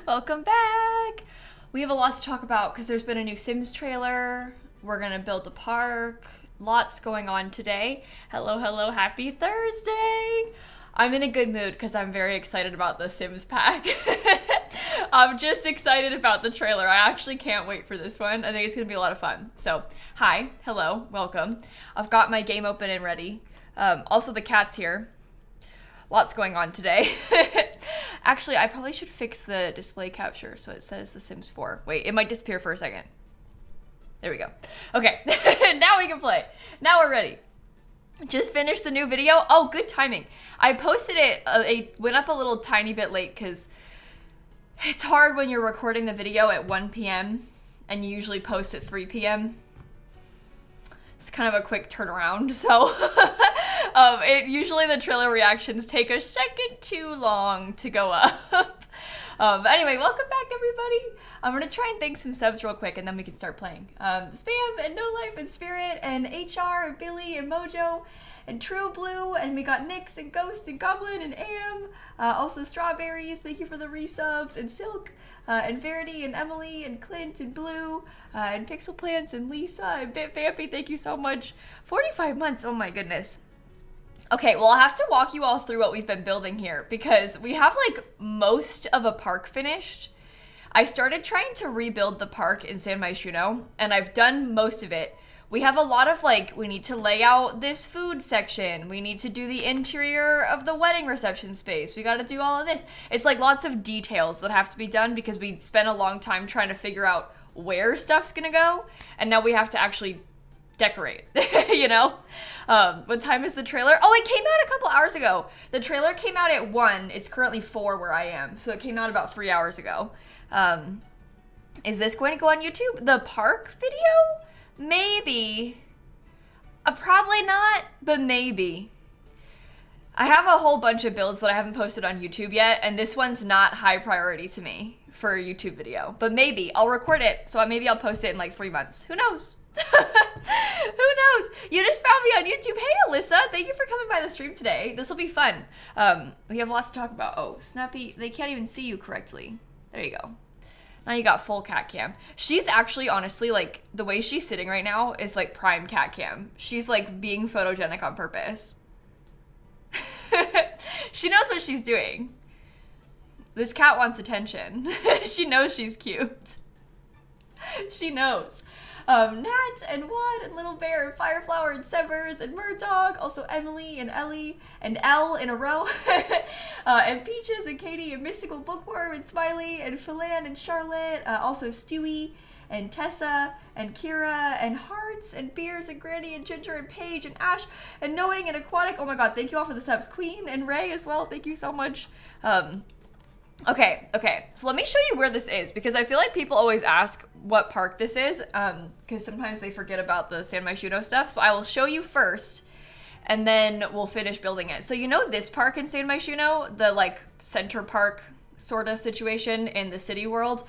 Welcome back. We have a lot to talk about because there's been a new Sims trailer. We're gonna build a park. Lots going on today. Hello, hello, happy Thursday. I'm in a good mood because I'm very excited about the Sims pack. I'm just excited about the trailer. I actually can't wait for this one. I think it's gonna be a lot of fun. So, hi, hello, welcome. I've got my game open and ready. Also, the cat's here. Lots going on today. Actually, I probably should fix the display capture so it says The Sims 4. Wait, it might disappear for a second. There we go. Okay, now we can play. Now we're ready. Just finished the new video. Oh, good timing. I posted it, it went up a little tiny bit late because it's hard when you're recording the video at 1 p.m. and you usually post at 3 p.m. It's kind of a quick turnaround, so usually the trailer reactions take a second too long to go up. But anyway, welcome back, everybody. I'm gonna try and thank some subs real quick, and then we can start playing. Spam and No Life and Spirit and HR and Billy and Mojo and True Blue, and we got Nyx and Ghost and Goblin and Am. Also Strawberries, thank you for the resubs, and Silk. And Verity and Emily and Clint and Blue and Pixel Plants and Lisa and Bit Vampy, thank you so much. 45 months, oh my goodness. Okay, well, I'll have to walk you all through what we've been building here because we have like most of a park finished. I started trying to rebuild the park in San Myshuno and I've done most of it. We have a lot of like, we need to lay out this food section. We need to do the interior of the wedding reception space. We got to do all of this. It's like lots of details that have to be done because we spent a long time trying to figure out where stuff's gonna go. And now we have to actually decorate, you know? What time is the trailer? Oh, it came out a couple hours ago. The trailer came out at 1. It's currently 4 where I am. So it came out about 3 hours ago. Is this going to go on YouTube? The park video? Maybe. Probably not, but maybe. I have a whole bunch of builds that I haven't posted on YouTube yet, and this one's not high priority to me for a YouTube video. But maybe. I'll record it, so maybe I'll post it in like 3 months. Who knows? Who knows? You just found me on YouTube. Hey, Alyssa. Thank you for coming by the stream today. This will be fun. We have lots to talk about. Oh, Snappy. They can't even see you correctly. There you go. Now you got full cat cam. She's actually, honestly, like, the way she's sitting right now is, like, prime cat cam. She's, like, being photogenic on purpose. She knows what she's doing. This cat wants attention. She knows she's cute. She knows. Nat and Wad and Little Bear and Fireflower and Severs and Murddog, also Emily and Ellie and Elle in a row, and Peaches and Katie and Mystical Bookworm and Smiley and Philan and Charlotte, also Stewie and Tessa and Kira and Hearts and Beers and Granny and Ginger and Paige and Ash and Knowing and Aquatic. Oh my god, thank you all for the subs. Queen and Ray as well, thank you so much. Okay, so let me show you where this is because I feel like people always ask what park this is because sometimes they forget about the San Myshuno stuff. So I will show you first and then we'll finish building it. So you know this park in San Myshuno, the like center park sort of situation in the city world?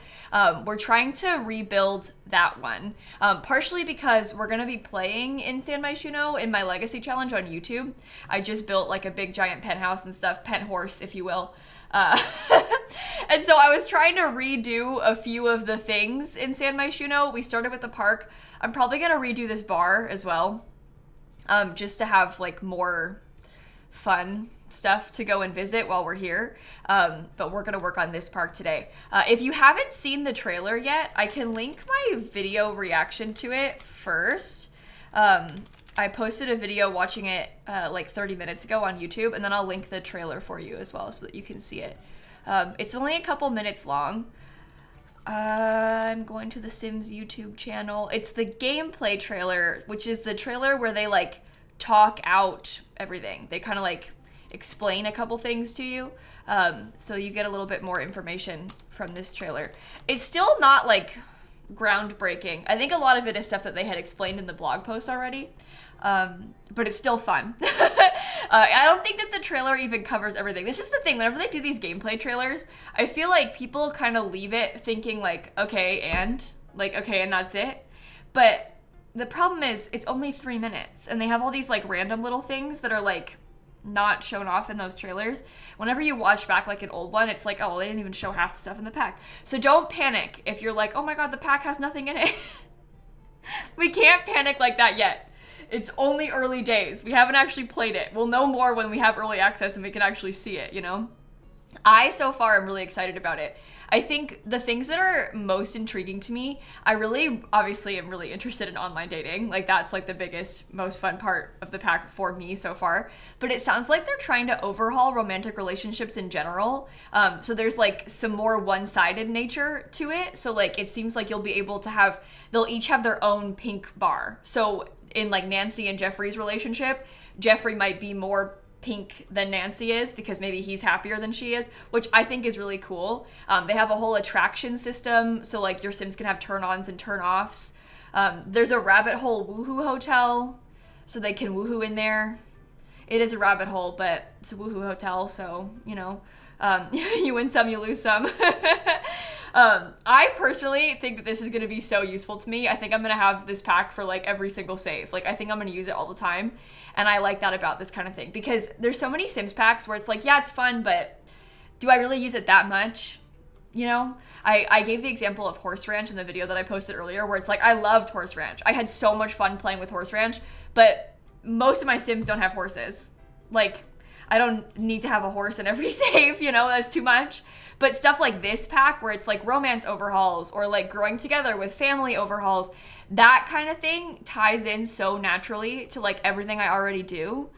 We're trying to rebuild that one, partially because we're going to be playing in San Myshuno in my legacy challenge on YouTube. I just built like a big giant penthouse and stuff, pent horse if you will. And so I was trying to redo a few of the things in San Myshuno. We started with the park. I'm probably going to redo this bar as well, just to have like more fun stuff to go and visit while we're here. But we're going to work on this park today. If you haven't seen the trailer yet, I can link my video reaction to it first. I posted a video watching it like 30 minutes ago on YouTube, and then I'll link the trailer for you as well so that you can see it. It's only a couple minutes long. I'm going to the Sims YouTube channel. It's the gameplay trailer, which is the trailer where they like talk out everything. They kind of like explain a couple things to you. So you get a little bit more information from this trailer. It's still not like groundbreaking. I think a lot of it is stuff that they had explained in the blog post already. But it's still fun. I don't think that the trailer even covers everything. This is the thing, whenever they do these gameplay trailers, I feel like people kind of leave it thinking like, okay, and that's it. But the problem is it's only 3 minutes and they have all these like random little things that are like not shown off in those trailers. Whenever you watch back like an old one, it's like, oh, well, they didn't even show half the stuff in the pack. So don't panic if you're like, oh my god, the pack has nothing in it. We can't panic like that yet. It's only early days. We haven't actually played it. We'll know more when we have early access and we can actually see it, you know? I, so far, am really excited about it. I think the things that are most intriguing to me, I really, obviously, am really interested in online dating. Like, that's, like, the biggest, most fun part of the pack for me so far. But it sounds like they're trying to overhaul romantic relationships in general. So there's, like, some more one-sided nature to it. So, like, it seems like you'll be able to have, they'll each have their own pink bar. So in, like, Nancy and Jeffrey's relationship, Jeffrey might be more pink than Nancy is because maybe he's happier than she is, which I think is really cool. They have a whole attraction system, so like your Sims can have turn-ons and turn-offs. There's a rabbit hole woohoo hotel, so they can woohoo in there. It is a rabbit hole, but it's a woohoo hotel, so, you know, you win some, you lose some. I personally think that this is going to be so useful to me. I think I'm going to have this pack for like every single save. Like, I think I'm going to use it all the time. And I like that about this kind of thing because there's so many Sims packs where it's like, yeah, it's fun, but do I really use it that much? You know, I gave the example of Horse Ranch in the video that I posted earlier where it's like, I loved Horse Ranch. I had so much fun playing with Horse Ranch, but most of my Sims don't have horses. Like, I don't need to have a horse in every save, you know, that's too much. But stuff like this pack where it's like romance overhauls or like growing together with family overhauls, that kind of thing ties in so naturally to like everything I already do.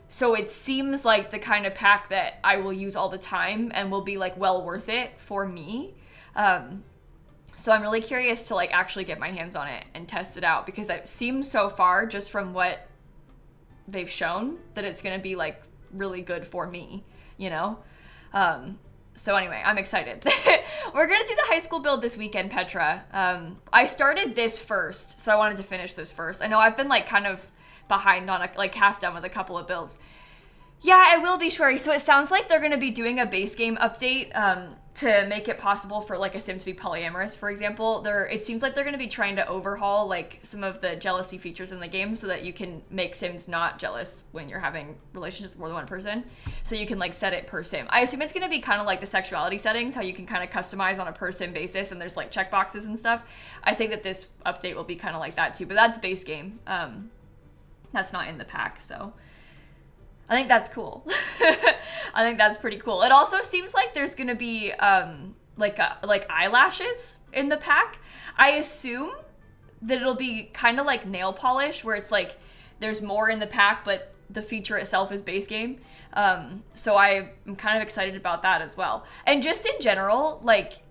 So it seems like the kind of pack that I will use all the time and will be like well worth it for me. So I'm really curious to like actually get my hands on it and test it out because it seems so far just from what they've shown that it's going to be like really good for me, you know? So anyway, I'm excited. We're going to do the high school build this weekend, Petra. I started this first, so I wanted to finish this first. I know I've been like kind of behind on like half done with a couple of builds. Yeah, I will be, Shwari. So it sounds like they're going to be doing a base game update to make it possible for like a Sim to be polyamorous, for example. It seems like they're going to be trying to overhaul like some of the jealousy features in the game so that you can make Sims not jealous when you're having relationships with more than one person. So you can like set it per Sim. I assume it's going to be kind of like the sexuality settings, how you can kind of customize on a per Sim basis and there's like checkboxes and stuff. I think that this update will be kind of like that too, but that's base game. That's not in the pack, so I think that's cool. I think that's pretty cool. It also seems like there's gonna be like eyelashes in the pack. I assume that it'll be kind of like nail polish, where it's like there's more in the pack, but the feature itself is base game. So I'm kind of excited about that as well. And just in general, like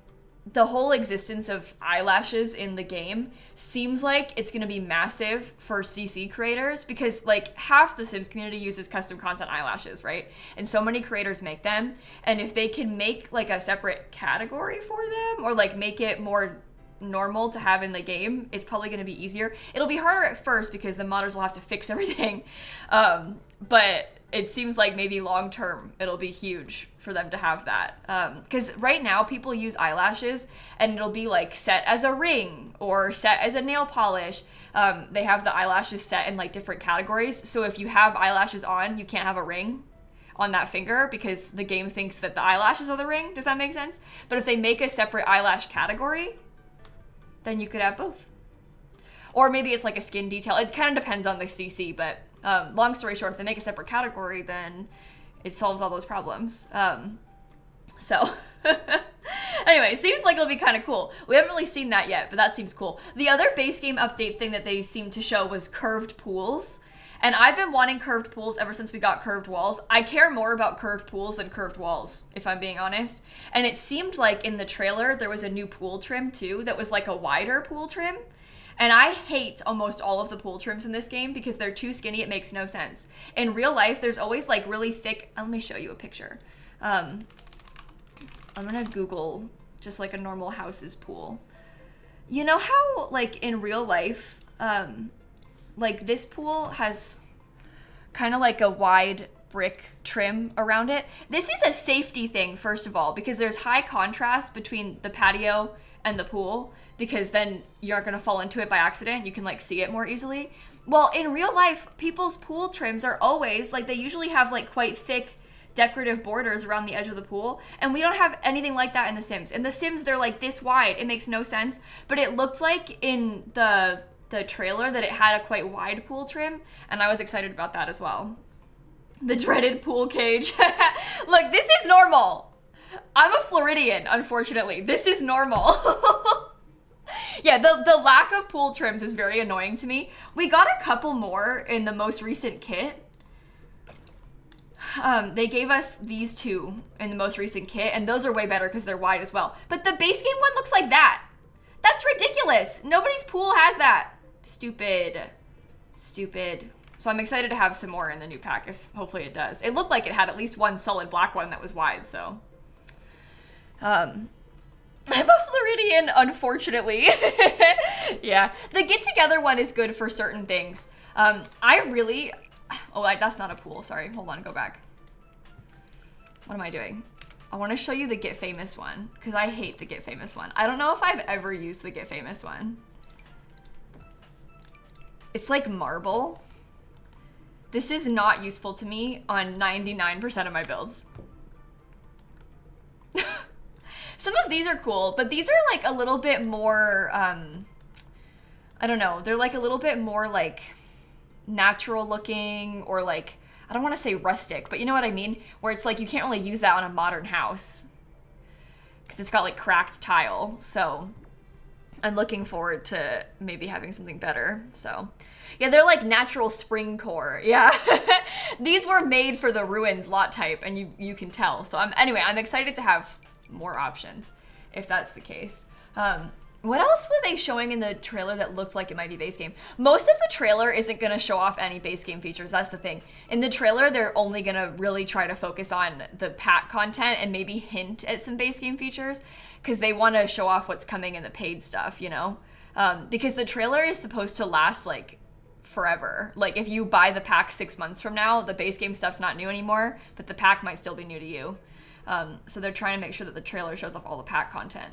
the whole existence of eyelashes in the game seems like it's going to be massive for CC creators because like half the Sims community uses custom content eyelashes, right? And so many creators make them. And if they can make like a separate category for them or like make it more normal to have in the game, it's probably going to be easier. It'll be harder at first because the modders will have to fix everything. But it seems like maybe long term it'll be huge for them to have that. Because right now people use eyelashes and it'll be like set as a ring or set as a nail polish. They have the eyelashes set in like different categories. So if you have eyelashes on, you can't have a ring on that finger because the game thinks that the eyelashes are the ring. Does that make sense? But if they make a separate eyelash category, then you could have both. Or maybe it's like a skin detail. It kind of depends on the CC, but long story short, if they make a separate category, then it solves all those problems. So anyway, it seems like it'll be kind of cool. We haven't really seen that yet, but that seems cool. The other base game update thing that they seemed to show was curved pools. And I've been wanting curved pools ever since we got curved walls. I care more about curved pools than curved walls, if I'm being honest. And it seemed like in the trailer, there was a new pool trim too that was like a wider pool trim. And I hate almost all of the pool trims in this game because they're too skinny. It makes no sense. In real life, there's always like really thick. Let me show you a picture. I'm gonna Google just like a normal house's pool. You know how like in real life, like this pool has kind of like a wide brick trim around it. This is a safety thing, first of all, because there's high contrast between the patio and the pool, because then you aren't going to fall into it by accident. You can like see it more easily. Well, in real life, people's pool trims are always, like, they usually have, like, quite thick decorative borders around the edge of the pool, and we don't have anything like that in The Sims. In The Sims, they're, like, this wide. It makes no sense, but it looked like in the trailer that it had a quite wide pool trim, and I was excited about that as well. The dreaded pool cage. Look, this is normal. I'm a Floridian, unfortunately. This is normal. Yeah, the lack of pool trims is very annoying to me. We got a couple more in the most recent kit. They gave us these two in the most recent kit, and those are way better because they're wide as well. But the base game one looks like that. That's ridiculous. Nobody's pool has that. Stupid. Stupid. So I'm excited to have some more in the new pack, if hopefully it does. It looked like it had at least one solid black one that was wide, so. I'm a Floridian, unfortunately. Yeah, the get-together one is good for certain things. Oh, that's not a pool, sorry. Hold on, go back. What am I doing? I want to show you the Get Famous one, because I hate the Get Famous one. I don't know if I've ever used the Get Famous one. It's like marble. This is not useful to me on 99% of my builds. Some of these are cool, but these are like a little bit more, I don't know, they're like a little bit more like natural looking, or like, I don't want to say rustic, but you know what I mean? Where it's like you can't really use that on a modern house because it's got like cracked tile. So I'm looking forward to maybe having something better. So yeah, they're like natural spring core. Yeah. These were made for the ruins lot type, and you can tell. So anyway, I'm excited to have more options if that's the case. What else were they showing in the trailer that looked like it might be base game? Most of the trailer isn't going to show off any base game features. That's the thing. In the trailer, they're only going to really try to focus on the pack content and maybe hint at some base game features, because they want to show off what's coming in the paid stuff, you know? Because the trailer is supposed to last like forever. Like if you buy the pack 6 months from now, the base game stuff's not new anymore, but the pack might still be new to you. So they're trying to make sure that the trailer shows off all the pack content.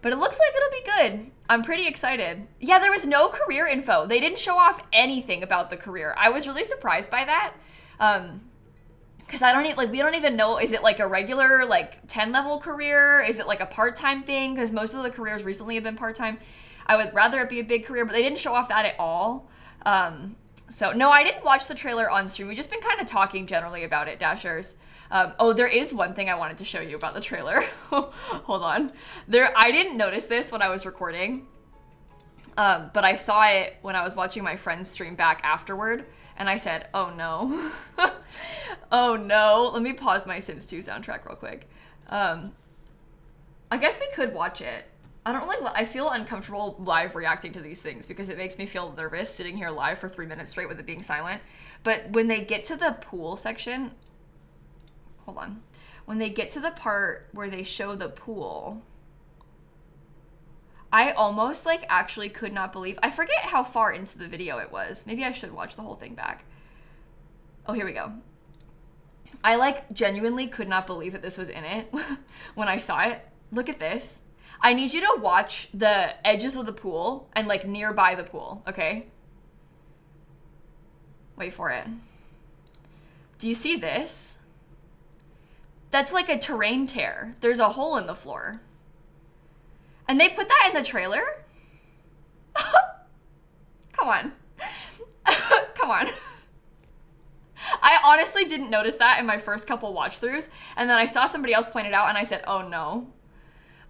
But it looks like it'll be good. I'm pretty excited. Yeah, there was no career info. They didn't show off anything about the career. I was really surprised by that. Because we don't even know, is it like a regular like 10 level career? Is it like a part-time thing? Because most of the careers recently have been part-time. I would rather it be a big career, but they didn't show off that at all. So no, I didn't watch the trailer on stream. We've just been kind of talking generally about it, Dashers. Oh, there is one thing I wanted to show you about the trailer. Hold on. I didn't notice this when I was recording, but I saw it when I was watching my friend's stream back afterward, and I said, oh no. Oh no. Let me pause my Sims 2 soundtrack real quick. I guess we could watch it. I feel uncomfortable live reacting to these things because it makes me feel nervous sitting here live for 3 minutes straight with it being silent. But when they get to the pool section, hold on. When they get to the part where they show the pool, I almost like actually could not believe, I forget how far into the video it was. Maybe I should watch the whole thing back. Oh, here we go. I like genuinely could not believe that this was in it when I saw it. Look at this. I need you to watch the edges of the pool and like nearby the pool, okay? Wait for it. Do you see this? That's like a terrain tear. There's a hole in the floor. And they put that in the trailer? Come on. Come on. I honestly didn't notice that in my first couple watch throughs, and then I saw somebody else point it out and I said, oh no.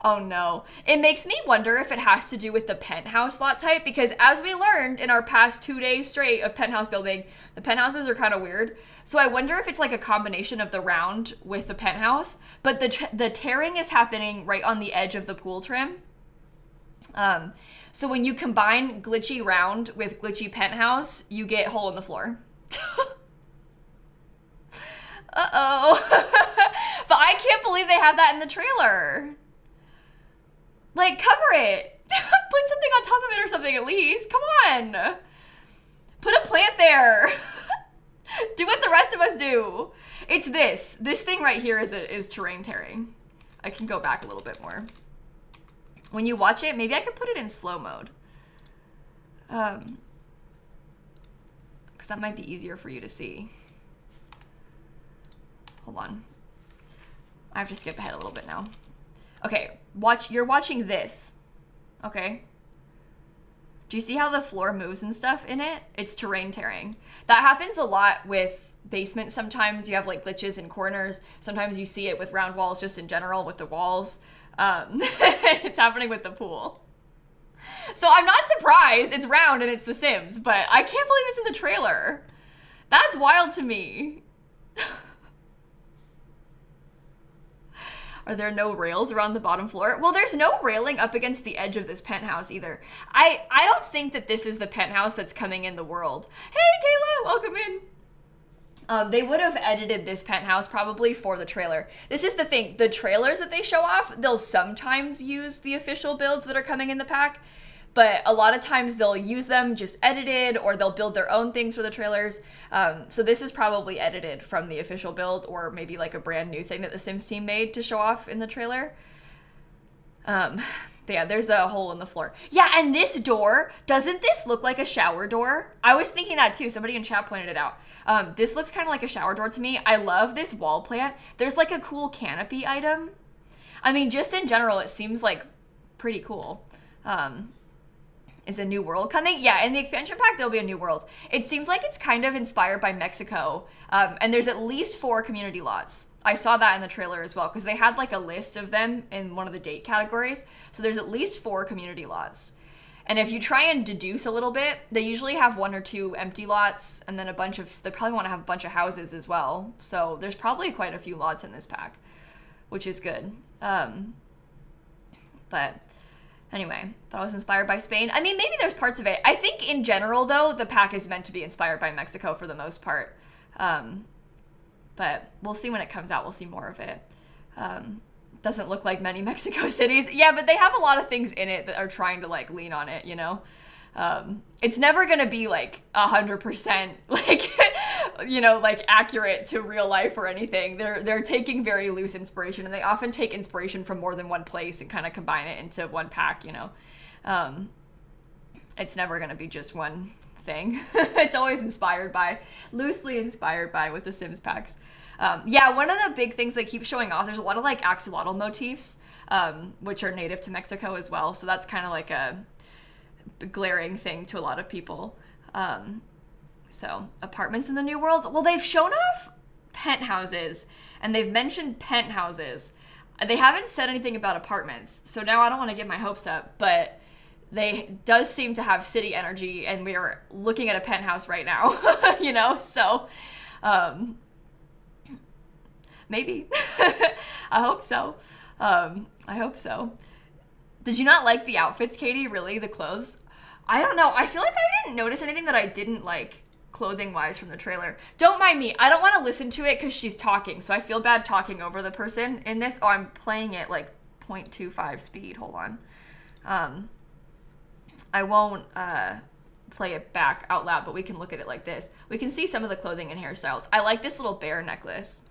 Oh no. It makes me wonder if it has to do with the penthouse lot type, because as we learned in our past 2 days straight of penthouse building, the penthouses are kind of weird. So I wonder if it's like a combination of the round with the penthouse, but the tearing is happening right on the edge of the pool trim. So when you combine glitchy round with glitchy penthouse, you get hole in the floor. Uh-oh. But I can't believe they have that in the trailer. Like, cover it. Put something on top of it or something at least. Come on. Put a plant there. Do what the rest of us do. It's this. This thing right here is terrain tearing. I can go back a little bit more. When you watch it, maybe I could put it in slow mode. because that might be easier for you to see. Hold on. I have to skip ahead a little bit now. Okay, you're watching this, okay? Do you see how the floor moves and stuff in it? It's terrain tearing. That happens a lot with basements sometimes. You have like glitches in corners. Sometimes you see it with round walls just in general with the walls. It's happening with the pool. So I'm not surprised. It's round and it's The Sims, but I can't believe it's in the trailer. That's wild to me. Are there no rails around the bottom floor? Well, there's no railing up against the edge of this penthouse either. I don't think that this is the penthouse that's coming in the world. Hey, Kayla, welcome in. They would have edited this penthouse probably for the trailer. This is the thing. The trailers that they show off, they'll sometimes use the official builds that are coming in the pack, but a lot of times they'll use them just edited, or they'll build their own things for the trailers. So this is probably edited from the official build, or maybe like a brand new thing that the Sims team made to show off in the trailer. But yeah, there's a hole in the floor. Yeah, and this door, doesn't this look like a shower door? I was thinking that too. Somebody in chat pointed it out. This looks kind of like a shower door to me. I love this wall plant. There's like a cool canopy item. I mean, just in general, it seems like pretty cool. Is a new world coming? Yeah, in the expansion pack, there'll be a new world. It seems like it's kind of inspired by Mexico, and there's at least 4 community lots. I saw that in the trailer as well, because they had like a list of them in one of the date categories. So there's at least 4 community lots. And if you try and deduce a little bit, they usually have 1 or 2 empty lots, and then they probably want to have a bunch of houses as well. So there's probably quite a few lots in this pack, which is good. But anyway, thought it was inspired by Spain. I mean, maybe there's parts of it. I think in general, though, the pack is meant to be inspired by Mexico for the most part. But we'll see when it comes out. We'll see more of it. Doesn't look like many Mexico cities. Yeah, but they have a lot of things in it that are trying to like lean on it, you know? It's never gonna be like 100% like, you know, like accurate to real life or anything. They're taking very loose inspiration, and they often take inspiration from more than one place and kind of combine it into one pack, you know? It's never gonna be just one thing. It's always loosely inspired by with the Sims packs. Yeah, one of the big things they keep showing off, there's a lot of like axolotl motifs, which are native to Mexico as well. So that's kind of like a glaring thing to a lot of people. So apartments in the New World. Well, they've shown off penthouses, and they've mentioned penthouses. They haven't said anything about apartments. So now I don't want to get my hopes up, but they does seem to have city energy, and we are looking at a penthouse right now, you know? So, maybe. I hope so. I hope so. Did you not like the outfits, Katie? Really? The clothes? I don't know. I feel like I didn't notice anything that I didn't like clothing-wise from the trailer. Don't mind me. I don't want to listen to it because she's talking, so I feel bad talking over the person in this. Oh, I'm playing it like 0.25 speed. Hold on. I won't play it back out loud, but we can look at it like this. We can see some of the clothing and hairstyles. I like this little bear necklace.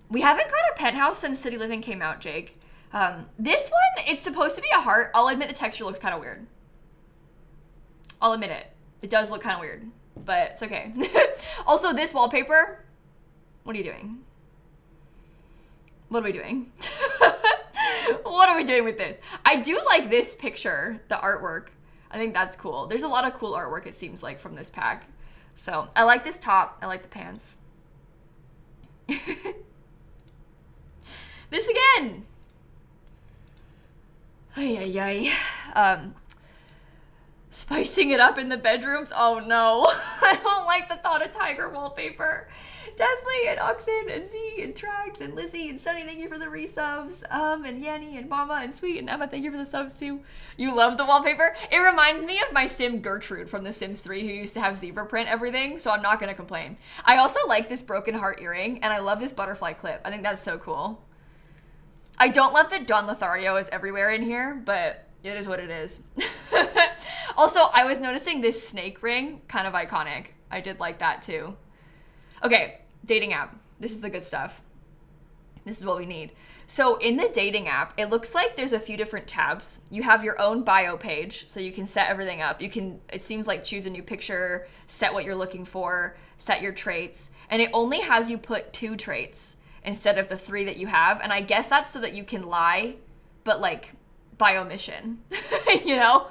We haven't got a penthouse since City Living came out, Jake. This one, it's supposed to be a heart. I'll admit the texture looks kind of weird. I'll admit it. It does look kind of weird, but it's okay. Also, this wallpaper, what are you doing? What are we doing? What are we doing with this? I do like this picture, the artwork. I think that's cool. There's a lot of cool artwork, it seems like, from this pack. So I like this top. I like the pants. This again. Ay, ay, ay. Spicing it up in the bedrooms. Oh no. I don't like the thought of tiger wallpaper. Definitely, and Oxen, and Z, and Trax, and Lizzie, and Sunny, thank you for the resubs. And Yanni, and Mama, and Sweet, and Emma, thank you for the subs too. You love the wallpaper? It reminds me of my sim Gertrude from The Sims 3, who used to have zebra print everything, so I'm not gonna complain. I also like this broken heart earring, and I love this butterfly clip. I think that's so cool. I don't love that Don Lothario is everywhere in here, but it is what it is. Also, I was noticing this snake ring, kind of iconic. I did like that too. Okay, dating app. This is the good stuff. This is what we need. So in the dating app, it looks like there's a few different tabs. You have your own bio page, so you can set everything up. You can, it seems like, choose a new picture, set what you're looking for, set your traits, and it only has you put 2 traits instead of the 3 that you have. And I guess that's so that you can lie, but like by omission, you know?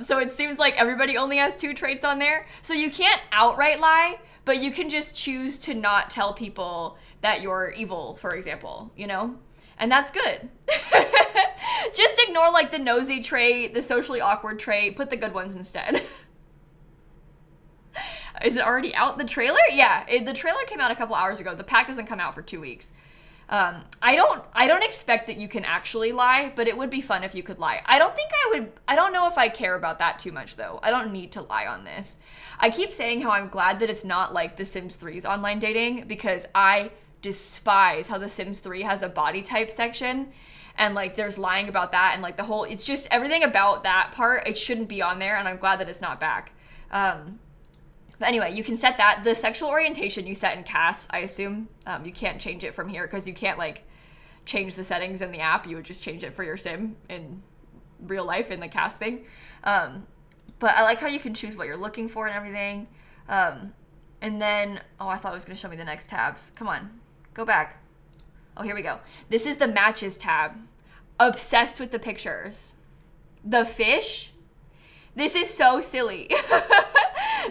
So it seems like everybody only has 2 traits on there. So you can't outright lie, but you can just choose to not tell people that you're evil, for example, you know? And that's good. Just ignore like the nosy trait, the socially awkward trait, put the good ones instead. Is it already out, the trailer? Yeah, the trailer came out a couple hours ago. The pack doesn't come out for 2 weeks. I don't expect that you can actually lie, but it would be fun if you could lie. I don't know if I care about that too much though. I don't need to lie on this. I keep saying how I'm glad that it's not like The Sims 3's online dating, because I despise how The Sims 3 has a body type section, and like there's lying about that, and like the whole, it's just everything about that part, it shouldn't be on there, and I'm glad that it's not back. But anyway, you can set that. The sexual orientation you set in CAS, I assume. You can't change it from here because you can't like change the settings in the app. You would just change it for your sim in real life in the CAS thing. But I like how you can choose what you're looking for and everything. And then, oh, I thought it was going to show me the next tabs. Come on, go back. Oh, here we go. This is the matches tab. Obsessed with the pictures. The fish. This is so silly.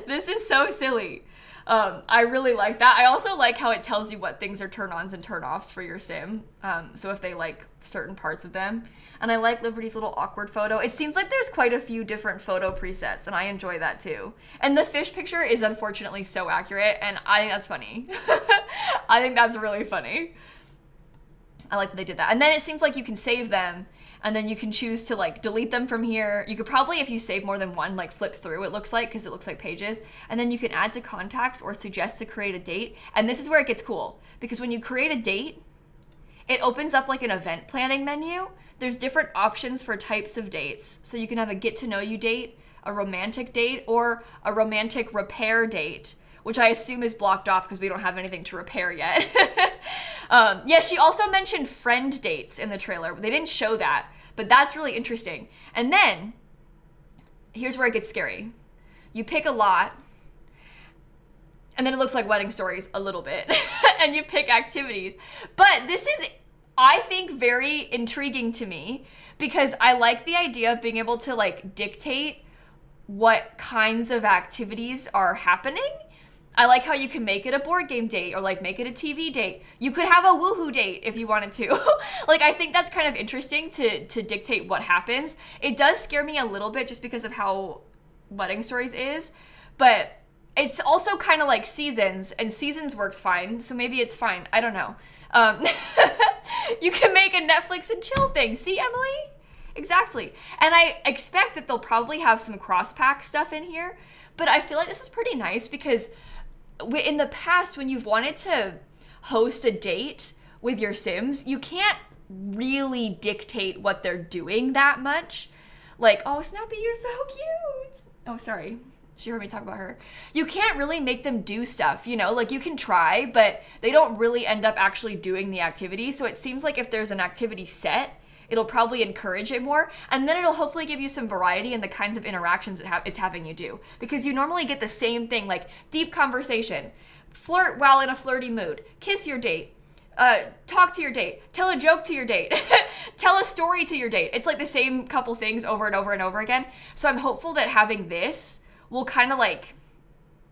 This is so silly. I really like that. I also like how it tells you what things are turn-ons and turn-offs for your sim. So if they like certain parts of them. And I like Liberty's little awkward photo. It seems like there's quite a few different photo presets, and I enjoy that too. And the fish picture is unfortunately so accurate, and I think that's funny. I think that's really funny. I like that they did that. And then it seems like you can save them, and then you can choose to like delete them from here. You could probably, if you save more than one, like flip through, it looks like, because it looks like pages. And then you can add to contacts or suggest to create a date. And this is where it gets cool, because when you create a date, it opens up like an event planning menu. There's different options for types of dates. So you can have a get to know you date, a romantic date, or a romantic repair date, which I assume is blocked off because we don't have anything to repair yet. Yeah, she also mentioned friend dates in the trailer. They didn't show that, but that's really interesting. And then, here's where it gets scary. You pick a lot, and then it looks like wedding stories a little bit, and you pick activities. But this is, I think, very intriguing to me, because I like the idea of being able to like dictate what kinds of activities are happening. I like how you can make it a board game date or like make it a TV date. You could have a woohoo date if you wanted to. Like, I think that's kind of interesting to dictate what happens. It does scare me a little bit just because of how wedding stories is, but it's also kind of like seasons, and seasons works fine. So maybe it's fine. I don't know. You can make a Netflix and chill thing. See, Emily? Exactly. And I expect that they'll probably have some cross-pack stuff in here, but I feel like this is pretty nice because in the past, when you've wanted to host a date with your Sims, you can't really dictate what they're doing that much. Like, oh, Snappy, you're so cute. Oh, sorry. She heard me talk about her. You can't really make them do stuff, you know? Like, you can try, but they don't really end up actually doing the activity. So it seems like if there's an activity set, it'll probably encourage it more, and then it'll hopefully give you some variety in the kinds of interactions it's having you do. Because you normally get the same thing, like deep conversation, flirt while in a flirty mood, kiss your date, talk to your date, tell a joke to your date, tell a story to your date. It's like the same couple things over and over and over again. So I'm hopeful that having this will kind of like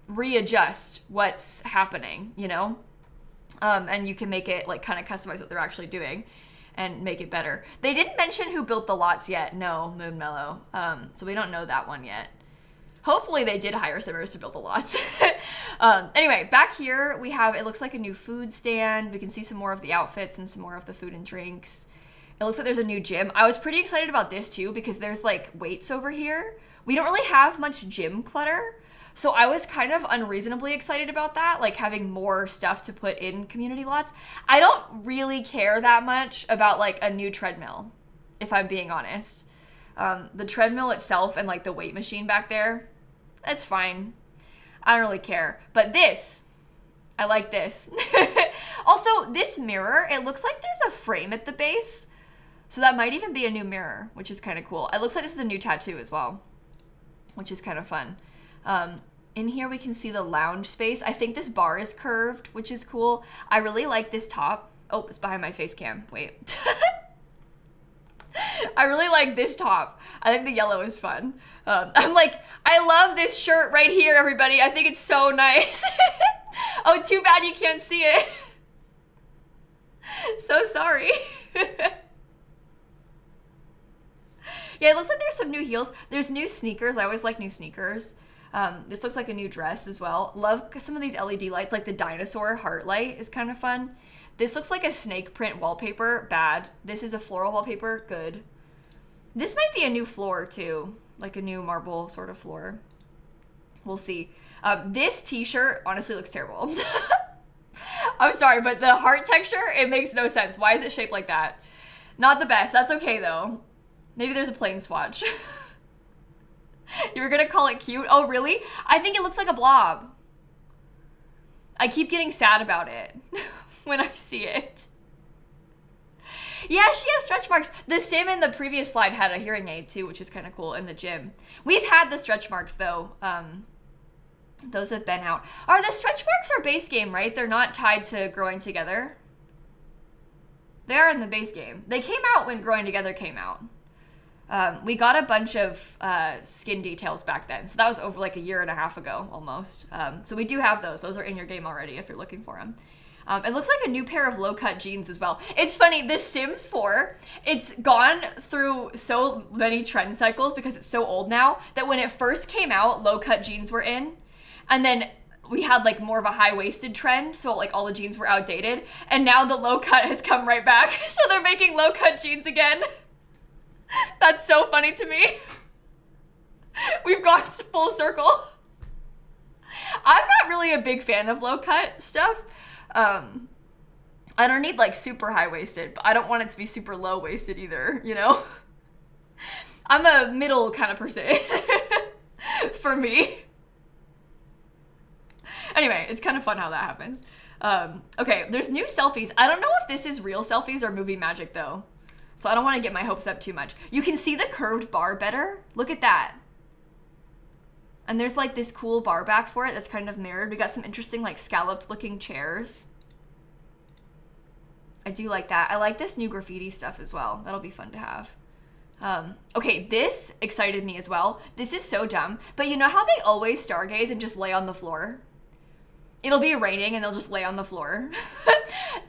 readjust what's happening, you know? And you can make it like kind of customize what they're actually doing and make it better. They didn't mention who built the lots yet. No, Moonmellow. So we don't know that one yet. Hopefully they did hire simmers to build the lots. Anyway, back here we have, it looks like a new food stand. We can see some more of the outfits and some more of the food and drinks. It looks like there's a new gym. I was pretty excited about this too because there's like weights over here. We don't really have much gym clutter. So I was kind of unreasonably excited about that, like having more stuff to put in community lots. I don't really care that much about like a new treadmill, if I'm being honest. The treadmill itself and like the weight machine back there, that's fine. I don't really care. But this, I like this. Also, this mirror, it looks like there's a frame at the base. So that might even be a new mirror, which is kind of cool. It looks like this is a new tattoo as well, which is kind of fun. In here we can see the lounge space. I think this bar is curved, which is cool. I really like this top. Oh, it's behind my face cam. Wait. I really like this top. I think the yellow is fun. I'm like, I love this shirt right here, everybody. I think it's so nice. Oh, too bad you can't see it. So sorry. Yeah, it looks like there's some new heels. There's new sneakers. I always like new sneakers. This looks like a new dress as well. Love some of these LED lights, like the dinosaur heart light is kind of fun. This looks like a snake print wallpaper. Bad. This is a floral wallpaper. Good. This might be a new floor too, like a new marble sort of floor. We'll see. This t-shirt honestly looks terrible. I'm sorry, but the heart texture, it makes no sense. Why is it shaped like that? Not the best. That's okay though. Maybe there's a plain swatch. You were gonna call it cute? Oh, really? I think it looks like a blob. I keep getting sad about it when I see it. Yeah, she has stretch marks. The Sim in the previous slide had a hearing aid too, which is kind of cool in the gym. We've had the stretch marks though. Those have been out. Are the stretch marks our base game, right? They're not tied to growing together. They are in the base game. They came out when growing together came out. We got a bunch of skin details back then. So that was over like a year and a half ago almost. So we do have those. Those are in your game already if you're looking for them. It looks like a new pair of low-cut jeans as well. It's funny, this Sims 4, it's gone through so many trend cycles because it's so old now that when it first came out, low-cut jeans were in. And then we had like more of a high-waisted trend, so like all the jeans were outdated. And now the low-cut has come right back. So they're making low-cut jeans again. That's so funny to me. We've gone full circle. I'm not really a big fan of low-cut stuff. I don't need like super high-waisted, but I don't want it to be super low-waisted either, you know? I'm a middle kind of person for me. Anyway, it's kind of fun how that happens. Okay, there's new selfies. I don't know if this is real selfies or movie magic though. So I don't want to get my hopes up too much. You can see the curved bar better. Look at that. And there's like this cool bar back for it that's kind of mirrored. We got some interesting like scalloped looking chairs. I do like that. I like this new graffiti stuff as well. That'll be fun to have. Okay, this excited me as well. This is so dumb, but you know how they always stargaze and just lay on the floor? It'll be raining and they'll just lay on the floor.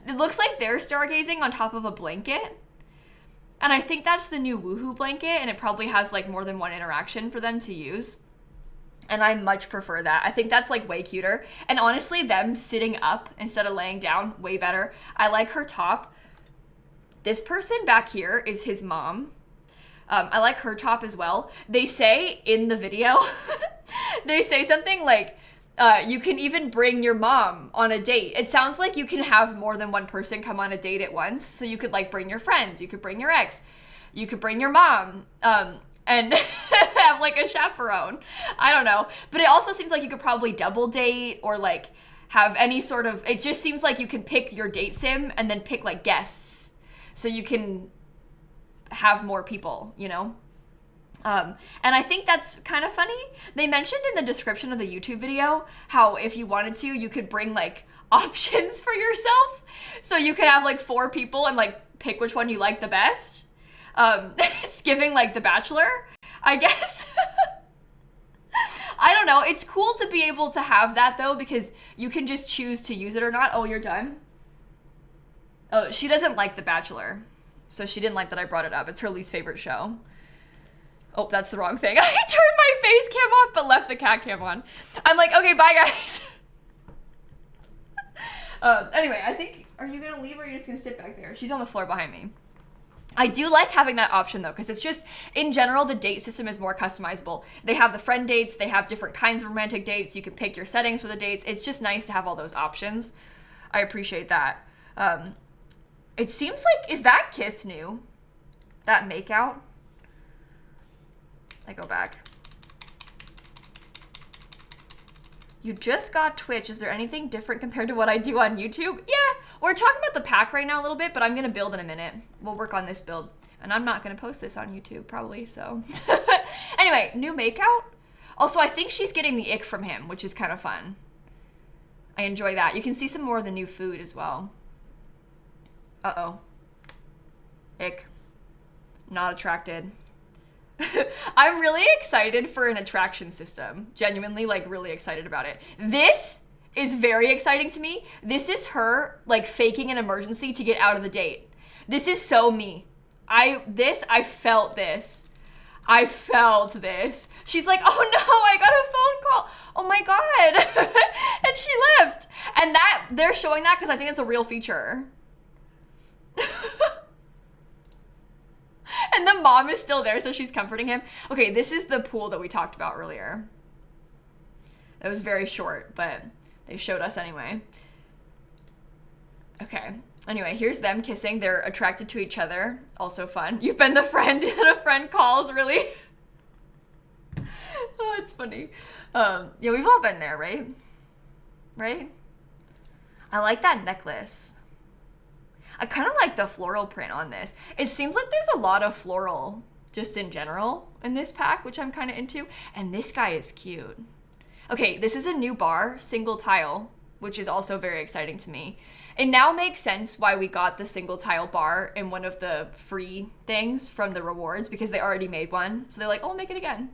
It looks like they're stargazing on top of a blanket. And I think that's the new Woohoo blanket, and it probably has like more than one interaction for them to use. And I much prefer that. I think that's like way cuter. And honestly, them sitting up instead of laying down, way better. I like her top. This person back here is his mom. I like her top as well. They say in the video, they say something like, you can even bring your mom on a date. It sounds like you can have more than one person come on a date at once. So you could like bring your friends, you could bring your ex, you could bring your mom, and have like a chaperone. I don't know. But it also seems like you could probably double date or like have any sort of, it just seems like you can pick your date sim and then pick like guests. So you can have more people, you know? And I think that's kind of funny. They mentioned in the description of the YouTube video how if you wanted to, you could bring like options for yourself. So you could have like 4 people and like pick which one you like the best. It's giving like The Bachelor, I guess. I don't know. It's cool to be able to have that though, because you can just choose to use it or not. Oh, you're done? Oh, she doesn't like The Bachelor. So she didn't like that I brought it up. It's her least favorite show. Oh, that's the wrong thing. I turned my face cam off but left the cat cam on. I'm like, okay, bye guys. Anyway, I think, are you gonna leave or are you just gonna sit back there? She's on the floor behind me. I do like having that option though, because it's just, in general, the date system is more customizable. They have the friend dates, they have different kinds of romantic dates, you can pick your settings for the dates. It's just nice to have all those options. I appreciate that. It seems like, is that kiss new? That makeout? I go back. You just got Twitch. Is there anything different compared to what I do on YouTube? Yeah. We're talking about the pack right now a little bit, but I'm gonna build in a minute. We'll work on this build. And I'm not gonna post this on YouTube, probably, so. Anyway, new makeout. Also, I think she's getting the ick from him, which is kind of fun. I enjoy that. You can see some more of the new food as well. Uh-oh. Ick. Not attracted. I'm really excited for an attraction system. Genuinely, like, really excited about it. This is very exciting to me. This is her, like, faking an emergency to get out of the date. This is so me. I felt this. I felt this. She's like, oh no, I got a phone call. Oh my God. And she left. And that, they're showing that because I think it's a real feature. And the mom is still there, so she's comforting him. Okay, this is the pool that we talked about earlier. It was very short, but they showed us anyway. Okay. Anyway, here's them kissing. They're attracted to each other. Also fun. You've been the friend that a friend calls, really? Oh, it's funny. Yeah, we've all been there, right? Right? I like that necklace. I kind of like the floral print on this. It seems like there's a lot of floral just in general in this pack, which I'm kind of into. And this guy is cute. Okay, this is a new bar, single tile, which is also very exciting to me. It now makes sense why we got the single tile bar in one of the free things from the rewards, because they already made one. So they're like, oh, we'll make it again.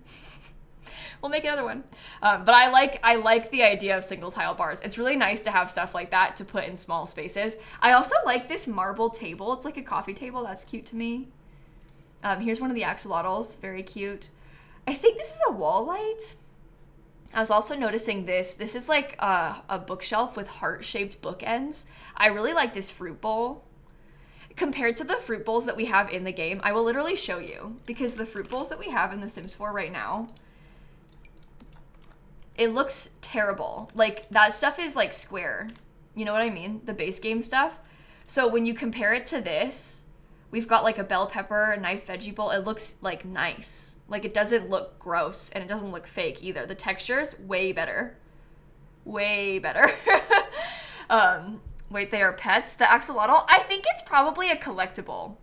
We'll make another one. But I like the idea of single tile bars. It's really nice to have stuff like that to put in small spaces. I also like this marble table. It's like a coffee table. That's cute to me. Here's one of the axolotls. Very cute. I think this is a wall light. I was also noticing this. This is like a bookshelf with heart-shaped bookends. I really like this fruit bowl. Compared to the fruit bowls that we have in the game, I will literally show you. Because the fruit bowls that we have in The Sims 4 right now, it looks terrible. Like, that stuff is like square. You know what I mean? The base game stuff. So when you compare it to this, we've got like a bell pepper, a nice veggie bowl. It looks like nice. Like, it doesn't look gross and it doesn't look fake either. The texture's way better. Way better. Wait, they are pets? The axolotl? I think it's probably a collectible.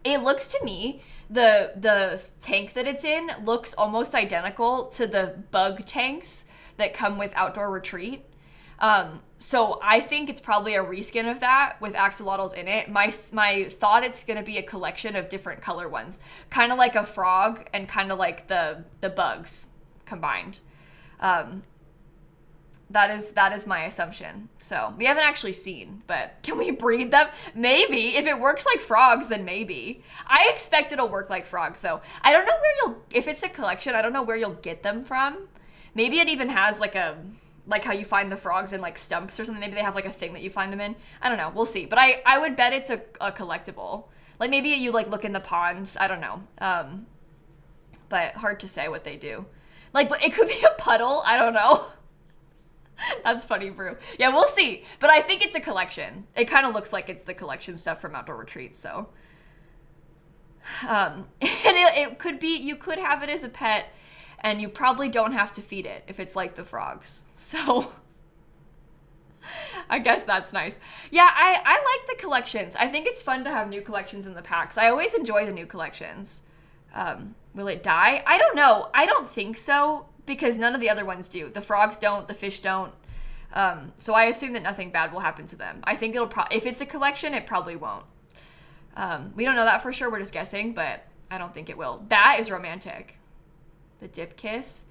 It looks to me, the tank that it's in looks almost identical to the bug tanks that come with Outdoor Retreat. So I think it's probably a reskin of that with axolotls in it. My thought, it's going to be a collection of different color ones. Kind of like a frog and kind of like the bugs combined. That is my assumption. So we haven't actually seen, but can we breed them? Maybe. If it works like frogs, then maybe. I expect it'll work like frogs, though. I don't know where if it's a collection, I don't know where you'll get them from. Maybe it even has like how you find the frogs in like stumps or something. Maybe they have like a thing that you find them in. I don't know. We'll see. But I would bet it's a collectible. Like, maybe you like look in the ponds. I don't know. But hard to say what they do. Like, but it could be a puddle. I don't know. That's funny, Brew. Yeah, we'll see. But I think it's a collection. It kind of looks like it's the collection stuff from Outdoor Retreat, so. And it could be, you could have it as a pet, and you probably don't have to feed it if it's like the frogs. So, I guess that's nice. Yeah, I like the collections. I think it's fun to have new collections in the packs. I always enjoy the new collections. Will it die? I don't know. I don't think so. Because none of the other ones do. The frogs don't, the fish don't. So I assume that nothing bad will happen to them. I think it'll if it's a collection, it probably won't. We don't know that for sure, we're just guessing, but I don't think it will. That is romantic. The dip kiss.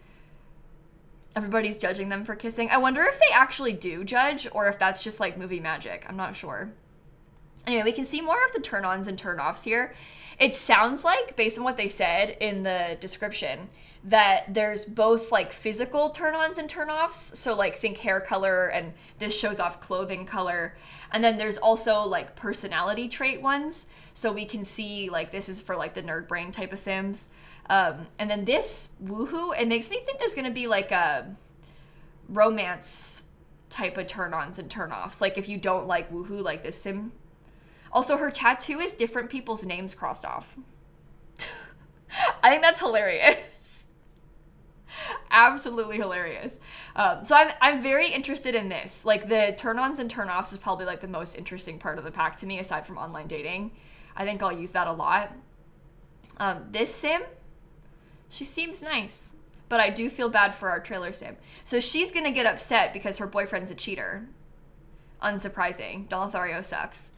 Everybody's judging them for kissing. I wonder if they actually do judge, or if that's just like movie magic. I'm not sure. Anyway, we can see more of the turn-ons and turn-offs here. It sounds like, based on what they said in the description, that there's both like physical turn-ons and turn-offs. So like think hair color, and this shows off clothing color. And then there's also like personality trait ones. So we can see like this is for like the nerd brain type of Sims. And then this woohoo, it makes me think there's going to be like a romance type of turn-ons and turn-offs. Like if you don't like woohoo, like this Sim. Also, her tattoo is different people's names crossed off. I think that's hilarious. Absolutely hilarious. So I'm very interested in this. Like the turn-ons and turn-offs is probably like the most interesting part of the pack to me, aside from online dating. I think I'll use that a lot. This sim, she seems nice, but I do feel bad for our trailer sim. So she's gonna get upset because her boyfriend's a cheater. Unsurprising. Don Lothario sucks.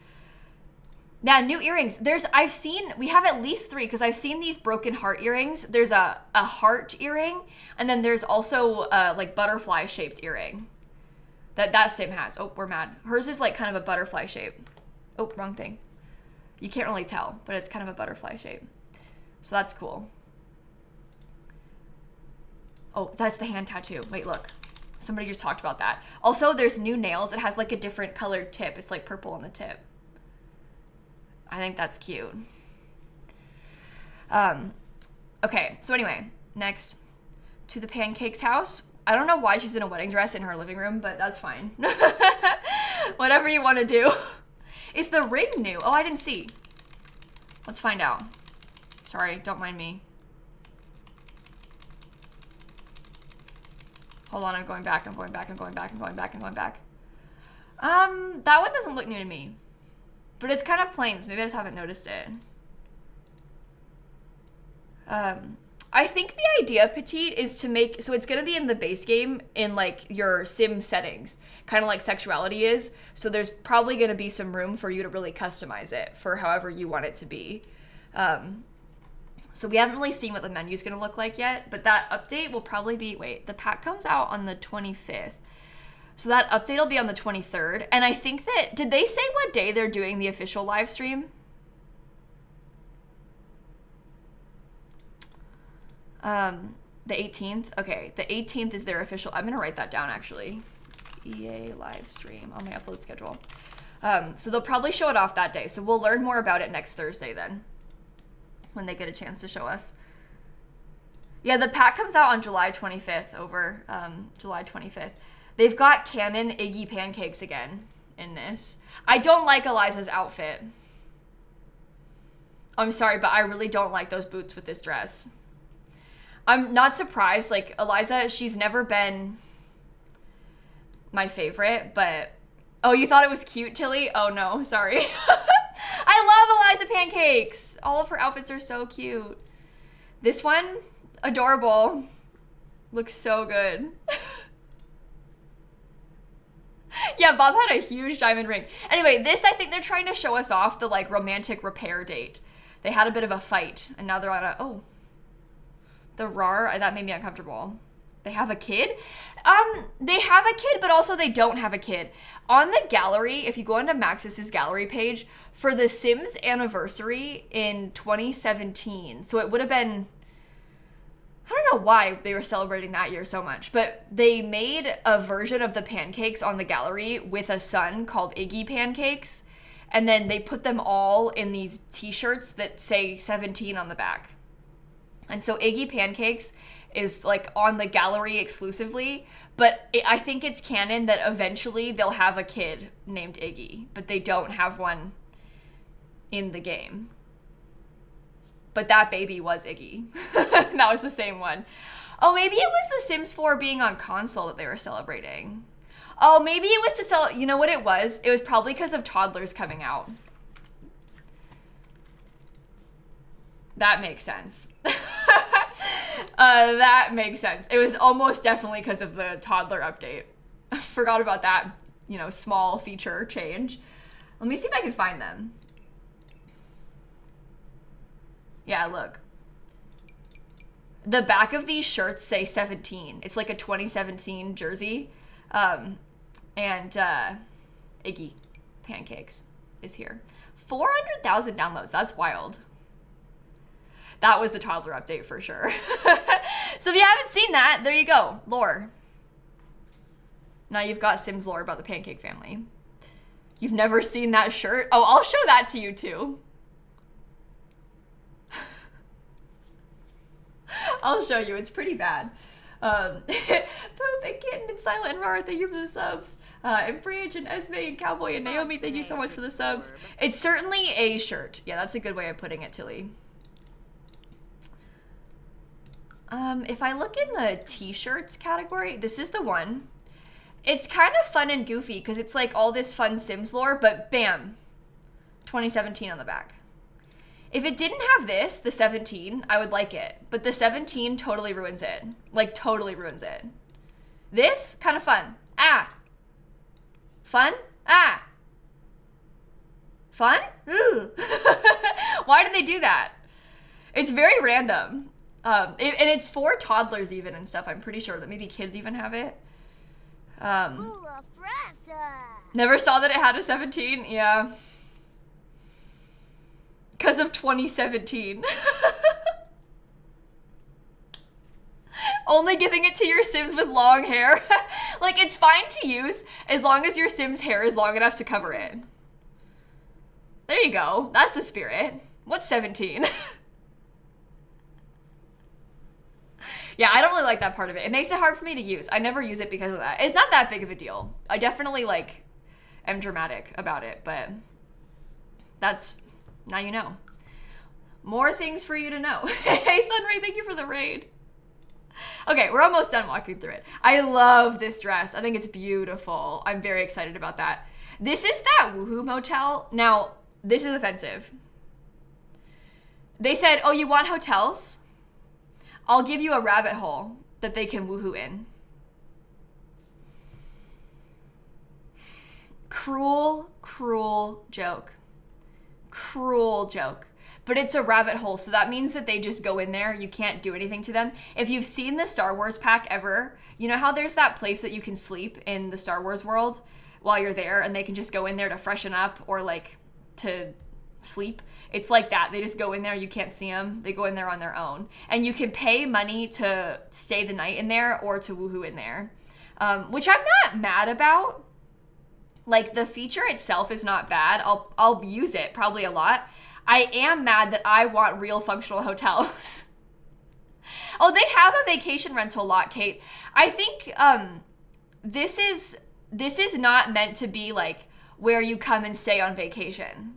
Yeah, new earrings. We have at least 3 because I've seen these broken heart earrings. There's a heart earring, and then there's also like butterfly shaped earring that sim has. Oh, we're mad. Hers is like kind of a butterfly shape. Oh, wrong thing. You can't really tell, but it's kind of a butterfly shape. So that's cool. Oh, that's the hand tattoo. Wait, look. Somebody just talked about that. Also, there's new nails. It has like a different colored tip. It's like purple on the tip. I think that's cute. Okay, so anyway, next to the pancakes house. I don't know why she's in a wedding dress in her living room, but that's fine. Whatever you want to do. Is the ring new? Oh, I didn't see. Let's find out. Sorry, don't mind me. Hold on, I'm going back. That one doesn't look new to me. But it's kind of plain, so maybe I just haven't noticed it. I think the idea, Petite, is to make, so it's going to be in the base game in like your sim settings, kind of like sexuality is. So there's probably going to be some room for you to really customize it for however you want it to be. So we haven't really seen what the menu is going to look like yet, but that update will probably be, wait, the pack comes out on the 25th. So that update will be on the 23rd. And I think that, did they say what day they're doing the official live stream? The 18th? Okay, the 18th is their official, I'm gonna write that down actually. EA live stream on my upload schedule. So they'll probably show it off that day. So we'll learn more about it next Thursday then, when they get a chance to show us. Yeah, the pack comes out on July 25th July 25th. They've got canon Iggy pancakes again in this. I don't like Eliza's outfit. I'm sorry, but I really don't like those boots with this dress. I'm not surprised. Like, Eliza, she's never been my favorite, but... Oh, you thought it was cute, Tilly? Oh, no, sorry. I love Eliza pancakes. All of her outfits are so cute. This one, adorable. Looks so good. Yeah, Bob had a huge diamond ring. Anyway, this, I think they're trying to show us off the, like, romantic repair date. They had a bit of a fight, and now they're on a... Oh. The RAR, that made me uncomfortable. They have a kid? They have a kid, but also they don't have a kid. On the gallery, if you go onto Maxis's gallery page, for the Sims anniversary in 2017, so it would have been... I don't know why they were celebrating that year so much, but they made a version of the pancakes on the gallery with a son called Iggy Pancakes, and then they put them all in these t-shirts that say 17 on the back. And so Iggy Pancakes is like on the gallery exclusively, but I think it's canon that eventually they'll have a kid named Iggy, but they don't have one in the game. But that baby was Iggy. That was the same one. Oh, maybe it was The Sims 4 being on console that they were celebrating. Oh, maybe it was to celebrate. You know what it was? It was probably because of toddlers coming out. That makes sense. That makes sense. It was almost definitely because of the toddler update. I forgot about that, you know, small feature change. Let me see if I can find them. Yeah, look. The back of these shirts say 17. It's like a 2017 jersey. And Iggy Pancakes is here. 400,000 downloads. That's wild. That was the toddler update for sure. So if you haven't seen that, there you go. Lore. Now you've got Sims lore about the pancake family. You've never seen that shirt? Oh, I'll show that to you too. I'll show you. It's pretty bad. Poop and Kitten and Silent and Rara, thank you for the subs. And Bridge and Esme and Cowboy and Naomi, thank you so much for the subs. It's certainly a shirt. Yeah, that's a good way of putting it, Tilly. If I look in the t-shirts category, this is the one. It's kind of fun and goofy because it's like all this fun Sims lore, but bam, 2017 on the back. If it didn't have this, the 17, I would like it. But the 17 totally ruins it. Like, totally ruins it. This, kind of fun. Ah. Fun? Ah. Fun? Ooh. Why did they do that? It's very random. And it's for toddlers even and stuff. I'm pretty sure that maybe kids even have it. Never saw that it had a 17. Yeah. Because of 2017. Only giving it to your Sims with long hair. Like, it's fine to use as long as your Sim's hair is long enough to cover it. There you go. That's the spirit. What's 17? Yeah, I don't really like that part of it. It makes it hard for me to use. I never use it because of that. It's not that big of a deal. I definitely, like, am dramatic about it, but that's, now you know. More things for you to know. Hey, Sunray, thank you for the raid. Okay, we're almost done walking through it. I love this dress. I think it's beautiful. I'm very excited about that. This is that Woohoo motel. Now, this is offensive. They said, oh, you want hotels? I'll give you a rabbit hole that they can woohoo in. Cruel, cruel joke. Cruel joke. But it's a rabbit hole, so that means that they just go in there. You can't do anything to them. If you've seen the Star Wars pack ever, you know how there's that place that you can sleep in the Star Wars world while you're there, and they can just go in there to freshen up or like to sleep? It's like that. They just go in there. You can't see them. They go in there on their own. And you can pay money to stay the night in there or to woohoo in there, which I'm not mad about. Like, the feature itself is not bad. I'll use it probably a lot. I am mad that I want real functional hotels. Oh, they have a vacation rental lot, Kate. I think this is not meant to be like where you come and stay on vacation.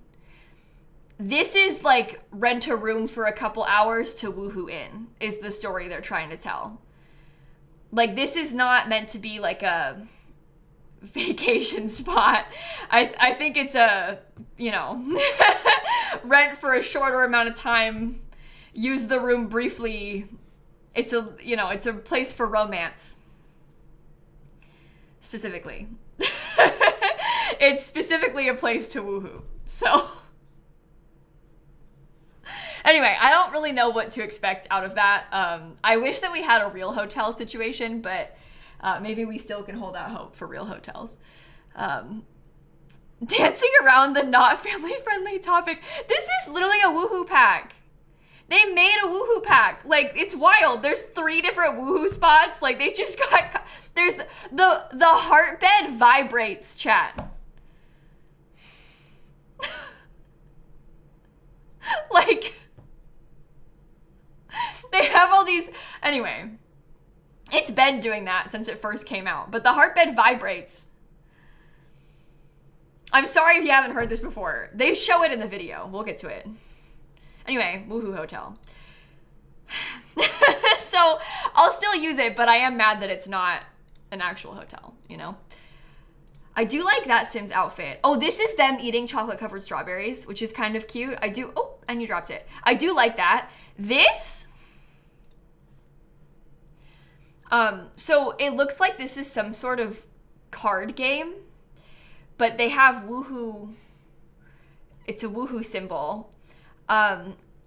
This is like rent a room for a couple hours to woohoo in, is the story they're trying to tell. Like, this is not meant to be like a vacation spot. I think it's a, you know, rent for a shorter amount of time, use the room briefly. It's a, you know, it's a place for romance. Specifically. It's specifically a place to woohoo. So anyway, I don't really know what to expect out of that. I wish that we had a real hotel situation, but maybe we still can hold out hope for real hotels. Dancing around the not family-friendly topic. This is literally a woohoo pack. They made a woohoo pack. Like, it's wild. There's 3 different woohoo spots. Like, they just got... There's the heartbed vibrates, chat. Like, they have all these... Anyway, it's been doing that since it first came out. But the heartbed vibrates. I'm sorry if you haven't heard this before. They show it in the video. We'll get to it. Anyway, woohoo hotel. So I'll still use it, but I am mad that it's not an actual hotel, you know? I do like that Sims outfit. Oh, this is them eating chocolate covered strawberries, which is kind of cute. I do, oh, and you dropped it. I do like that. This, so it looks like this is some sort of card game, but they have woohoo, it's a woohoo symbol.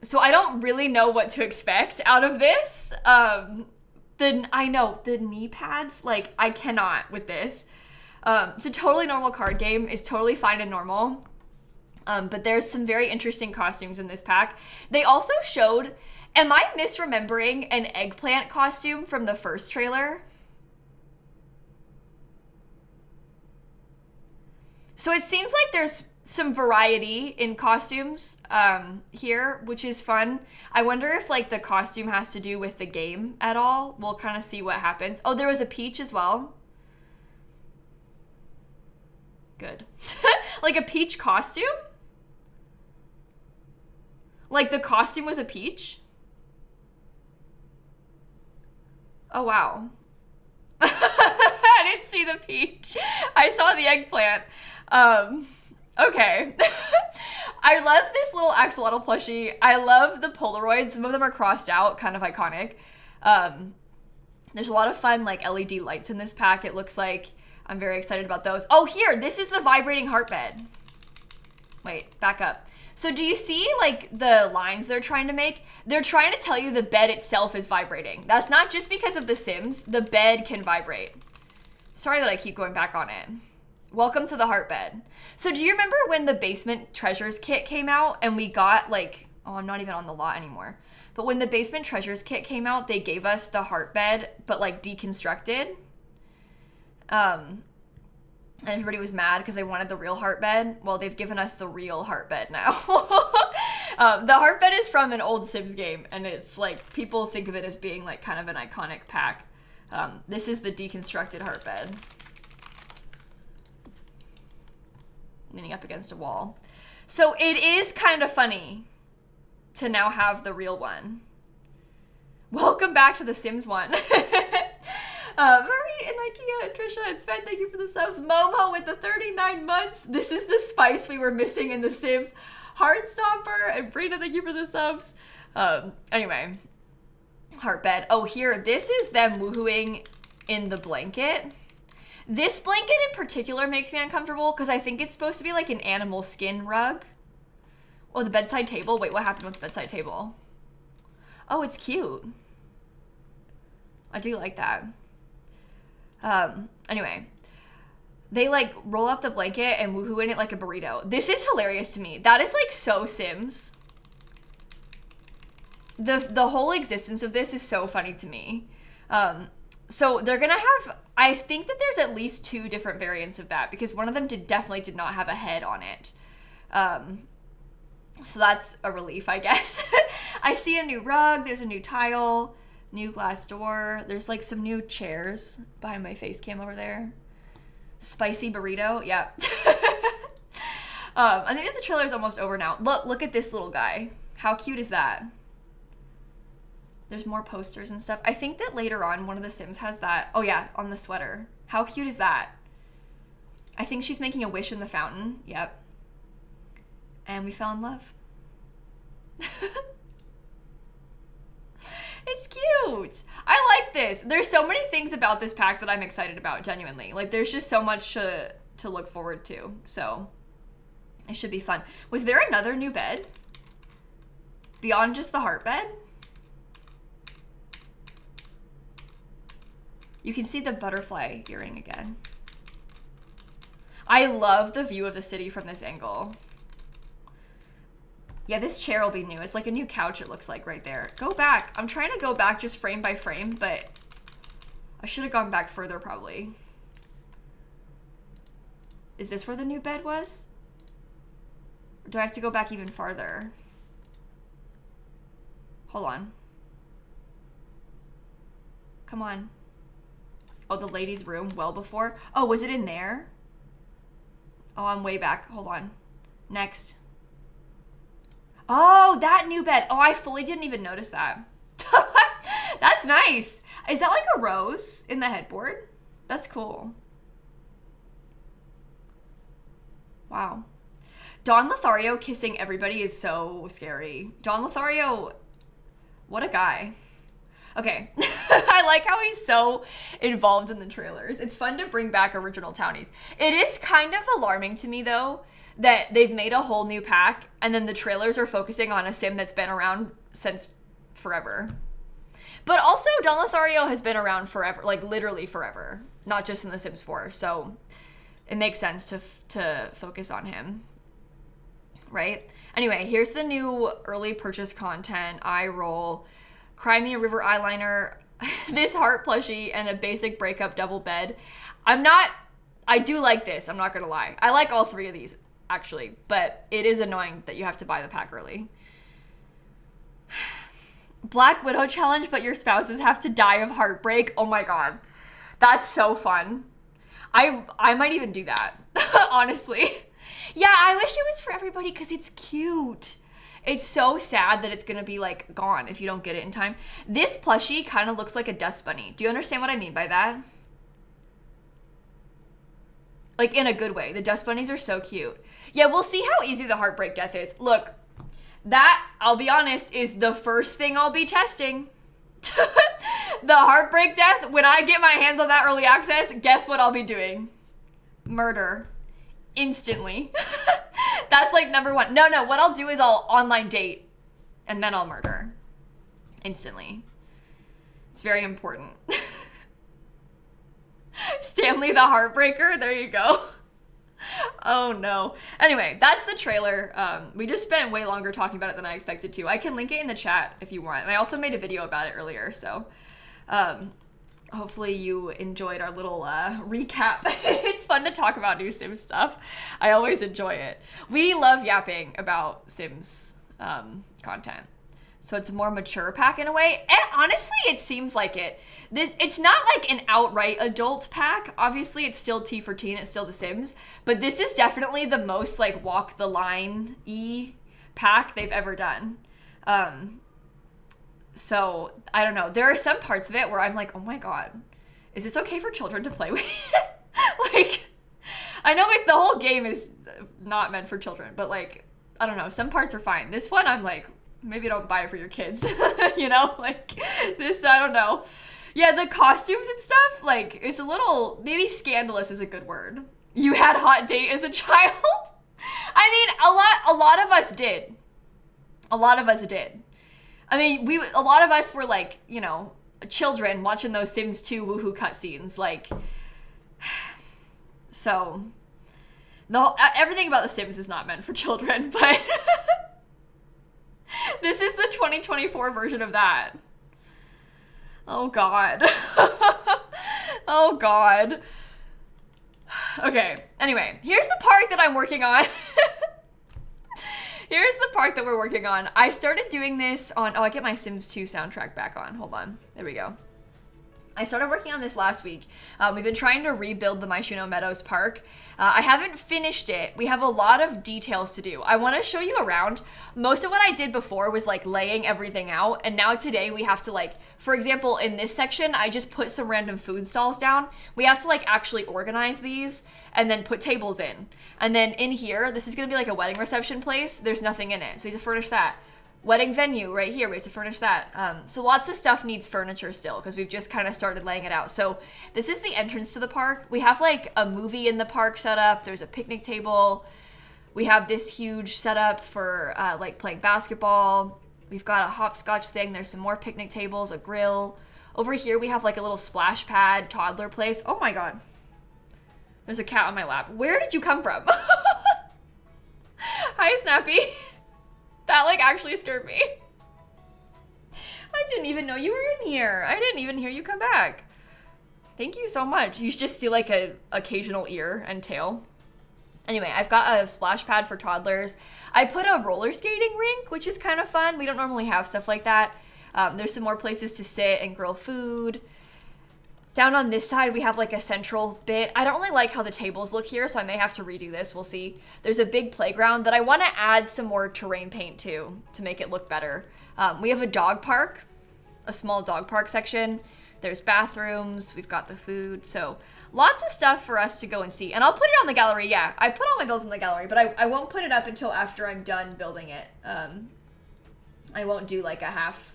So I don't really know what to expect out of this. I know, the knee pads, like, I cannot with this. It's a totally normal card game. It's totally fine and normal. But there's some very interesting costumes in this pack. They also showed, am I misremembering an eggplant costume from the first trailer? So it seems like there's some variety in costumes here, which is fun. I wonder if like the costume has to do with the game at all. We'll kind of see what happens. Oh, there was a peach as well. Good. Like a peach costume? Like the costume was a peach? Oh, wow. I didn't see the peach. I saw the eggplant. Okay. I love this little axolotl plushie. I love the Polaroids. Some of them are crossed out, kind of iconic. There's a lot of fun like LED lights in this pack, it looks like. I'm very excited about those. Oh, here, this is the vibrating heart bed. Wait, back up. So do you see like the lines they're trying to make? They're trying to tell you the bed itself is vibrating. That's not just because of the Sims. The bed can vibrate. Sorry that I keep going back on it. Welcome to the heart bed. So do you remember when the basement treasures kit came out and we got like, oh, I'm not even on the lot anymore. But when the basement treasures kit came out, they gave us the heart bed, but like deconstructed. And everybody was mad because they wanted the real heart bed. Well, they've given us the real heart bed now. The heart bed is from an old Sims game, and it's like, people think of it as being like kind of an iconic pack. This is the deconstructed heart bed. Leaning up against a wall. So it is kind of funny to now have the real one. Welcome back to the Sims one. Marie and Ikea, Trisha and Sven, thank you for the subs. Momo with the 39 months. This is the spice we were missing in the Sims. Heartstomper and Brina, thank you for the subs. Anyway, heart bed. Oh, here, this is them woohooing in the blanket. This blanket in particular makes me uncomfortable because I think it's supposed to be like an animal skin rug. Oh, the bedside table. Wait, what happened with the bedside table? Oh, it's cute. I do like that. Anyway, they like roll up the blanket and woohoo in it like a burrito. This is hilarious to me. That is like so Sims. The whole existence of this is so funny to me. So they're gonna have, I think that there's at least 2 different variants of that because one of them definitely did not have a head on it. So that's a relief, I guess. I see a new rug, there's a new tile, new glass door. There's like some new chairs behind my face cam over there. Spicy burrito, yeah. I think that the trailer is almost over now. Look at this little guy. How cute is that? There's more posters and stuff. I think that later on, one of the Sims has that. Oh yeah, on the sweater. How cute is that? I think she's making a wish in the fountain. Yep. And we fell in love. It's cute. I like this. There's so many things about this pack that I'm excited about, genuinely. Like, there's just so much to look forward to. So, it should be fun. Was there another new bed? Beyond just the heart bed? You can see the butterfly earring again. I love the view of the city from this angle. Yeah, this chair will be new. It's like a new couch, it looks like, right there. Go back. I'm trying to go back just frame by frame, but I should have gone back further, probably. Is this where the new bed was? Or do I have to go back even farther? Hold on. Come on. Oh, the ladies' room well before. Oh, was it in there? Oh, I'm way back. Hold on. Next. Oh, that new bed. Oh, I fully didn't even notice that. That's nice. Is that like a rose in the headboard? That's cool. Wow. Don Lothario kissing everybody is so scary. Don Lothario, what a guy. Okay. I like how he's so involved in the trailers. It's fun to bring back original townies. It is kind of alarming to me, though, that they've made a whole new pack and then the trailers are focusing on a Sim that's been around since forever. But also, Don Lothario has been around forever, like literally forever, not just in The Sims 4. So it makes sense to focus on him, right? Anyway, here's the new early purchase content. Eye roll, Cry Me a River eyeliner, this heart plushie, and a basic breakup double bed. I do like this, I'm not gonna lie. I like all 3 of these, actually, but it is annoying that you have to buy the pack early. Black Widow challenge, but your spouses have to die of heartbreak. Oh my god. That's so fun. I might even do that, honestly. Yeah, I wish it was for everybody because it's cute. It's so sad that it's gonna be like gone if you don't get it in time. This plushie kind of looks like a dust bunny. Do you understand what I mean by that? Like in a good way. The dust bunnies are so cute. Yeah, we'll see how easy the Heartbreak Death is. Look, that, I'll be honest, is the first thing I'll be testing. The Heartbreak Death, when I get my hands on that early access, guess what I'll be doing? Murder. Instantly. That's like number one. No, what I'll do is I'll online date and then I'll murder. Instantly. It's very important. Stanley the Heartbreaker, there you go. Oh no. Anyway, that's the trailer. We just spent way longer talking about it than I expected to. I can link it in the chat if you want. And I also made a video about it earlier, so hopefully you enjoyed our little recap. It's fun to talk about new Sims stuff. I always enjoy it. We love yapping about Sims content. So it's a more mature pack in a way. And honestly, it seems like it. It's not like an outright adult pack. Obviously, it's still T for teen. It's still The Sims. But this is definitely the most like walk the line-y pack they've ever done. So I don't know. There are some parts of it where I'm like, oh my God, is this okay for children to play with? Like, I know the whole game is not meant for children, but like, I don't know. Some parts are fine. This one, I'm like, maybe don't buy it for your kids. You know, like this, I don't know. Yeah, the costumes and stuff, like it's a little, maybe scandalous is a good word. You had hot date as a child? I mean, a lot of us did. A lot of us did. I mean, a lot of us were like, you know, children watching those Sims 2 woohoo cutscenes, like, so everything about The Sims is not meant for children, but this is the 2024 version of that. Oh God. Oh God. Okay, anyway, here's the park that I'm working on. Here's the part that we're working on. I started doing this on, I get my Sims 2 soundtrack back on. Hold on, there we go. I started working on this last week. We've been trying to rebuild the Myshuno Meadows park. I haven't finished it. We have a lot of details to do. I want to show you around. Most of what I did before was like laying everything out. And now today we have to like, for example, in this section, I just put some random food stalls down. We have to like actually organize these and then put tables in. And then in here, this is going to be like a wedding reception place. There's nothing in it. So we have to furnish that. Wedding venue right here, we have to furnish that. So lots of stuff needs furniture still because we've just kind of started laying it out. So this is the entrance to the park. We have like a movie in the park set up. There's a picnic table. We have this huge setup for like playing basketball. We've got a hopscotch thing. There's some more picnic tables, a grill. Over here we have like a little splash pad toddler place. Oh my God. There's a cat on my lap. Where did you come from? Hi, Snappy. That like actually scared me. I didn't even know you were in here. I didn't even hear you come back. Thank you so much. You should just see like a occasional ear and tail. Anyway, I've got a splash pad for toddlers. I put a roller skating rink, which is kind of fun. We don't normally have stuff like that. There's some more places to sit and grill food. Down on this side, we have like a central bit. I don't really like how the tables look here, so I may have to redo this. We'll see. There's a big playground that I want to add some more terrain paint to make it look better. We have a dog park, a small dog park section. There's bathrooms. We've got the food. So lots of stuff for us to go and see. And I'll put it on the gallery. Yeah, I put all my builds in the gallery, but I won't put it up until after I'm done building it. I won't do like a half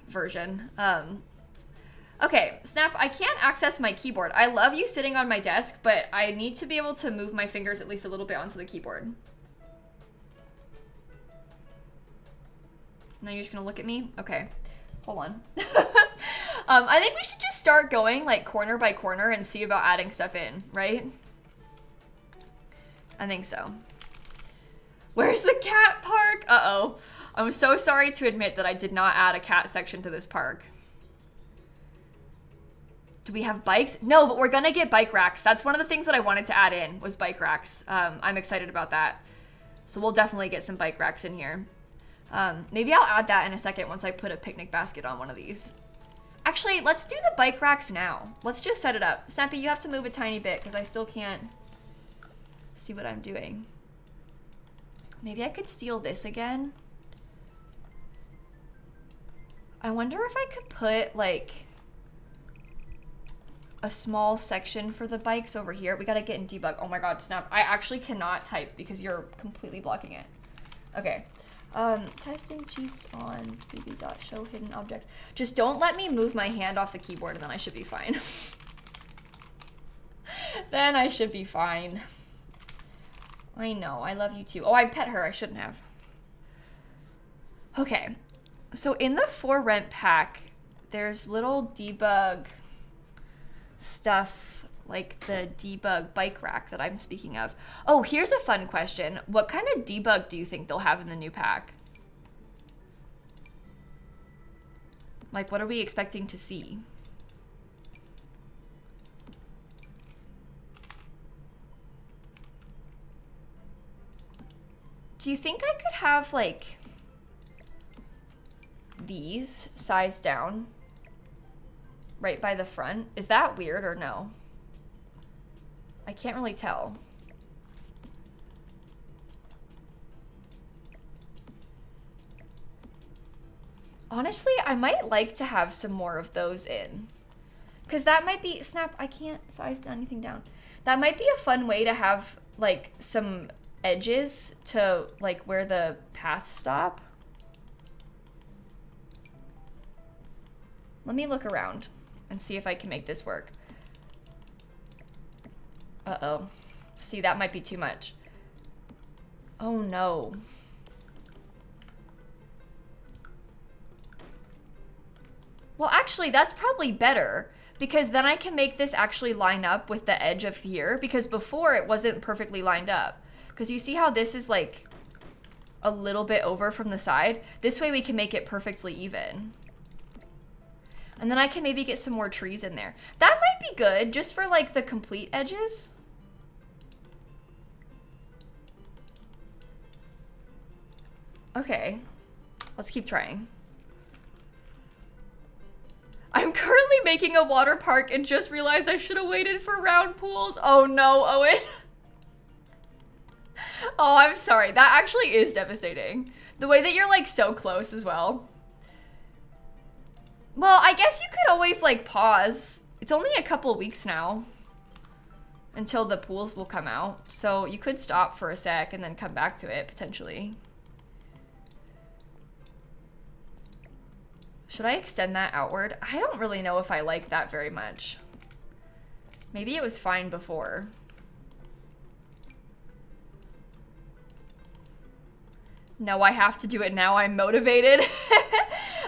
version. Okay, Snap, I can't access my keyboard. I love you sitting on my desk, but I need to be able to move my fingers at least a little bit onto the keyboard. Now you're just gonna look at me? Okay, hold on. I think we should just start going like corner by corner and see about adding stuff in, right? I think so. Where's the cat park? Uh-oh. I'm so sorry to admit that I did not add a cat section to this park. Do we have bikes? No, but we're gonna get bike racks. That's one of the things that I wanted to add in was bike racks. I'm excited about that. So we'll definitely get some bike racks in here. Maybe I'll add that in a second once I put a picnic basket on one of these. Actually, let's do the bike racks now. Let's just set it up. Snappy, you have to move a tiny bit because I still can't see what I'm doing. Maybe I could steal this again. I wonder if I could put like a small section for the bikes over here. We gotta get in debug. Oh my god, snap. I actually cannot type because you're completely blocking it. Okay. Testing cheats on bb.show hidden objects. Just don't let me move my hand off the keyboard and then I should be fine. Then I should be fine. I know, I love you too. Oh, I pet her, I shouldn't have. Okay, so in the for rent pack, there's little debug stuff like the debug bike rack that I'm speaking of. Oh, here's a fun question. What kind of debug do you think they'll have in the new pack? Like, what are we expecting to see? Do you think I could have, like, these sized down right by the front? Is that weird or no? I can't really tell. Honestly, I might like to have some more of those in. Because that might be... Snap, I can't size anything down. That might be a fun way to have, like, some edges to, like, where the paths stop. Let me look around and see if I can make this work. Uh-oh. See, that might be too much. Oh, no. Well, actually, that's probably better because then I can make this actually line up with the edge of here because before it wasn't perfectly lined up. Because you see how this is like a little bit over from the side? This way we can make it perfectly even. And then I can maybe get some more trees in there. That might be good just for like the complete edges. Okay, let's keep trying. I'm currently making a water park and just realized I should have waited for round pools. Oh no, Owen. Oh, I'm sorry. That actually is devastating. The way that you're like so close as well. Well, I guess you could always like pause. It's only a couple weeks now until the pools will come out. So you could stop for a sec and then come back to it potentially. Should I extend that outward? I don't really know if I like that very much. Maybe it was fine before. No, I have to do it now. I'm motivated.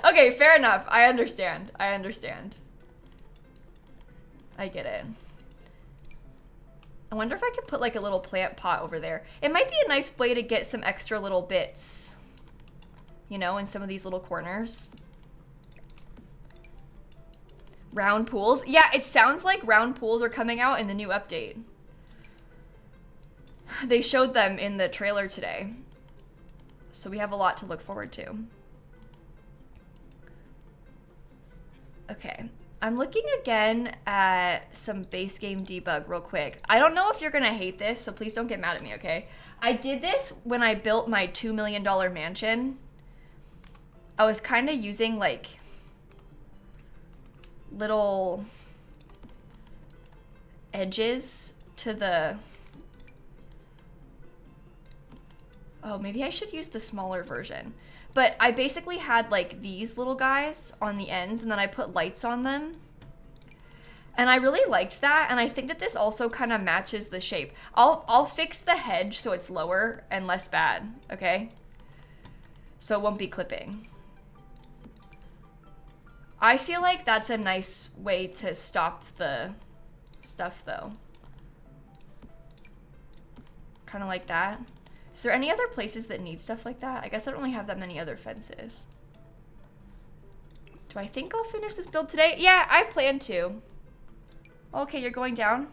Okay, fair enough. I understand. I understand. I get it. I wonder if I could put like a little plant pot over there. It might be a nice way to get some extra little bits, you know, in some of these little corners. Round pools. Yeah, it sounds like round pools are coming out in the new update. They showed them in the trailer today. So we have a lot to look forward to. Okay. I'm looking again at some base game debug real quick. I don't know if you're gonna hate this, so please don't get mad at me, okay? I did this when I built my $2 million mansion. I was kind of using like little edges to the... Oh, maybe I should use the smaller version. But I basically had like these little guys on the ends and then I put lights on them. And I really liked that, and I think that this also kind of matches the shape. I'll fix the hedge so it's lower and less bad, okay? So it won't be clipping. I feel like that's a nice way to stop the stuff though. Kind of like that. Is there any other places that need stuff like that? I guess I don't really have that many other fences. Do I think I'll finish this build today? Yeah, I plan to. Okay, you're going down.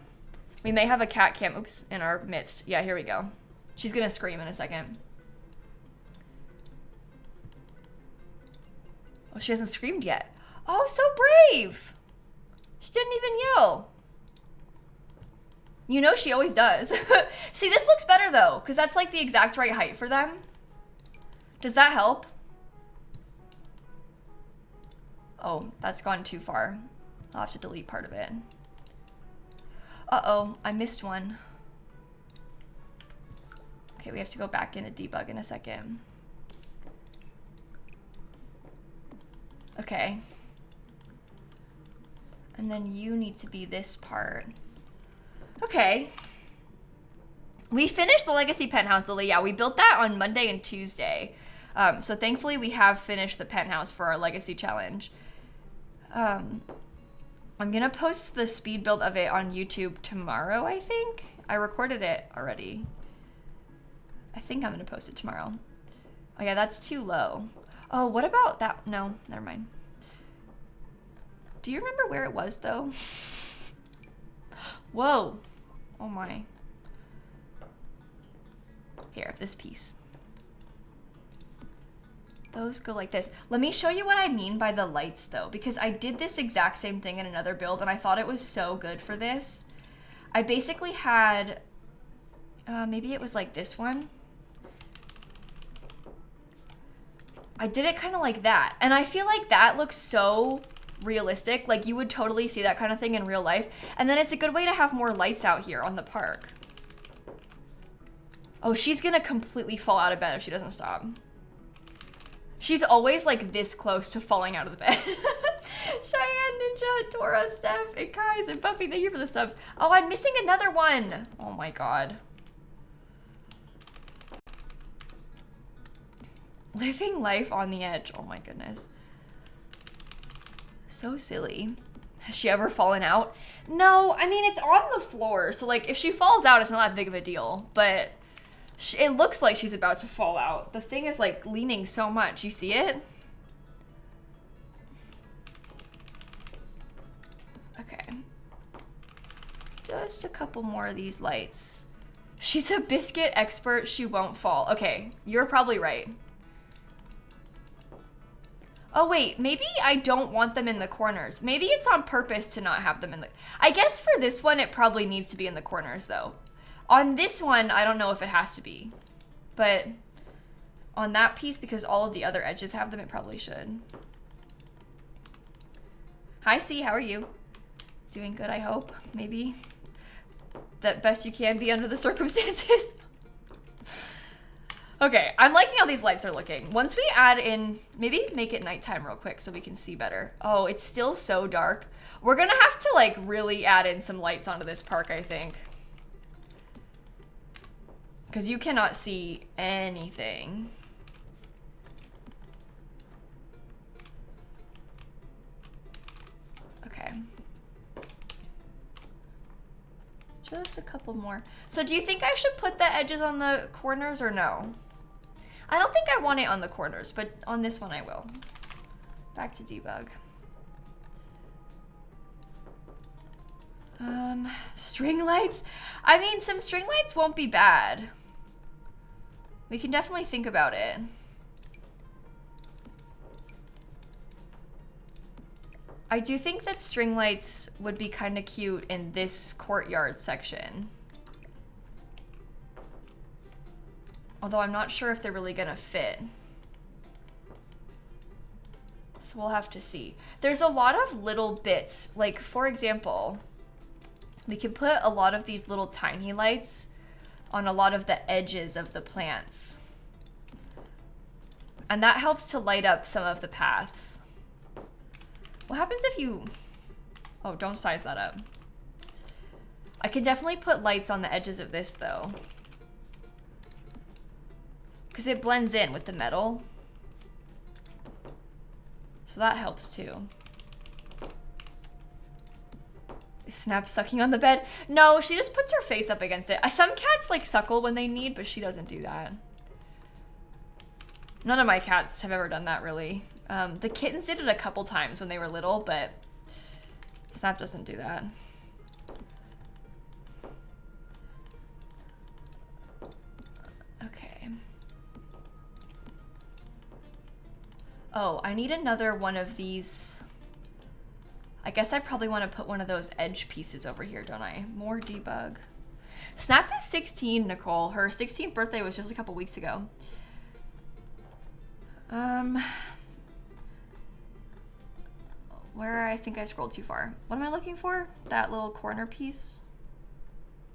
We may have a cat cam, oops, in our midst. Yeah, here we go. She's gonna scream in a second. Oh, she hasn't screamed yet. Oh, so brave. She didn't even yell. You know she always does. See, this looks better though, because that's like the exact right height for them. Does that help? Oh, that's gone too far. I'll have to delete part of it. Uh-oh, I missed one. Okay, we have to go back into debug in a second. Okay. And then you need to be this part. Okay. We finished the Legacy Penthouse, Lily. Yeah, we built that on Monday and Tuesday. So thankfully we have finished the penthouse for our Legacy Challenge. I'm gonna post the speed build of it on YouTube tomorrow, I think. I recorded it already. I think I'm gonna post it tomorrow. Oh yeah, that's too low. Oh, what about that? No, never mind. Do you remember where it was though? Whoa. Oh my. Here, this piece. Those go like this. Let me show you what I mean by the lights though, because I did this exact same thing in another build and I thought it was so good for this. I basically had, maybe it was like this one. I did it kind of like that. And I feel like that looks so realistic. Like you would totally see that kind of thing in real life. And then it's a good way to have more lights out here on the park. Oh, she's gonna completely fall out of bed if she doesn't stop. She's always like this close to falling out of the bed. Cheyenne, Ninja, Tora, Steph, and Kai's, and Buffy, thank you for the subs. Oh, I'm missing another one. Oh my god. Living life on the edge. Oh my goodness. So silly. Has she ever fallen out? No, I mean, it's on the floor. So like if she falls out, it's not that big of a deal, but it looks like she's about to fall out. The thing is like leaning so much. You see it? Okay. Just a couple more of these lights. She's a biscuit expert. She won't fall. Okay, you're probably right. Oh wait, maybe I don't want them in the corners. Maybe it's on purpose to not have them in the... I guess for this one, it probably needs to be in the corners though. On this one, I don't know if it has to be, but on that piece, because all of the other edges have them, it probably should. Hi, C, how are you? Doing good, I hope, maybe. The best you can be under the circumstances. Okay, I'm liking how these lights are looking. Once we add in, maybe make it nighttime real quick so we can see better. Oh, it's still so dark. We're gonna have to like really add in some lights onto this park, I think. Because you cannot see anything. Okay. Just a couple more. So do you think I should put the edges on the corners or no? I don't think I want it on the corners, but on this one I will. Back to debug. String lights? I mean, some string lights won't be bad. We can definitely think about it. I do think that string lights would be kind of cute in this courtyard section. Although I'm not sure if they're really gonna fit. So we'll have to see. There's a lot of little bits, like for example, we can put a lot of these little tiny lights on a lot of the edges of the plants. And that helps to light up some of the paths. What happens if you... Oh, don't size that up. I can definitely put lights on the edges of this though, because it blends in with the metal. So that helps too. Is Snap sucking on the bed? No, she just puts her face up against it. Some cats like suckle when they need, but she doesn't do that. None of my cats have ever done that really. The kittens did it a couple times when they were little, but Snap doesn't do that. Okay. Oh, I need another one of these. I guess I probably want to put one of those edge pieces over here, don't I? More debug. Snap is 16, Nicole. Her 16th birthday was just a couple weeks ago. Where I think I scrolled too far. What am I looking for? That little corner piece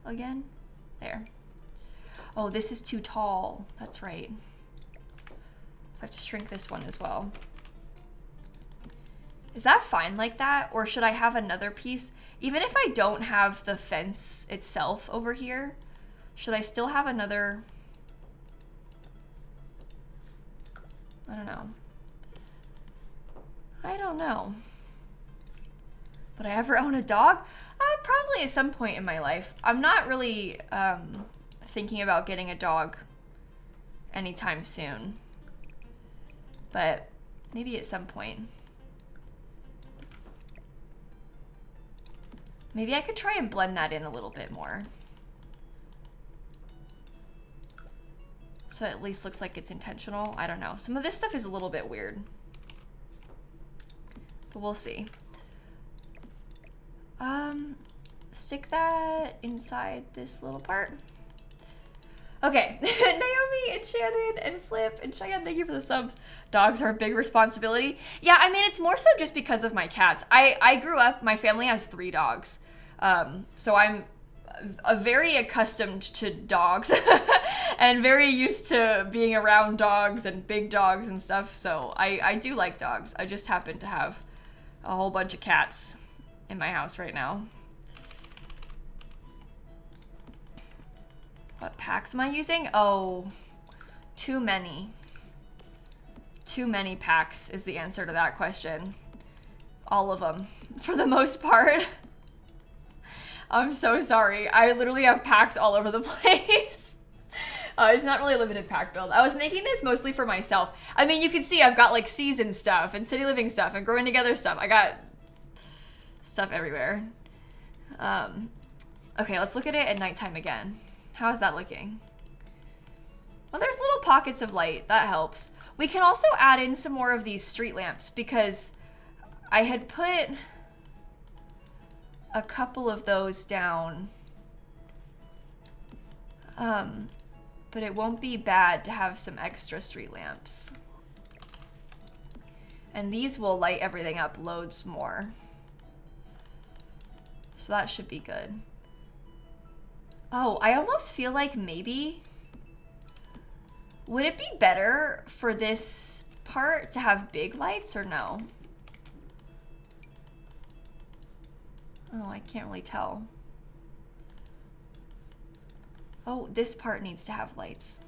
again? There. Oh, this is too tall. That's right. So I have to shrink this one as well. Is that fine like that? Or should I have another piece? Even if I don't have the fence itself over here, should I still have another? I don't know. I don't know. Would I ever own a dog? Probably at some point in my life. I'm not really thinking about getting a dog anytime soon. But maybe at some point. Maybe I could try and blend that in a little bit more. So it at least looks like it's intentional. I don't know. Some of this stuff is a little bit weird. But we'll see. Stick that inside this little part. Okay, Naomi and Shannon and Flip and Cheyenne, thank you for the subs. Dogs are a big responsibility. Yeah, I mean, it's more so just because of my cats. I grew up, my family has 3 dogs. So I'm very accustomed to dogs and very used to being around dogs and big dogs and stuff. So I do like dogs. I just happen to have a whole bunch of cats in my house right now. What packs am I using? Oh, too many. Too many packs is the answer to that question. All of them, for the most part. I'm so sorry. I literally have packs all over the place. It's not really a limited pack build. I was making this mostly for myself. I mean, you can see I've got like season stuff and city living stuff and growing together stuff. I got stuff everywhere. Okay, let's look at it at nighttime again. How is that looking? Well, there's little pockets of light. That helps. We can also add in some more of these street lamps because I had put a couple of those down. But it won't be bad to have some extra street lamps. And these will light everything up loads more. So that should be good. Oh, I almost feel like maybe, would it be better for this part to have big lights or no? Oh, I can't really tell. Oh, this part needs to have lights.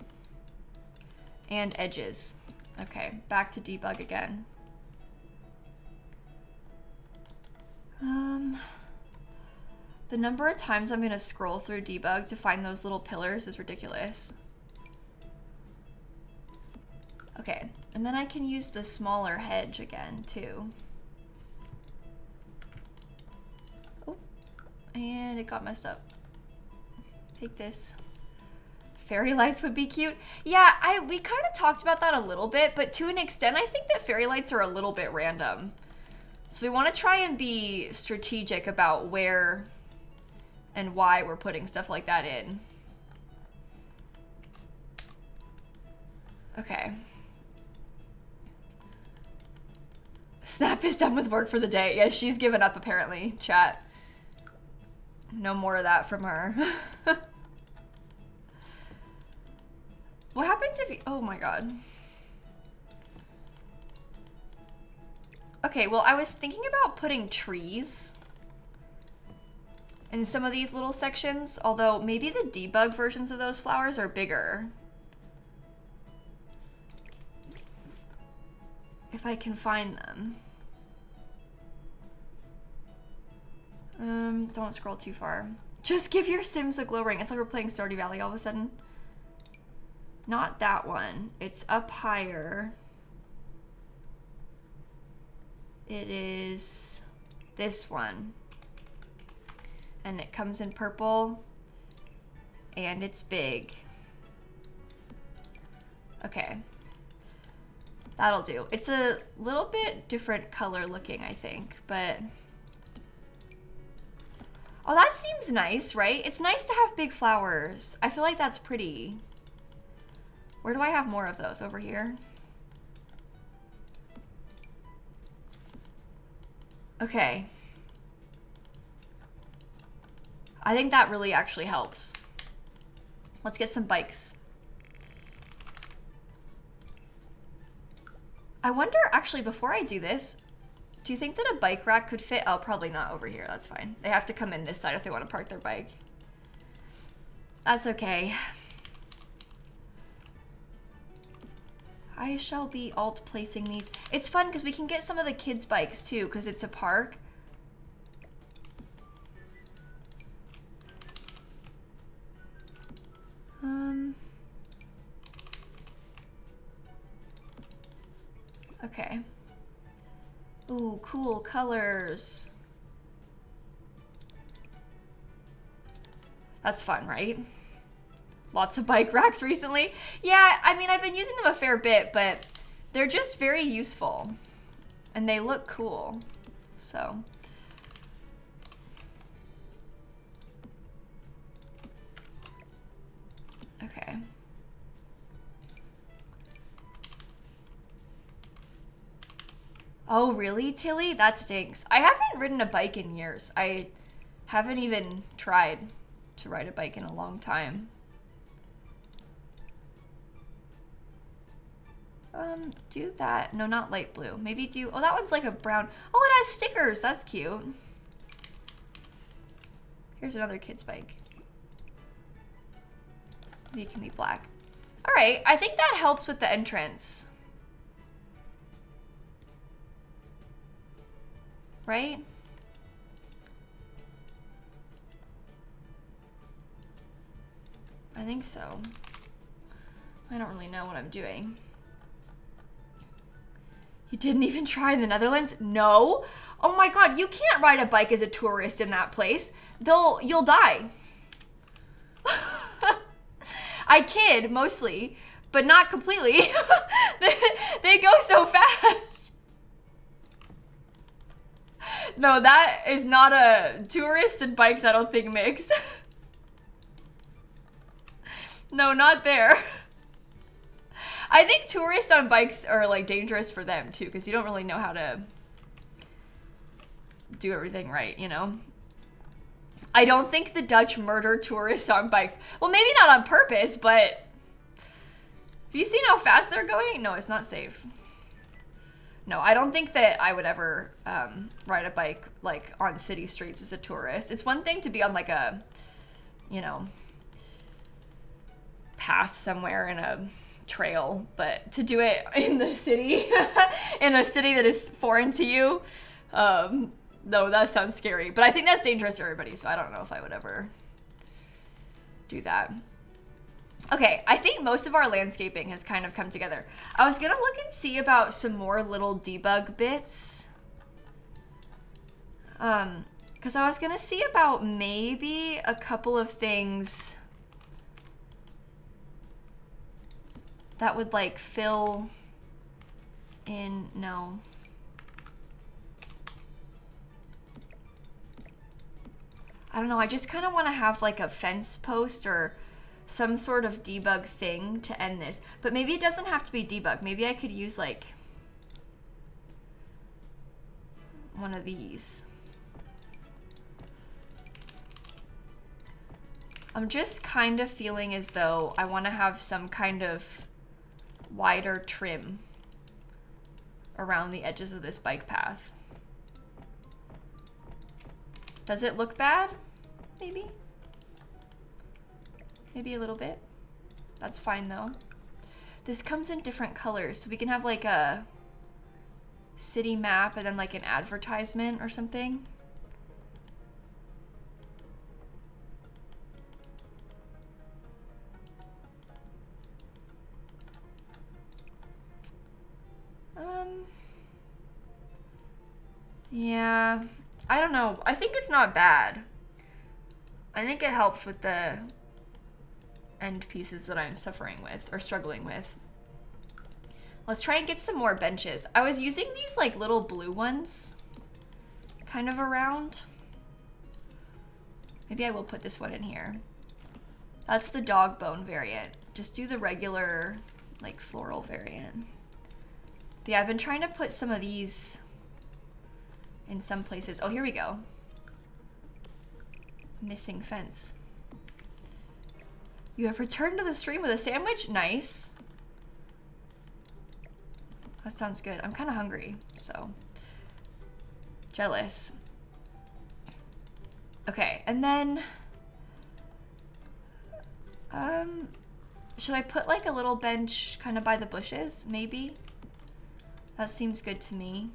And edges. Okay, back to debug again. The number of times I'm gonna scroll through debug to find those little pillars is ridiculous. Okay, and then I can use the smaller hedge again too. Oh, and it got messed up. Take this. Fairy lights would be cute. Yeah, we kind of talked about that a little bit, but to an extent, I think that fairy lights are a little bit random. So we want to try and be strategic about where and why we're putting stuff like that in. Okay. Snap is done with work for the day. Yeah, she's given up apparently, chat. No more of that from her. What happens if you, oh my god. Okay, well, I was thinking about putting trees in some of these little sections, although maybe the debug versions of those flowers are bigger. If I can find them. Don't scroll too far. Just give your Sims a glow ring. It's like we're playing Stardew Valley all of a sudden. Not that one. It's up higher. It is this one. And it comes in purple. And it's big. Okay. That'll do. It's a little bit different color looking, I think, but Oh, that seems nice, right? It's nice to have big flowers. I feel like that's pretty. Where do I have more of those? Over here? Okay. I think that really actually helps. Let's get some bikes. I wonder, actually, before I do this, do you think that a bike rack could fit? Oh, probably not over here. That's fine. They have to come in this side if they want to park their bike. That's okay. I shall be alt placing these. It's fun because we can get some of the kids' bikes too because it's a park. Okay. Ooh, cool colors. That's fun, right? Lots of bike racks recently. Yeah, I mean, I've been using them a fair bit, but they're just very useful. And they look cool, so. Okay. Oh, really, Tilly? That stinks. I haven't ridden a bike in years. I haven't even tried to ride a bike in a long time. Do that. No, not light blue. Maybe do, oh, that one's like a brown. Oh, it has stickers. That's cute. Here's another kid's bike. Maybe it can be black. All right, I think that helps with the entrance. Right? I think so. I don't really know what I'm doing. You didn't even try the Netherlands? No. Oh my God, you can't ride a bike as a tourist in that place. You'll die. I kid, mostly, but not completely. They go so fast. No, that is not a tourists and bikes, I don't think, mix. No, not there. I think tourists on bikes are like dangerous for them too, because you don't really know how to do everything right, you know? I don't think the Dutch murder tourists on bikes. Well, maybe not on purpose, but have you seen how fast they're going? No, it's not safe. No, I don't think that I would ever ride a bike like on city streets as a tourist. It's one thing to be on like a, you know, path somewhere in a trail, but to do it in the city, in a city that is foreign to you, no, that sounds scary. But I think that's dangerous to everybody, so I don't know if I would ever do that. Okay, I think most of our landscaping has kind of come together. I was gonna look and see about some more little debug bits. Because I was gonna see about maybe a couple of things that would like fill in, no. I don't know, I just kind of want to have like a fence post or some sort of debug thing to end this. But maybe it doesn't have to be debug. Maybe I could use like one of these. I'm just kind of feeling as though I want to have some kind of wider trim around the edges of this bike path. Does it look bad? Maybe? Maybe a little bit. That's fine though. This comes in different colors, so we can have like a city map and then like an advertisement or something. Yeah, I don't know. I think it's not bad. I think it helps with the end pieces that I'm suffering with or struggling with. Let's try and get some more benches. I was using these like little blue ones kind of around. Maybe I will put this one in here. That's the dog bone variant. Just do the regular, like, floral variant. But yeah, I've been trying to put some of these in some places. Oh, here we go. Missing fence. You have returned to the stream with a sandwich? Nice. That sounds good. I'm kind of hungry, so. Jealous. Okay, and then should I put like a little bench kind of by the bushes, maybe? That seems good to me.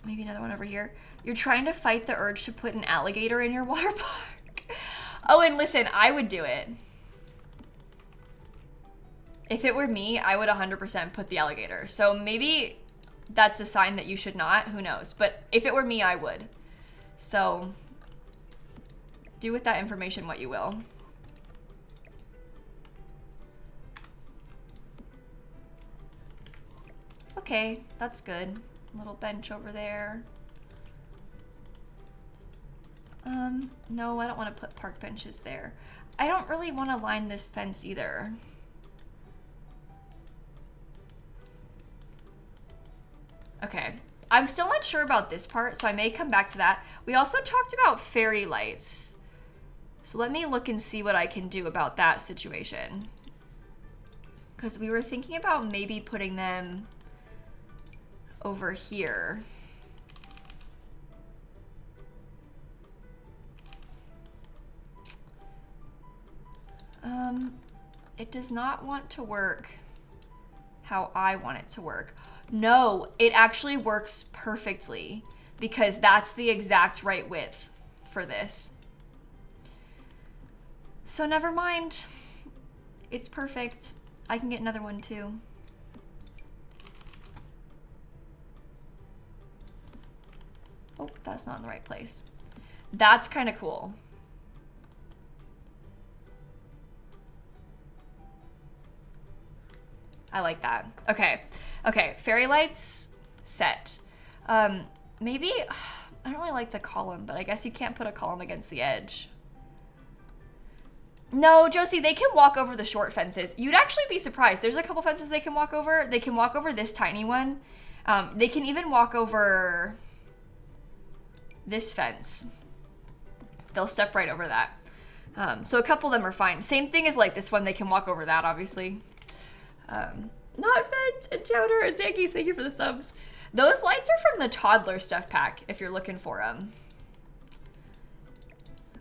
Maybe another one over here. You're trying to fight the urge to put an alligator in your water park. Oh, and listen, I would do it. If it were me, I would 100% put the alligator. So maybe that's a sign that you should not, who knows? But if it were me, I would. So do with that information what you will. Okay, that's good. Little bench over there. No, I don't want to put park benches there. I don't really want to line this fence either. Okay, I'm still not sure about this part, so I may come back to that. We also talked about fairy lights. So let me look and see what I can do about that situation. Because we were thinking about maybe putting them over here. It does not want to work how I want it to work. No, it actually works perfectly because that's the exact right width for this. So never mind. It's perfect. I can get another one too. Oh, that's not in the right place. That's kind of cool. I like that. Okay. Okay, fairy lights set. Maybe, I don't really like the column, but I guess you can't put a column against the edge. No, Josie, they can walk over the short fences. You'd actually be surprised. There's a couple fences they can walk over. They can walk over this tiny one. They can even walk over this fence. They'll step right over that. So a couple of them are fine. Same thing as like this one, they can walk over that, obviously. Not Fence and Chowder and Zankies, thank you for the subs. Those lights are from the toddler stuff pack, if you're looking for them.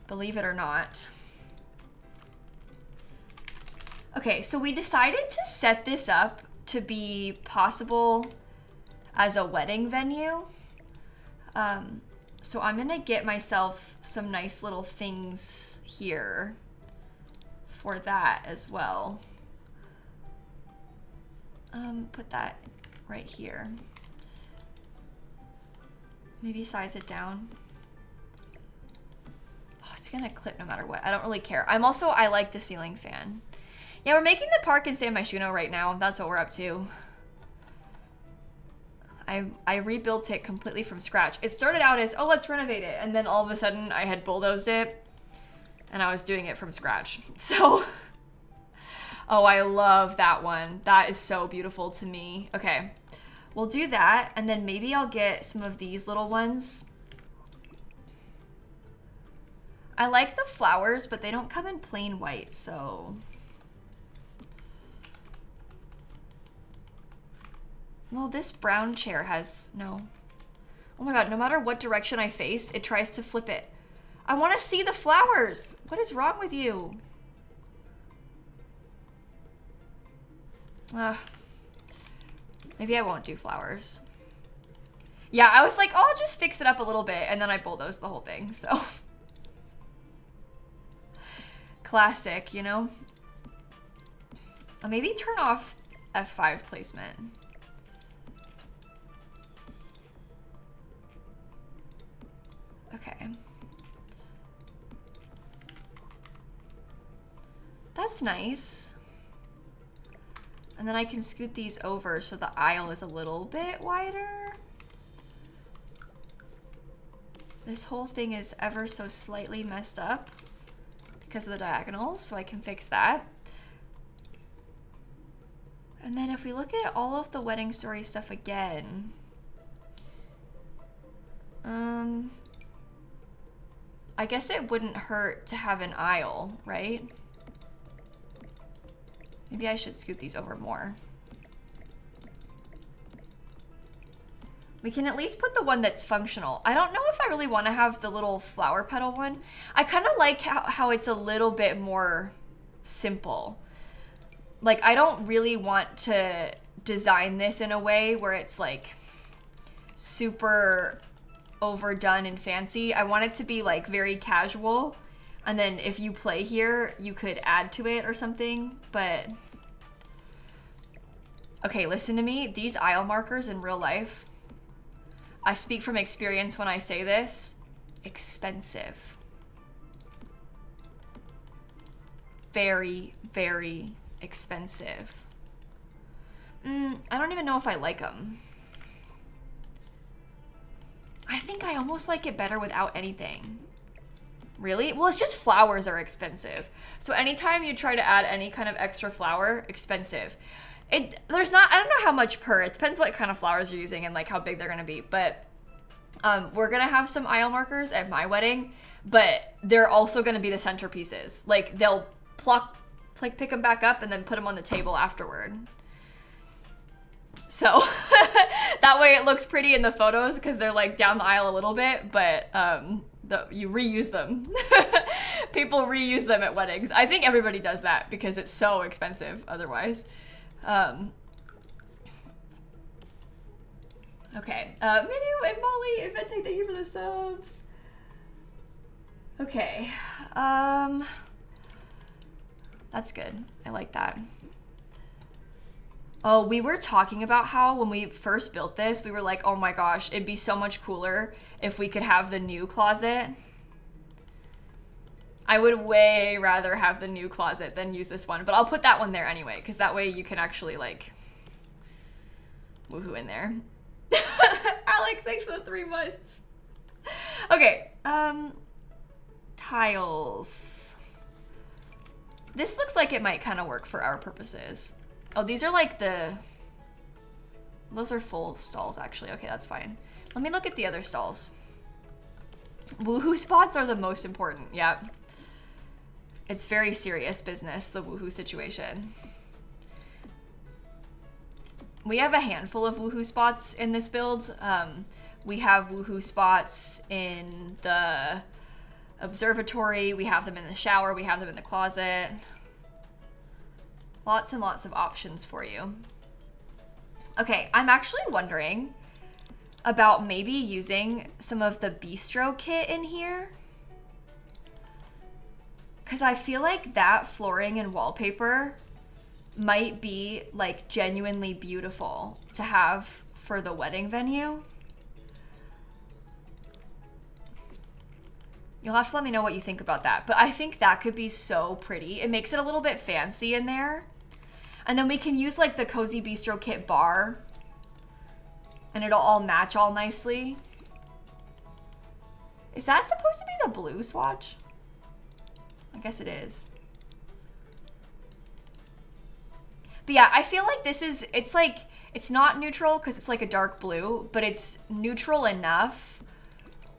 Believe it or not. Okay, so we decided to set this up to be possible as a wedding venue. So I'm gonna get myself some nice little things here for that as well. Put that right here. Maybe size it down. Oh, it's gonna clip no matter what. I don't really care. I like the ceiling fan. Yeah, we're making the park in San Myshuno right now. That's what we're up to. I rebuilt it completely from scratch. It started out as, oh, let's renovate it. And then all of a sudden I had bulldozed it and I was doing it from scratch. So, oh, I love that one. That is so beautiful to me. Okay, we'll do that. And then maybe I'll get some of these little ones. I like the flowers, but they don't come in plain white, so. Well, this brown chair has no. Oh my God, no matter what direction I face, it tries to flip it. I want to see the flowers. What is wrong with you? Maybe I won't do flowers. Yeah, I was like, oh, I'll just fix it up a little bit, and then I bulldozed the whole thing, so. Classic, you know? Maybe turn off F5 placement. Okay. That's nice. And then I can scoot these over so the aisle is a little bit wider. This whole thing is ever so slightly messed up because of the diagonals, so I can fix that. And then if we look at all of the wedding story stuff again, I guess it wouldn't hurt to have an aisle, right? Maybe I should scoot these over more. We can at least put the one that's functional. I don't know if I really want to have the little flower petal one. I kind of like how it's a little bit more simple. Like, I don't really want to design this in a way where it's like super overdone and fancy. I want it to be like very casual. And then if you play here, you could add to it or something, but... Okay, listen to me. These aisle markers in real life, I speak from experience when I say this, expensive. Very, very expensive. I don't even know if I like them. I think I almost like it better without anything. Really? Well, it's just flowers are expensive. So anytime you try to add any kind of extra flower, expensive. There's not, I don't know how much per, it depends what kind of flowers you're using and like how big they're gonna be, but we're gonna have some aisle markers at my wedding, but they're also gonna be the centerpieces. Like they'll pick them back up and then put them on the table afterward. So that way it looks pretty in the photos because they're like down the aisle a little bit, but you reuse them. People reuse them at weddings. I think everybody does that because it's so expensive otherwise. Okay, Minu and Molly and Vente, thank you for the subs. Okay, that's good. I like that. Oh, we were talking about how when we first built this, we were like, oh my gosh, it'd be so much cooler if we could have the new closet. I would way rather have the new closet than use this one, but I'll put that one there anyway, because that way you can actually like woohoo in there. Alex, thanks for the 3 months. Okay, tiles. This looks like it might kind of work for our purposes. Oh, these are like those are full stalls actually. Okay, that's fine. Let me look at the other stalls. Woohoo spots are the most important, yeah. It's very serious business, the woohoo situation. We have a handful of woohoo spots in this build. We have woohoo spots in the observatory. We have them in the shower. We have them in the closet. Lots and lots of options for you. Okay, I'm actually wondering about maybe using some of the bistro kit in here. Because I feel like that flooring and wallpaper might be like genuinely beautiful to have for the wedding venue. You'll have to let me know what you think about that. But I think that could be so pretty. It makes it a little bit fancy in there. And then we can use like the Cozy Bistro Kit bar. And it'll all match all nicely. Is that supposed to be the blue swatch? I guess it is. But yeah, I feel like this is, it's like, it's not neutral because it's like a dark blue, but it's neutral enough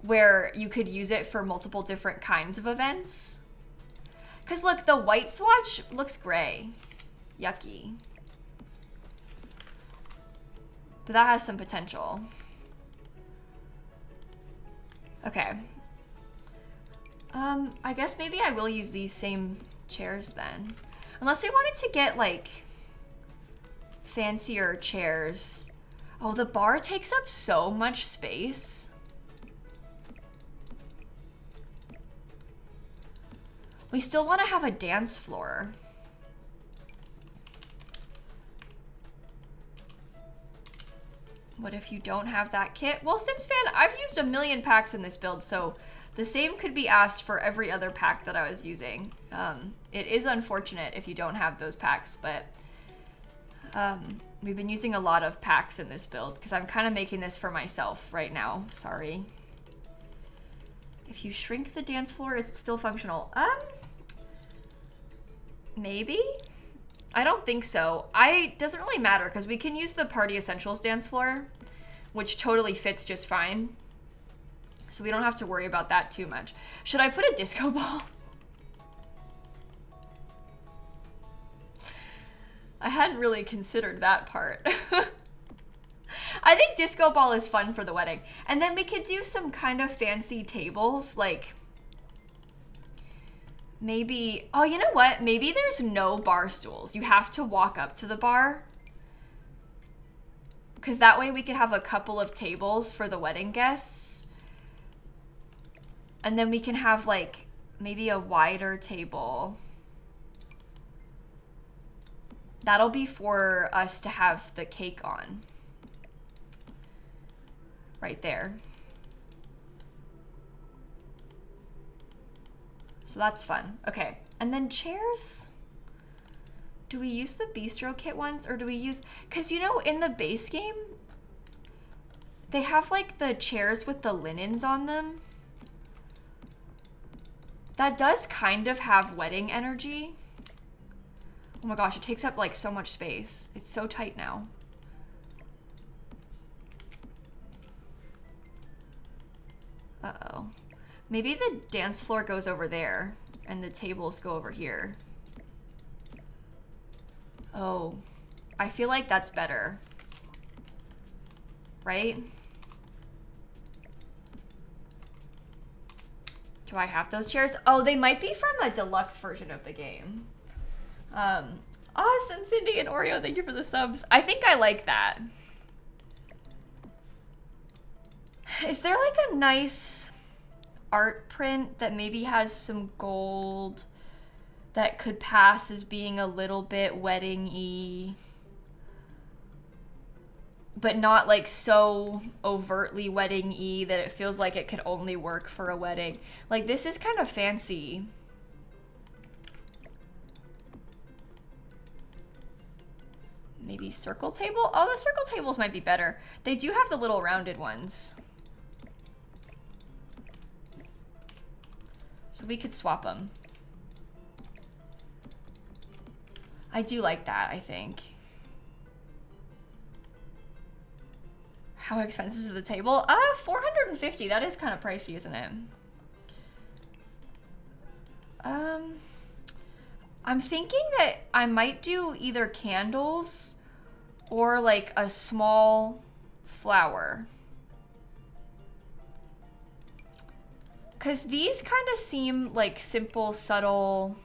where you could use it for multiple different kinds of events. Because look, the white swatch looks gray. Yucky. But that has some potential. Okay. I guess maybe I will use these same chairs then. Unless we wanted to get like fancier chairs. Oh, the bar takes up so much space. We still want to have a dance floor. What if you don't have that kit? Well, Sims fan, I've used a million packs in this build, so the same could be asked for every other pack that I was using. It is unfortunate if you don't have those packs, but we've been using a lot of packs in this build because I'm kind of making this for myself right now. Sorry. If you shrink the dance floor, is it still functional? Maybe? I don't think so. Doesn't really matter because we can use the Party Essentials dance floor, which totally fits just fine. So we don't have to worry about that too much. Should I put a disco ball? I hadn't really considered that part. I think disco ball is fun for the wedding. And then we could do some kind of fancy tables, like maybe, oh, you know what? Maybe there's no bar stools. You have to walk up to the bar. Because that way we could have a couple of tables for the wedding guests. And then we can have like maybe a wider table. That'll be for us to have the cake on. Right there. So that's fun. Okay, and then chairs. Do we use the bistro kit ones or do we use, because you know in the base game, they have like the chairs with the linens on them. That does kind of have wedding energy. Oh my gosh, it takes up like so much space. It's so tight now. Uh-oh. Maybe the dance floor goes over there and the tables go over here. Oh, I feel like that's better. Right? Do I have those chairs? Oh, they might be from a deluxe version of the game. Awesome, Cindy and Oreo, thank you for the subs. I think I like that. Is there like a nice art print that maybe has some gold that could pass as being a little bit wedding-y, but not like so overtly wedding-y that it feels like it could only work for a wedding? Like this is kind of fancy. Maybe circle table? Oh, the circle tables might be better. They do have the little rounded ones. So we could swap them. I do like that, I think. How expensive is the table? $450. That is kind of pricey, isn't it? I'm thinking that I might do either candles or like a small flower. Because these kind of seem like simple, subtle.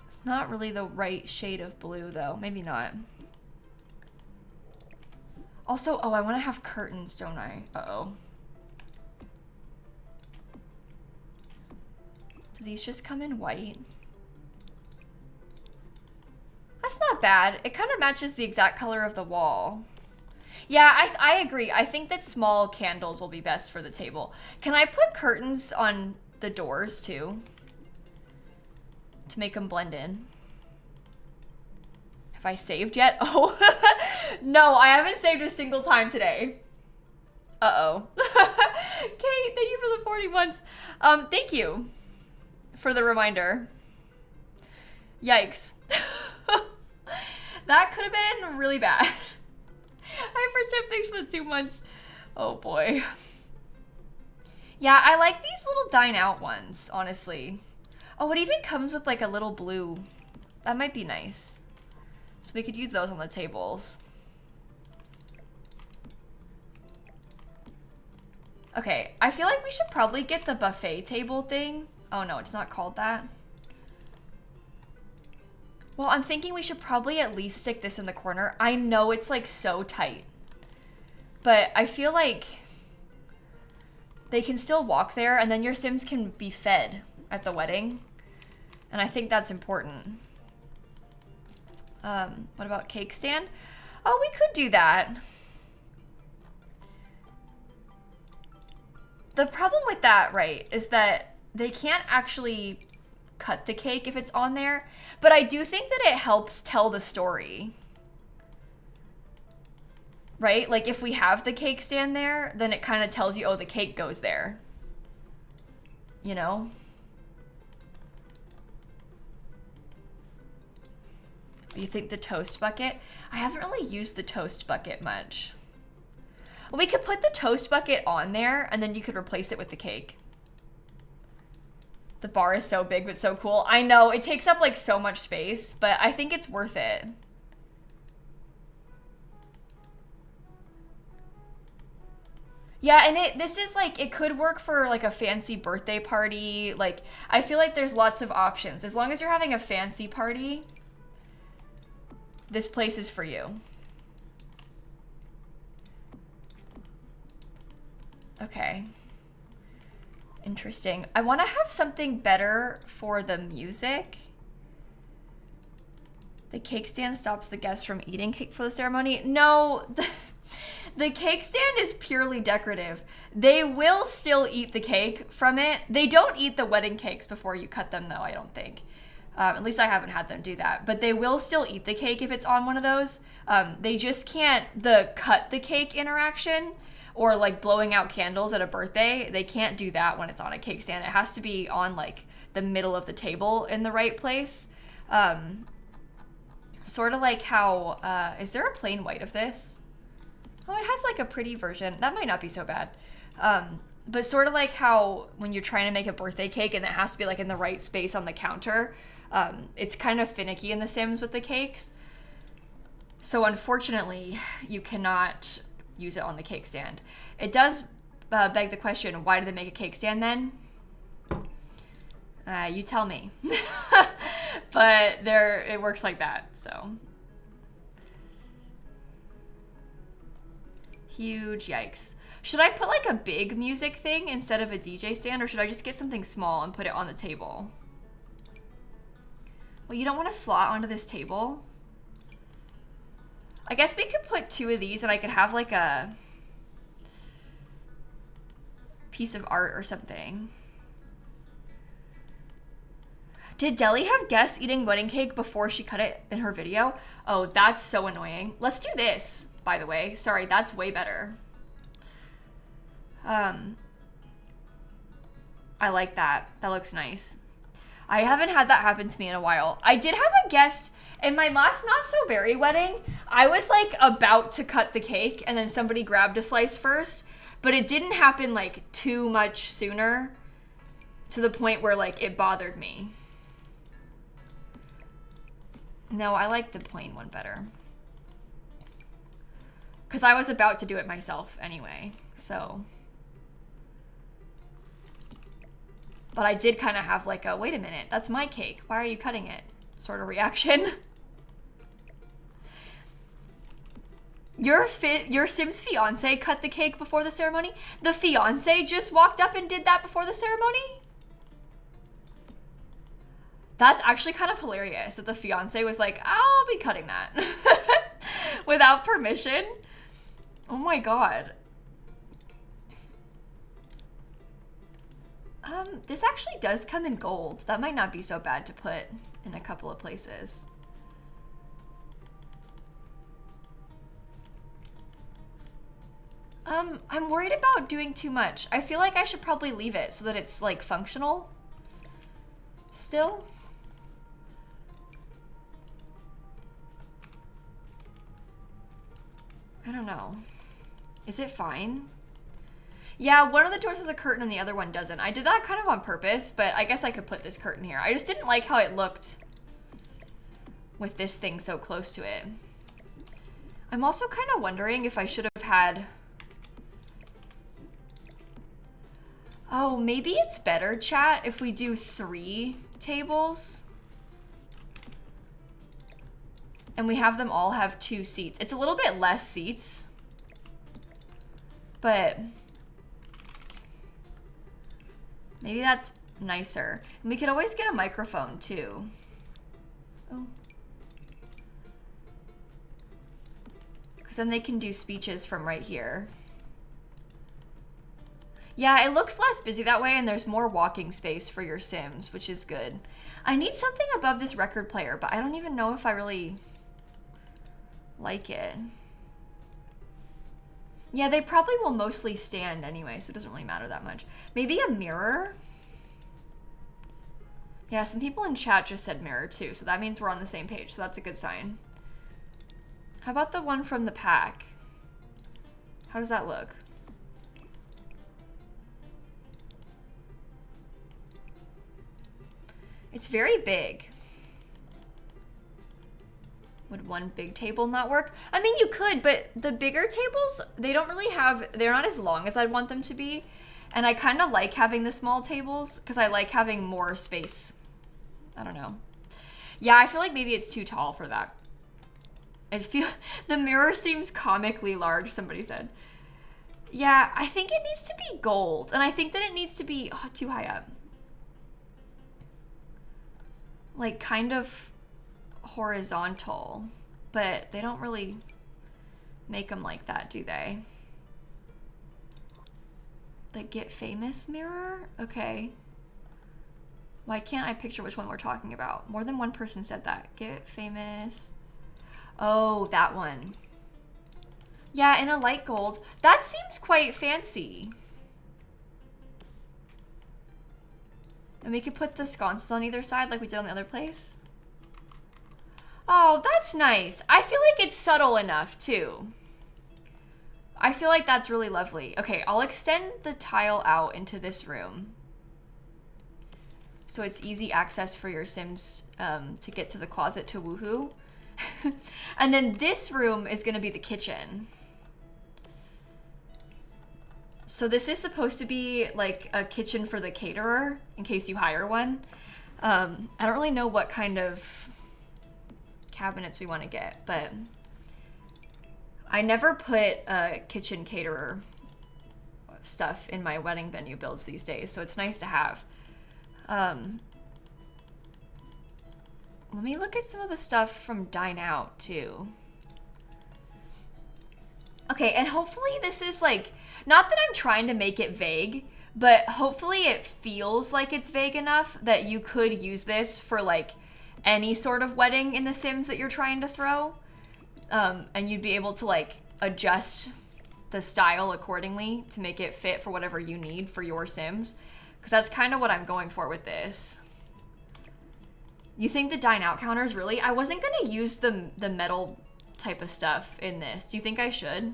It's not really the right shade of blue though. Maybe not. Also, oh, I want to have curtains, don't I? Uh-oh. Do these just come in white? That's not bad. It kind of matches the exact color of the wall. Yeah, I agree. I think that small candles will be best for the table. Can I put curtains on the doors too? To make them blend in. Have I saved yet? Oh, no, I haven't saved a single time today. Uh-oh. Kate, thank you for the 40 months. Thank you for the reminder. Yikes. That could have been really bad. Hyperchip, thanks for the 2 months. Oh boy. Yeah, I like these little dine out ones, honestly. Oh, it even comes with like a little blue. That might be nice. So we could use those on the tables. Okay, I feel like we should probably get the buffet table thing. Oh no, it's not called that. Well, I'm thinking we should probably at least stick this in the corner. I know it's like so tight, but I feel like they can still walk there and then your Sims can be fed at the wedding. And I think that's important. What about cake stand? Oh, we could do that. The problem with that, right, is that they can't actually cut the cake if it's on there, but I do think that it helps tell the story. right? Like if we have the cake stand there, then it kind of tells you, oh, the cake goes there. You know? You think the toast bucket? I haven't really used the toast bucket much. We could put the toast bucket on there and then you could replace it with the cake. The bar is so big but so cool. I know, it takes up like so much space, but I think it's worth it. Yeah, and this is like, it could work for like a fancy birthday party. Like, I feel like there's lots of options. As long as you're having a fancy party, this place is for you. Okay. Interesting. I want to have something better for the music. The cake stand stops the guests from eating cake for the ceremony. No, the cake stand is purely decorative. They will still eat the cake from it. They don't eat the wedding cakes before you cut them, though, I don't think. At least I haven't had them do that. But they will still eat the cake if it's on one of those. They just can't, the cut the cake interaction or like blowing out candles at a birthday, they can't do that when it's on a cake stand. It has to be on like the middle of the table in the right place. Sort of like how, is there a plain white of this? Oh, it has like a pretty version. That might not be so bad. But sort of like how when you're trying to make a birthday cake and it has to be like in the right space on the counter, it's kind of finicky in The Sims with the cakes. So unfortunately, you cannot use it on the cake stand. It does beg the question, why do they make a cake stand then? You tell me. But it works like that, so. Huge yikes. Should I put like a big music thing instead of a DJ stand, or should I just get something small and put it on the table? Well, you don't want to slot onto this table. I guess we could put 2 of these and I could have like a piece of art or something. Did Deli have guests eating wedding cake before she cut it in her video? Oh, that's so annoying. Let's do this, by the way. Sorry, that's way better. I like that. That looks nice. I haven't had that happen to me in a while. I did have a guest in my last Not So Berry wedding. I was like about to cut the cake and then somebody grabbed a slice first, but it didn't happen like too much sooner to the point where like it bothered me. No, I like the plain one better. Because I was about to do it myself anyway, so. But I did kind of have like a, wait a minute, that's my cake. Why are you cutting it? Sort of reaction. Your Sims fiance cut the cake before the ceremony? The fiance just walked up and did that before the ceremony? That's actually kind of hilarious that the fiance was like, I'll be cutting that without permission. Oh my God. This actually does come in gold. That might not be so bad to put in a couple of places. I'm worried about doing too much. I feel like I should probably leave it so that it's like functional still. I don't know. Is it fine? Yeah, one of the doors has a curtain and the other one doesn't. I did that kind of on purpose, but I guess I could put this curtain here. I just didn't like how it looked with this thing so close to it. I'm also kind of wondering if I should have had... Oh, maybe it's better, chat, if we do 3 tables. And we have them all have 2 seats. It's a little bit less seats. But maybe that's nicer. And we could always get a microphone too. Oh. Because then they can do speeches from right here. Yeah, it looks less busy that way and there's more walking space for your Sims, which is good. I need something above this record player, but I don't even know if I really like it. Yeah, they probably will mostly stand anyway, so it doesn't really matter that much. Maybe a mirror? Yeah, some people in chat just said mirror too, so that means we're on the same page, so that's a good sign. How about the one from the pack? How does that look? It's very big. Would one big table not work? I mean, you could, but the bigger tables, they don't really have, they're not as long as I'd want them to be. And I kind of like having the small tables because I like having more space. I don't know. Yeah, I feel like maybe it's too tall for that. The mirror seems comically large, somebody said. Yeah, I think it needs to be gold. And I think that it needs to be too high up. Like kind of horizontal, but they don't really make them like that, do they? The Get Famous mirror? Okay. Why can't I picture which one we're talking about? More than one person said that. Get Famous. Oh, that one. Yeah, in a light gold. That seems quite fancy. And we could put the sconces on either side like we did on the other place. Oh, that's nice. I feel like it's subtle enough too. I feel like that's really lovely. Okay, I'll extend the tile out into this room. So it's easy access for your Sims to get to the closet to woohoo. And then this room is gonna be the kitchen. So this is supposed to be like a kitchen for the caterer in case you hire one. I don't really know what kind of cabinets we want to get, but I never put kitchen caterer stuff in my wedding venue builds these days, so it's nice to have. Let me look at some of the stuff from Dine Out too. Okay, and hopefully this is like, not that I'm trying to make it vague, but hopefully it feels like it's vague enough that you could use this for like any sort of wedding in The Sims that you're trying to throw. And you'd be able to like adjust the style accordingly to make it fit for whatever you need for your Sims. Because that's kind of what I'm going for with this. You think the dine out counters, really? I wasn't going to use the metal type of stuff in this. Do you think I should?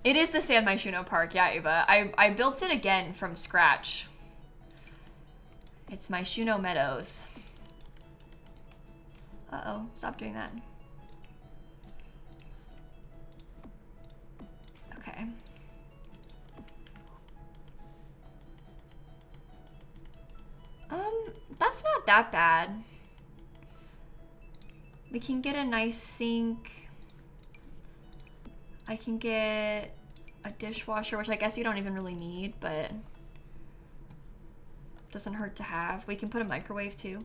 It is the San Myshuno Park, yeah, Ava. I built it again from scratch. It's Myshuno Meadows. Uh-oh, stop doing that. Okay. That's not that bad. We can get a nice sink. I can get a dishwasher, which I guess you don't even really need, but doesn't hurt to have. We can put a microwave too.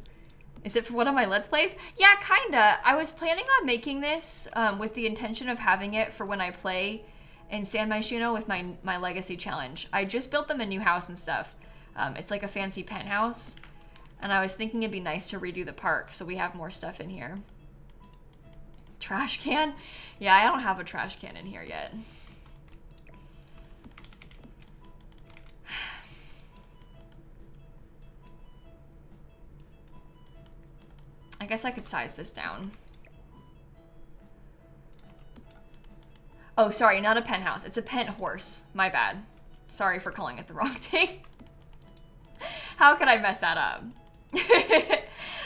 Is it for one of my Let's Plays? Yeah, kinda. I was planning on making this with the intention of having it for when I play in San Myshuno with my Legacy Challenge. I just built them a new house and stuff. It's like a fancy penthouse. And I was thinking it'd be nice to redo the park so we have more stuff in here. Trash can? Yeah, I don't have a trash can in here yet. I guess I could size this down. Oh, sorry, not a penthouse. It's a pent horse. My bad. Sorry for calling it the wrong thing. How could I mess that up?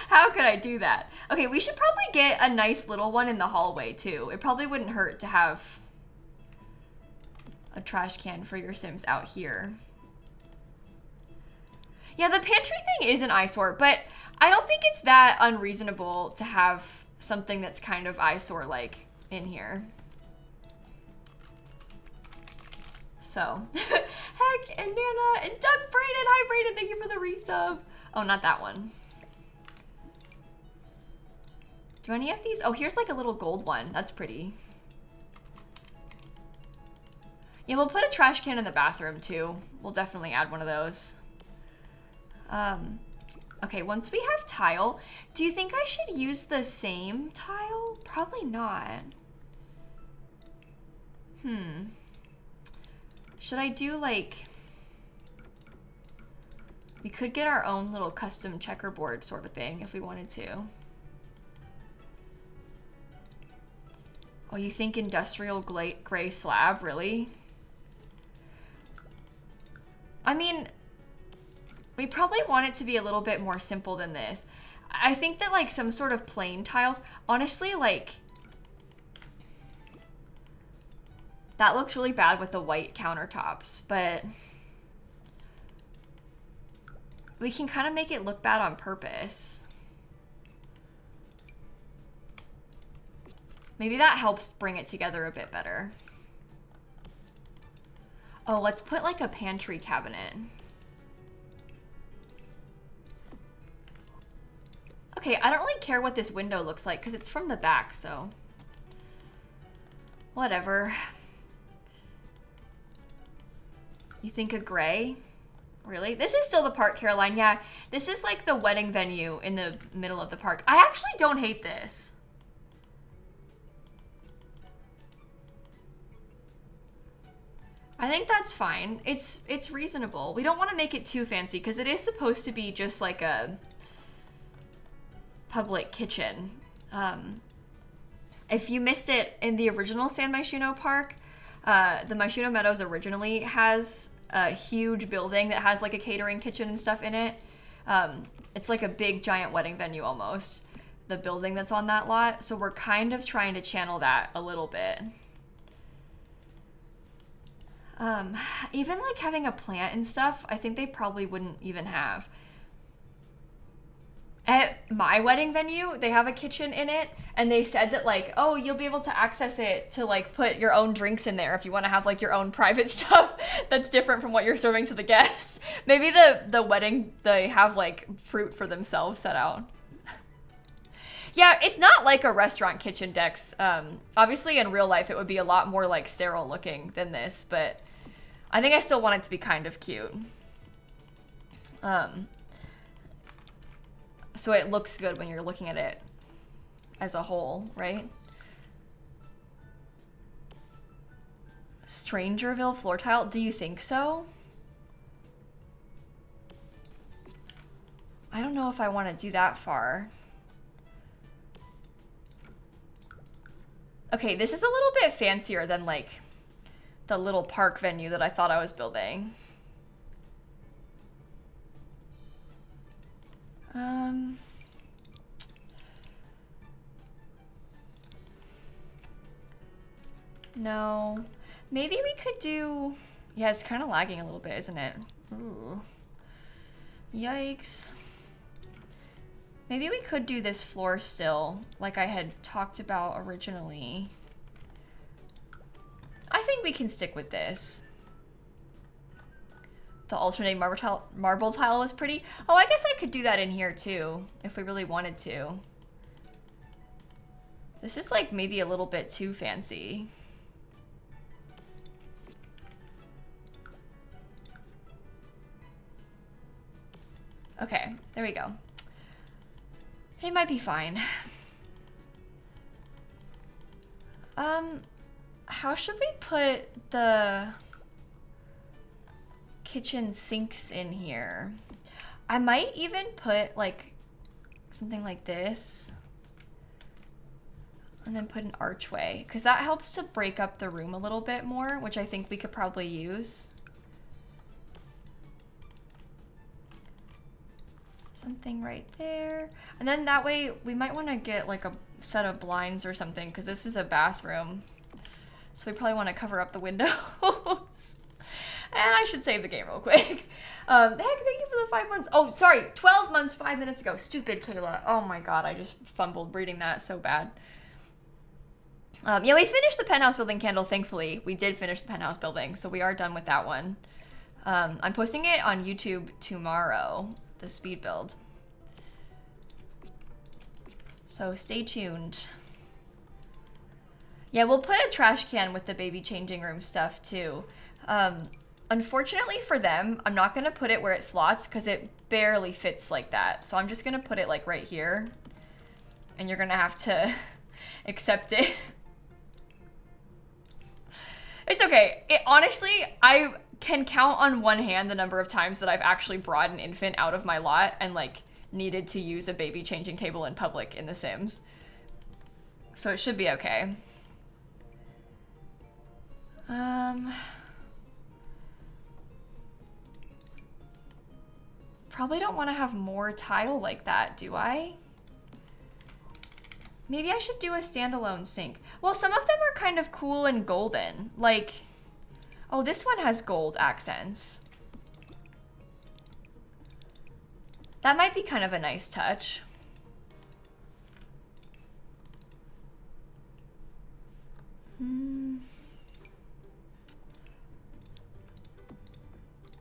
How could I do that? Okay, we should probably get a nice little one in the hallway too. It probably wouldn't hurt to have a trash can for your Sims out here. Yeah, the pantry thing is an eyesore, but I don't think it's that unreasonable to have something that's kind of eyesore-like in here. So, heck, and Nana, and Doug Braden. Hi, Braden, thank you for the resub. Oh, not that one. Do any of these? Oh, here's like a little gold one. That's pretty. Yeah, we'll put a trash can in the bathroom too. We'll definitely add one of those. Okay, once we have tile, do you think I should use the same tile? Probably not. Should I do like... We could get our own little custom checkerboard sort of thing if we wanted to. Oh, you think industrial gray slab, really? I mean, we probably want it to be a little bit more simple than this. I think that like some sort of plain tiles, honestly, like that looks really bad with the white countertops, but we can kind of make it look bad on purpose. Maybe that helps bring it together a bit better. Oh, let's put like a pantry cabinet. Okay, I don't really care what this window looks like because it's from the back, so whatever. You think a gray? Really? This is still the park, Caroline. Yeah, this is like the wedding venue in the middle of the park. I actually don't hate this. I think that's fine. It's reasonable. We don't want to make it too fancy because it is supposed to be just like a public kitchen. If you missed it in the original San Myshuno Park, the Myshuno Meadows originally has a huge building that has like a catering kitchen and stuff in it. It's like a big giant wedding venue almost, the building that's on that lot. So we're kind of trying to channel that a little bit. Even like having a plant and stuff, I think they probably wouldn't even have. At my wedding venue, they have a kitchen in it, and they said that like, oh, you'll be able to access it to like put your own drinks in there if you want to have like your own private stuff that's different from what you're serving to the guests. Maybe the wedding, they have like fruit for themselves set out. Yeah, it's not like a restaurant kitchen, Dex. Obviously in real life it would be a lot more like sterile looking than this, but I think I still want it to be kind of cute. So it looks good when you're looking at it as a whole, right? Strangerville floor tile, do you think so? I don't know if I want to do that far. Okay, this is a little bit fancier than like the little park venue that I thought I was building. No. Maybe we could do... Yeah, it's kind of lagging a little bit, isn't it? Ooh. Yikes. Maybe we could do this floor still, like I had talked about originally. I think we can stick with this. The alternating marble tile was pretty. Oh, I guess I could do that in here too, if we really wanted to. This is like maybe a little bit too fancy. Okay, there we go. It might be fine. How should we put the kitchen sinks in here? I might even put like something like this and then put an archway because that helps to break up the room a little bit more, which I think we could probably use. Something right there. And then that way we might want to get like a set of blinds or something because this is a bathroom. So we probably want to cover up the windows. And I should save the game real quick. Heck, thank you for the 5 months. Oh, sorry, 12 months, 5 minutes ago. Stupid Kayla. Oh my god, I just fumbled reading that so bad. Yeah, we finished the penthouse building candle, thankfully. We did finish the penthouse building, so we are done with that one. I'm posting it on YouTube tomorrow, the speed build. So stay tuned. Yeah, we'll put a trash can with the baby changing room stuff too. Unfortunately for them, I'm not gonna put it where it slots because it barely fits like that. So I'm just gonna put it like right here and you're gonna have to accept it. It's okay. Honestly, I can count on one hand the number of times that I've actually brought an infant out of my lot and like needed to use a baby changing table in public in The Sims. So it should be okay. Probably don't want to have more tile like that, do I? Maybe I should do a standalone sink. Well, some of them are kind of cool and golden. Like, oh, this one has gold accents. That might be kind of a nice touch.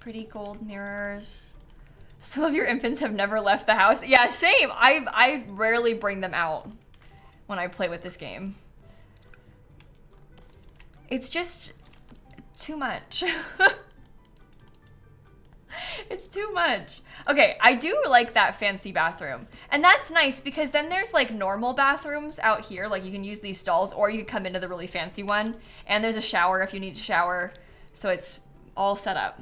Pretty gold mirrors. Some of your infants have never left the house. Yeah, same. I rarely bring them out when I play with this game. It's just too much. It's too much. Okay, I do like that fancy bathroom. And that's nice because then there's like normal bathrooms out here. Like you can use these stalls or you can come into the really fancy one. And there's a shower if you need to shower. So it's all set up.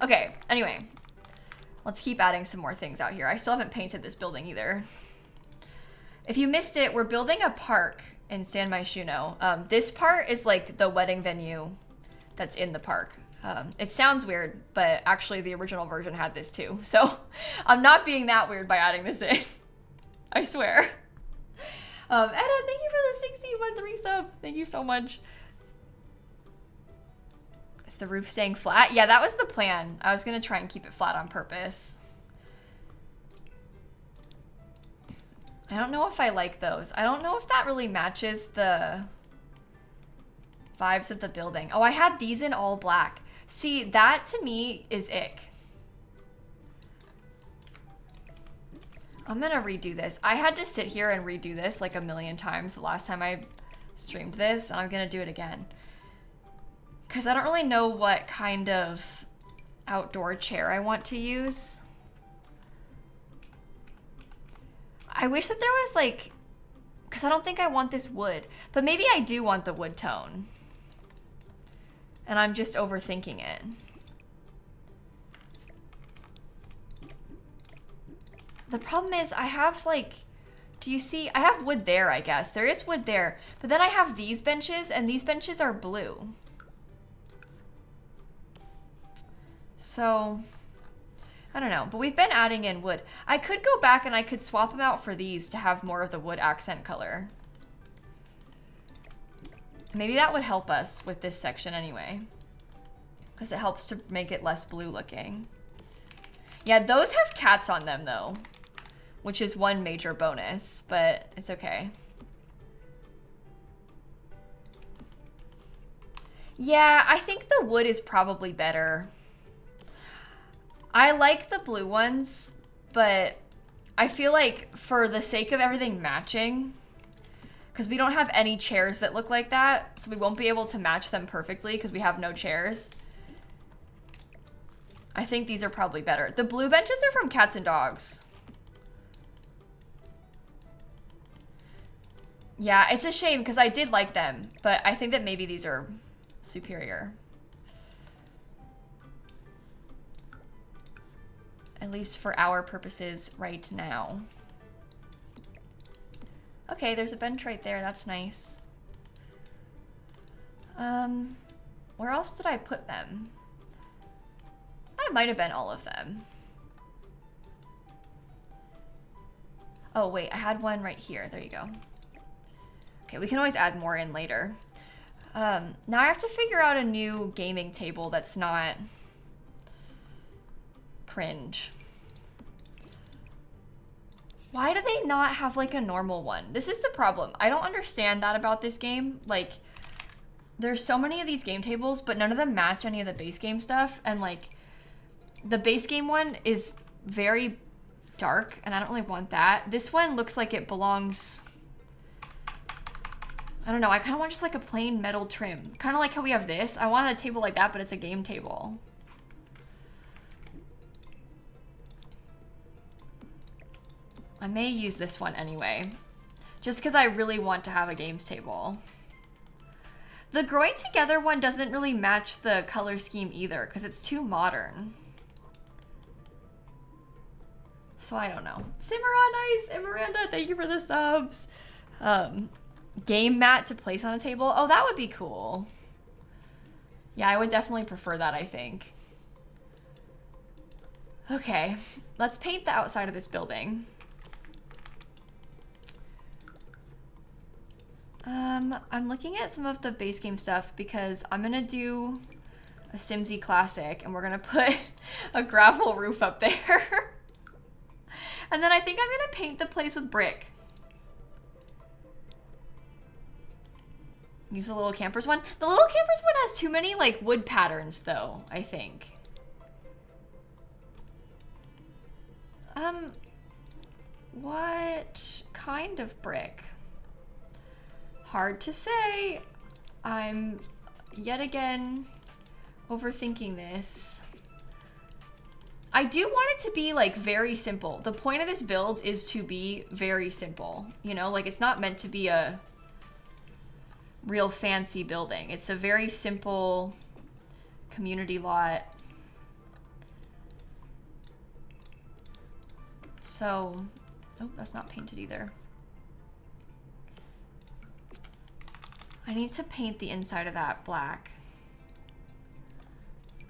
Okay, anyway. Let's keep adding some more things out here. I still haven't painted this building either. If you missed it, we're building a park in San Myshuno. This part is like the wedding venue that's in the park. It sounds weird, but actually the original version had this too. So I'm not being that weird by adding this in. I swear. Edda, thank you for the 16-month resub. Thank you so much. Is the roof staying flat? Yeah, that was the plan. I was gonna try and keep it flat on purpose. I don't know if I like those. I don't know if that really matches the vibes of the building. Oh, I had these in all black. See, that to me is ick. I'm gonna redo this. I had to sit here and redo this like a million times the last time I streamed this, and I'm gonna do it again. Because I don't really know what kind of outdoor chair I want to use. I wish that there was like, because I don't think I want this wood, but maybe I do want the wood tone. And I'm just overthinking it. The problem is I have like, do you see? I have wood there, I guess. There is wood there. But then I have these benches and these benches are blue. So, I don't know. But we've been adding in wood. I could go back and I could swap them out for these to have more of the wood accent color. Maybe that would help us with this section anyway. Because it helps to make it less blue looking. Yeah, those have cats on them though. Which is one major bonus, but it's okay. Yeah, I think the wood is probably better. I like the blue ones, but I feel like for the sake of everything matching, because we don't have any chairs that look like that, so we won't be able to match them perfectly because we have no chairs. I think these are probably better. The blue benches are from Cats and Dogs. Yeah, it's a shame because I did like them, but I think that maybe these are superior. At least for our purposes right now. Okay, there's a bench right there. That's nice. Where else did I put them? That might have been all of them. Oh, wait, I had one right here. There you go. Okay, we can always add more in later. Now I have to figure out a new gaming table that's not cringe. Why do they not have like a normal one? This is the problem. I don't understand that about this game. Like, there's so many of these game tables, but none of them match any of the base game stuff. And like, the base game one is very dark, and I don't really want that. This one looks like it belongs... I don't know, I kind of want just like a plain metal trim. Kind of like how we have this. I wanted a table like that, but it's a game table. I may use this one anyway. Just because I really want to have a games table. The growing together one doesn't really match the color scheme either because it's too modern. So I don't know. Cimarron, nice. And Miranda, thank you for the subs. Game mat to place on a table. Oh, that would be cool. Yeah, I would definitely prefer that, I think. Okay, let's paint the outside of this building. I'm looking at some of the base game stuff because I'm gonna do a Simsie classic and we're gonna put a gravel roof up there. And then I think I'm gonna paint the place with brick. Use the little campers one. The little campers one has too many like wood patterns though, I think. What kind of brick? Hard to say. I'm yet again overthinking this. I do want it to be like very simple. The point of this build is to be very simple. You know, like it's not meant to be a real fancy building. It's a very simple community lot. So, oh, that's not painted either. I need to paint the inside of that black.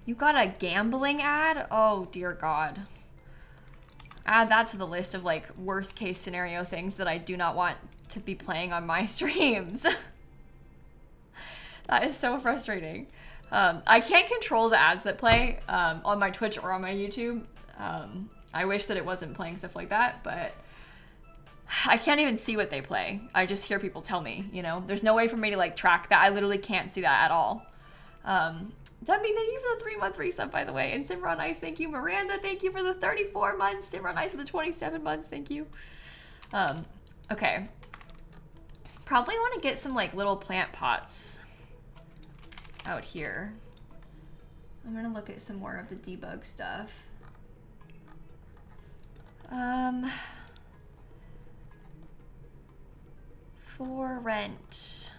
You got a gambling ad? Oh, dear God. Add that to the list of like worst case scenario things that I do not want to be playing on my streams. That is so frustrating. I can't control the ads that play on my Twitch or on my YouTube. I wish that it wasn't playing stuff like that, but I can't even see what they play. I just hear people tell me, you know? There's no way for me to like track that. I literally can't see that at all. Debbie, thank you for the 3-month resub, by the way. And Simran Ice, thank you. Miranda, thank you for the 34 months. Simran Ice for the 27 months, thank you. Okay. Probably want to get some like little plant pots out here. I'm gonna look at some more of the debug stuff. For rent.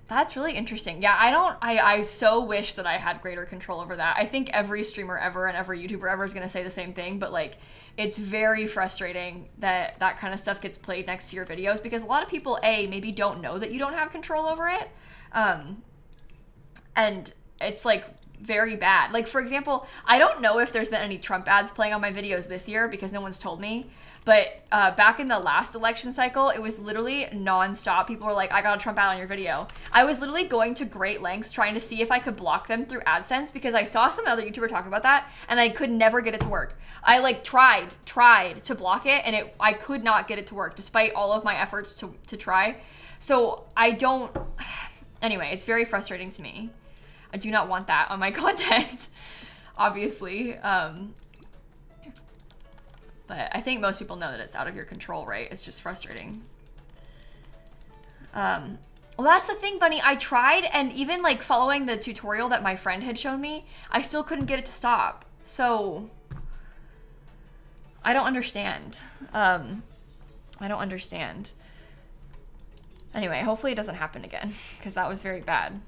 That's really interesting. Yeah, I so wish that I had greater control over that. I think every streamer ever and every YouTuber ever is gonna say the same thing, but like, it's very frustrating that that kind of stuff gets played next to your videos because a lot of people, maybe don't know that you don't have control over it. And it's like very bad. Like, for example, I don't know if there's been any Trump ads playing on my videos this year because no one's told me. But back in the last election cycle, it was literally nonstop. People were like, I got a Trump ad on your video. I was literally going to great lengths trying to see if I could block them through AdSense because I saw some other YouTuber talk about that and I could never get it to work. I like tried to block it and I could not get it to work despite all of my efforts to try. So I don't, anyway, it's very frustrating to me. I do not want that on my content, obviously. But I think most people know that it's out of your control, right? It's just frustrating. Well, that's the thing, Bunny. I tried, and even like following the tutorial that my friend had shown me, I still couldn't get it to stop. So I don't understand. I don't understand. Anyway, hopefully it doesn't happen again because that was very bad.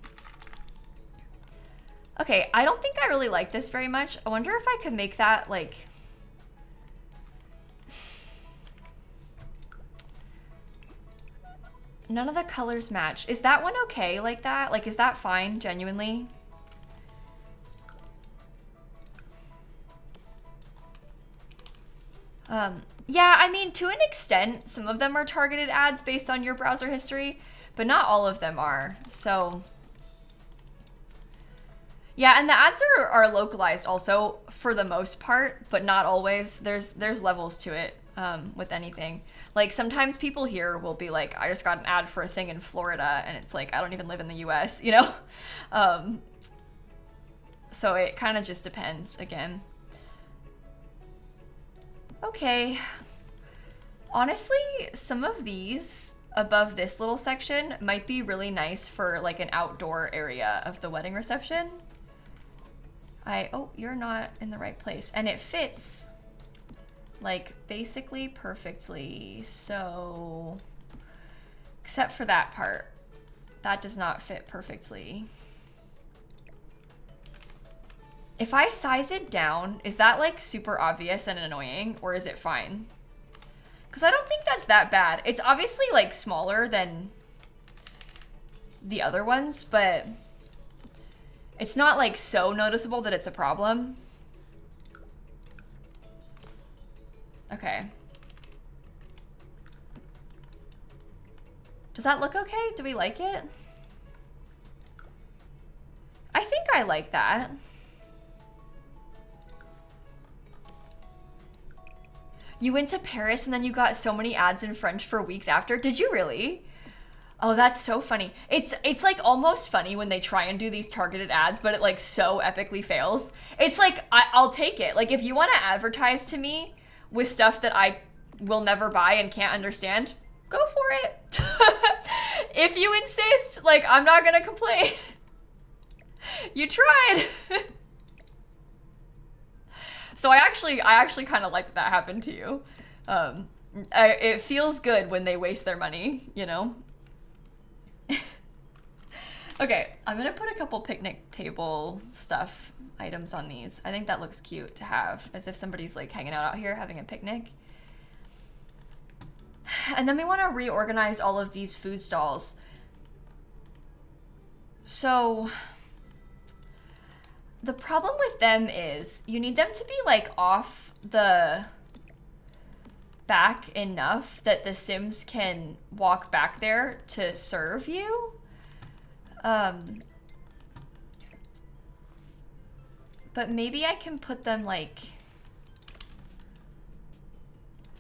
Okay, I don't think I really like this very much. I wonder if I could make that like... None of the colors match. Is that one okay like that? Like, is that fine, genuinely? Yeah, I mean, to an extent, some of them are targeted ads based on your browser history, but not all of them are, so... Yeah, and the ads are localized also for the most part, but not always. There's levels to it with anything. Like sometimes people here will be like, I just got an ad for a thing in Florida, and it's like, I don't even live in the US, you know? So it kind of just depends again. Okay. Honestly, some of these above this little section might be really nice for like an outdoor area of the wedding reception. Oh, you're not in the right place. And it fits like basically perfectly. So Except for that part. That does not fit perfectly. If I size it down, is that like super obvious and annoying, or is it fine? Because I don't think that's that bad. It's obviously like smaller than the other ones, but it's not like so noticeable that it's a problem. Okay. Does that look okay? Do we like it? I think I like that. You went to Paris and then you got so many ads in French for weeks after. Did you really? Oh, that's so funny. It's like almost funny when they try and do these targeted ads, but it like so epically fails. It's like, I'll take it. Like if you want to advertise to me with stuff that I will never buy and can't understand, go for it. If you insist, like I'm not gonna complain. You tried. So I actually kind of like that happened to you. It feels good when they waste their money, you know? Okay, I'm gonna put a couple picnic table stuff items on these. I think that looks cute to have, as if somebody's like hanging out here having a picnic. And then we want to reorganize all of these food stalls. So the problem with them is you need them to be like off the back enough that the Sims can walk back there to serve you. But maybe I can put them like,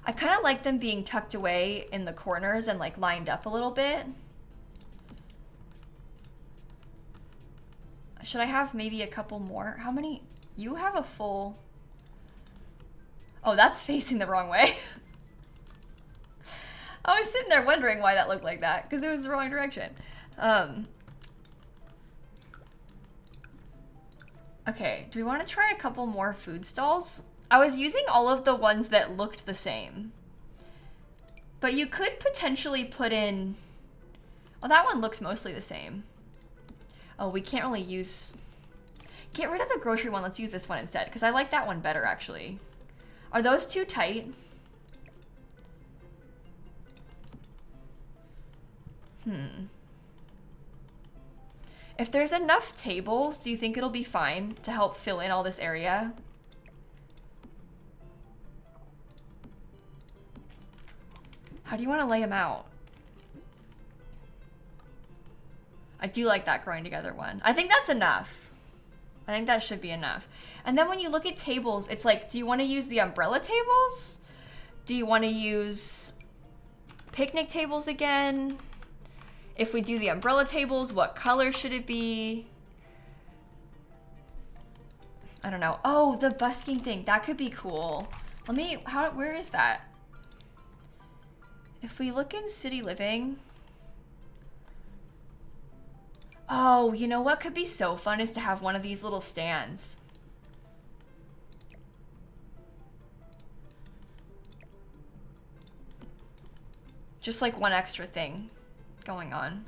I kind of like them being tucked away in the corners and like lined up a little bit. Should I have maybe a couple more? How many? You have a full... Oh, that's facing the wrong way. I was sitting there wondering why that looked like that, because it was the wrong direction. Okay, do we want to try a couple more food stalls? I was using all of the ones that looked the same. But you could potentially put in... Well, that one looks mostly the same. Oh, we can't really use... Get rid of the grocery one. Let's use this one instead, because I like that one better, actually. Are those too tight? If there's enough tables, do you think it'll be fine to help fill in all this area? How do you want to lay them out? I do like that growing together one. I think that's enough. I think that should be enough. And then when you look at tables, it's like, do you want to use the umbrella tables? Do you want to use picnic tables again? If we do the umbrella tables, what color should it be? I don't know. Oh, the busking thing. That could be cool. Let me, where is that? If we look in city living. Oh, you know what could be so fun is to have one of these little stands. Just like one extra thing going on.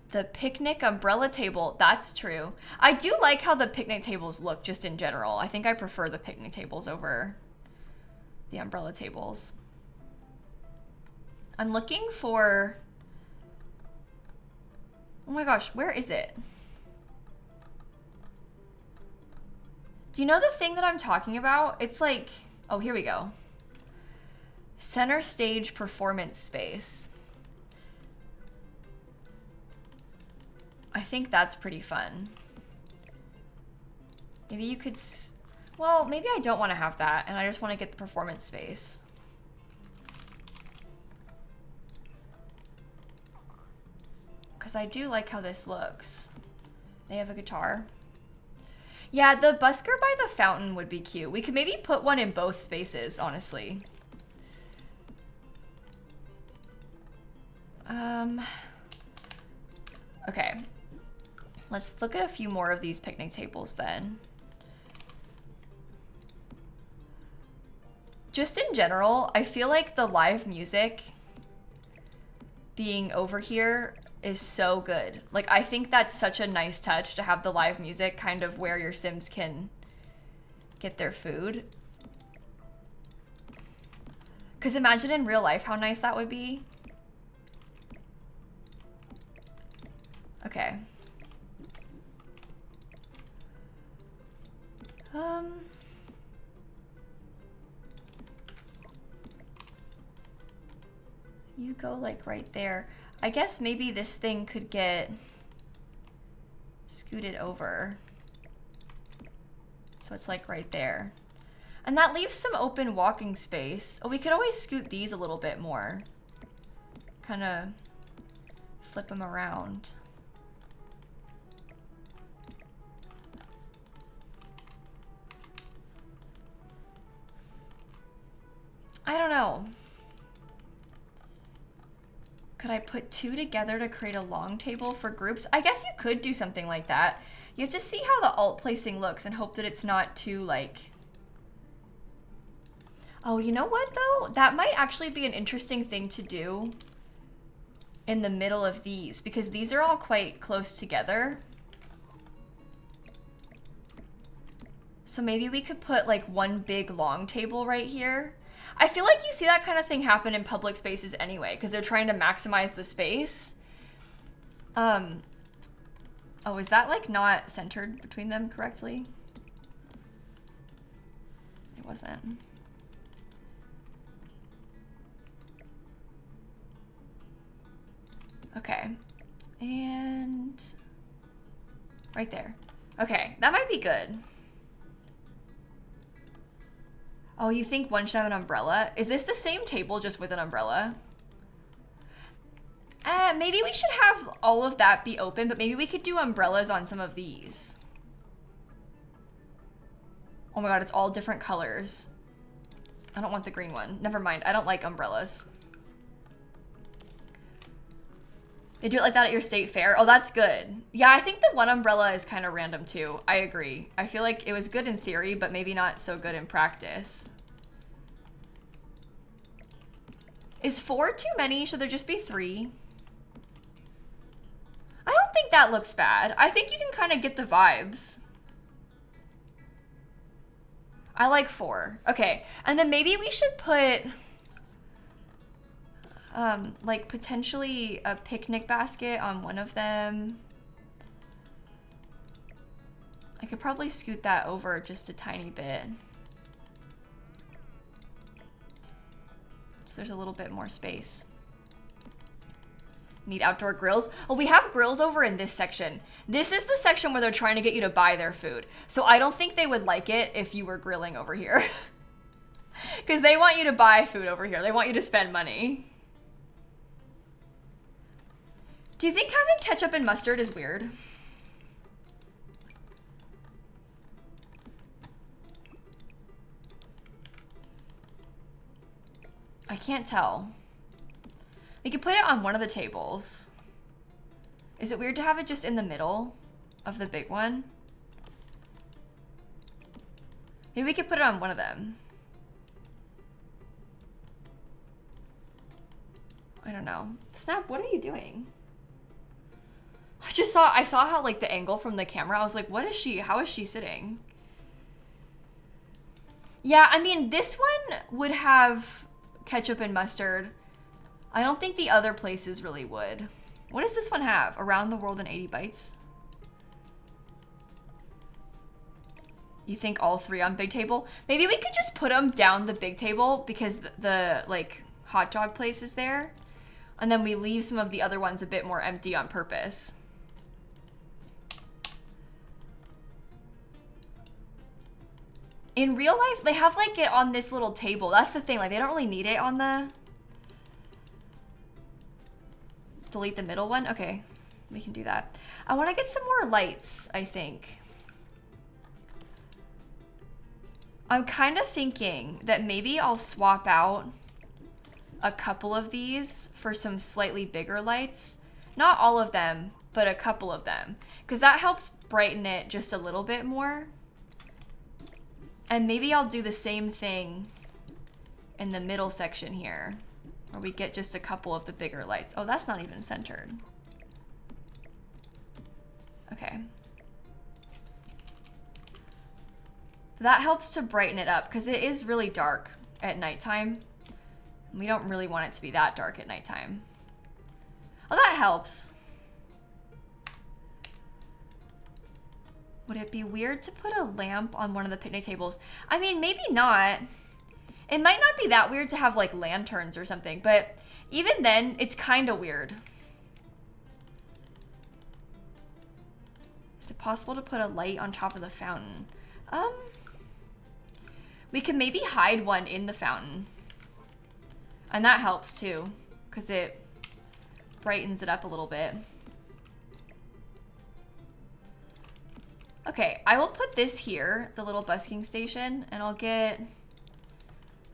The picnic umbrella table, that's true. I do like how the picnic tables look just in general. I think I prefer the picnic tables over the umbrella tables. I'm looking for... Oh my gosh, where is it? Do you know the thing that I'm talking about? It's like, oh, here we go. Center stage performance space. I think that's pretty fun. Maybe you could, well, maybe I don't want to have that and I just want to get the performance space. Because I do like how this looks. They have a guitar. Yeah, the busker by the fountain would be cute. We could maybe put one in both spaces, honestly. Okay. Let's look at a few more of these picnic tables then. just in general, I feel like the live music being over here is so good. Like, I think that's such a nice touch to have the live music kind of where your Sims can get their food. Because imagine in real life how nice that would be. Okay. You go like right there. I guess maybe this thing could get scooted over. So it's like right there. And that leaves some open walking space. Oh, we could always scoot these a little bit more. Kind of flip them around. I don't know. Could I put two together to create a long table for groups? I guess you could do something like that. You have to see how the alt placing looks and hope that it's not too like... Oh, you know what though? That might actually be an interesting thing to do in the middle of these, because these are all quite close together. So maybe we could put like one big long table right here. I feel like you see that kind of thing happen in public spaces anyway, because they're trying to maximize the space. Oh, is that like not centered between them correctly? It wasn't. Okay, and right there. Okay, that might be good. Oh, you think one should have an umbrella? Is this the same table just with an umbrella? Maybe we should have all of that be open, but maybe we could do umbrellas on some of these. Oh my god, it's all different colors. I don't want the green one. Never mind, I don't like umbrellas. They do it like that at your state fair? Oh, that's good. Yeah, I think the one umbrella is kind of random too. I agree. I feel like it was good in theory, but maybe not so good in practice. Is 4 too many? Should there just be 3? I don't think that looks bad. I think you can kind of get the vibes. I like 4. Okay, and then maybe we should put... like potentially a picnic basket on one of them. I could probably scoot that over just a tiny bit. So there's a little bit more space. Need outdoor grills? Oh, we have grills over in this section. This is the section where they're trying to get you to buy their food. So I don't think they would like it if you were grilling over here. Because they want you to buy food over here. They want you to spend money. Do you think having ketchup and mustard is weird? I can't tell. We could put it on one of the tables. Is it weird to have it just in the middle of the big one? Maybe we could put it on one of them. I don't know. Snap, what are you doing? I saw how like the angle from the camera, I was like, what is she, how is she sitting? Yeah, I mean, this one would have ketchup and mustard. I don't think the other places really would. What does this one have? Around the world in 80 bites? You think all 3 on big table? Maybe we could just put them down the big table because the like hot dog place is there. And then we leave some of the other ones a bit more empty on purpose. In real life, they have like it on this little table. That's the thing, like they don't really need it on the... Delete the middle one? Okay, we can do that. I wanna get some more lights, I think. I'm kind of thinking that maybe I'll swap out a couple of these for some slightly bigger lights. Not all of them, but a couple of them. Because that helps brighten it just a little bit more. And maybe I'll do the same thing in the middle section here, where we get just a couple of the bigger lights. Oh, that's not even centered. Okay. That helps to brighten it up because it is really dark at nighttime. We don't really want it to be that dark at nighttime. Oh, that helps. Would it be weird to put a lamp on one of the picnic tables? I mean, maybe not. It might not be that weird to have like lanterns or something, but even then, it's kind of weird. Is it possible to put a light on top of the fountain? We can maybe hide one in the fountain. And that helps too, because it brightens it up a little bit. Okay, I will put this here, the little busking station, and I'll get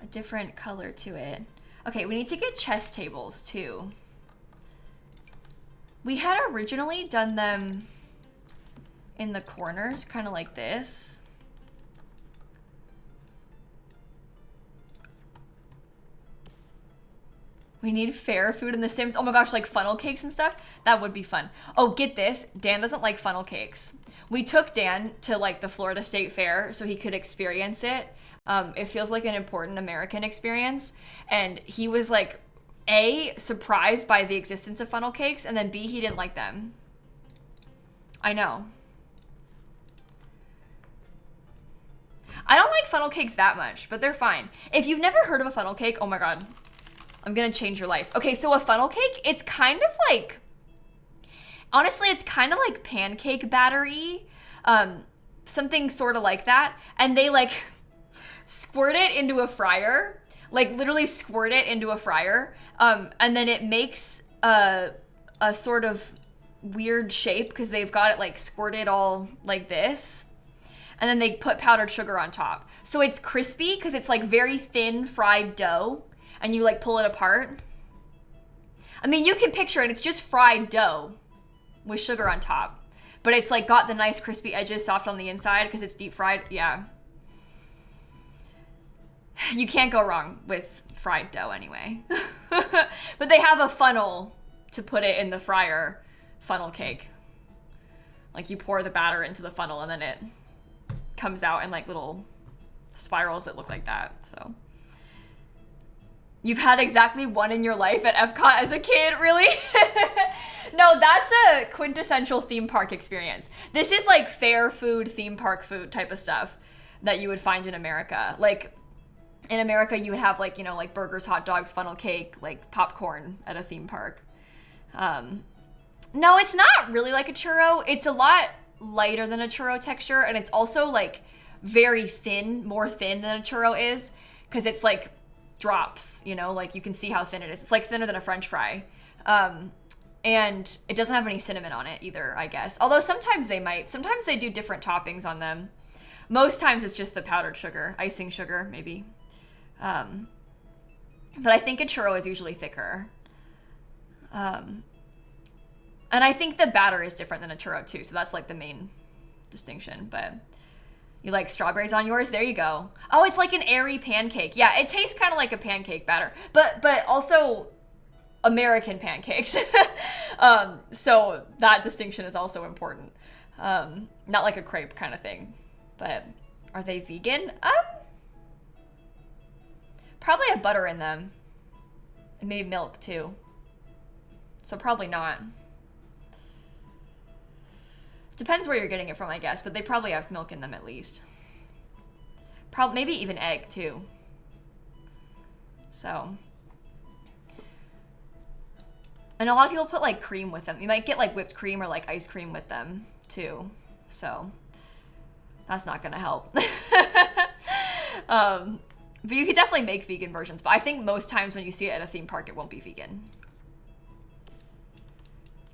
a different color to it. Okay, we need to get chess tables too. We had originally done them in the corners, kind of like this. We need fair food in The Sims. Oh my gosh, like funnel cakes and stuff? That would be fun. Oh, get this. Dan doesn't like funnel cakes. We took Dan to like the Florida State Fair so he could experience it. It feels like an important American experience. And he was like, A, surprised by the existence of funnel cakes, and then B, he didn't like them. I know. I don't like funnel cakes that much, but they're fine. If you've never heard of a funnel cake, oh my God. I'm gonna change your life. Okay, so a funnel cake, it's kind of like, honestly, it's kind of like pancake battery, something sort of like that. And they like squirt it into a fryer, like literally squirt it into a fryer. And then it makes a sort of weird shape because they've got it like squirted all like this. And then they put powdered sugar on top. So it's crispy because it's like very thin fried dough. And you like pull it apart. I mean, you can picture it. It's just fried dough with sugar on top. But it's like got the nice crispy edges, soft on the inside because it's deep fried. Yeah. You can't go wrong with fried dough anyway. But they have a funnel to put it in the fryer funnel cake. Like you pour the batter into the funnel and then it comes out in like little spirals that look like that. So you've had exactly one in your life at Epcot as a kid, really? No, that's a quintessential theme park experience. This is like fair food, theme park food type of stuff that you would find in America. Like in America, you would have like, you know, like burgers, hot dogs, funnel cake, like popcorn at a theme park. No, it's not really like a churro. It's a lot lighter than a churro texture. And it's also like very thin, more thin than a churro is. Because it's like drops, you know, like you can see how thin it is. It's like thinner than a French fry. And it doesn't have any cinnamon on it either, I guess. Although sometimes they might. Sometimes they do different toppings on them. Most times it's just the powdered sugar, icing sugar, maybe. But I think a churro is usually thicker. And I think the batter is different than a churro too. So that's like the main distinction. But you like strawberries on yours? There you go. Oh, it's like an airy pancake. Yeah, it tastes kind of like a pancake batter. But also American pancakes. So that distinction is also important. Not like a crepe kind of thing. But are they vegan? Probably have butter in them. And maybe milk too. So probably not. Depends where you're getting it from, I guess, but they probably have milk in them at least. Maybe even egg too. So. And a lot of people put like cream with them. You might get like whipped cream or like ice cream with them too. So that's not gonna help. But you could definitely make vegan versions. But I think most times when you see it at a theme park, it won't be vegan.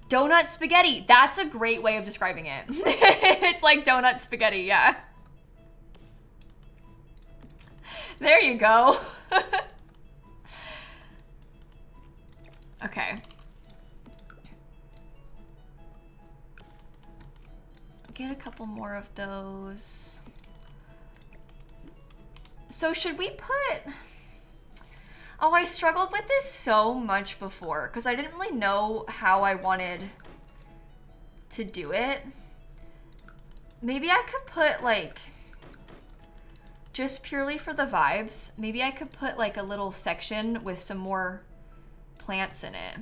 Donut spaghetti. That's a great way of describing it. It's like donut spaghetti, yeah. There you go. Okay. Get a couple more of those. So should we put... Oh, I struggled with this so much before because I didn't really know how I wanted to do it. Maybe I could put like, just purely for the vibes, maybe I could put like a little section with some more plants in it.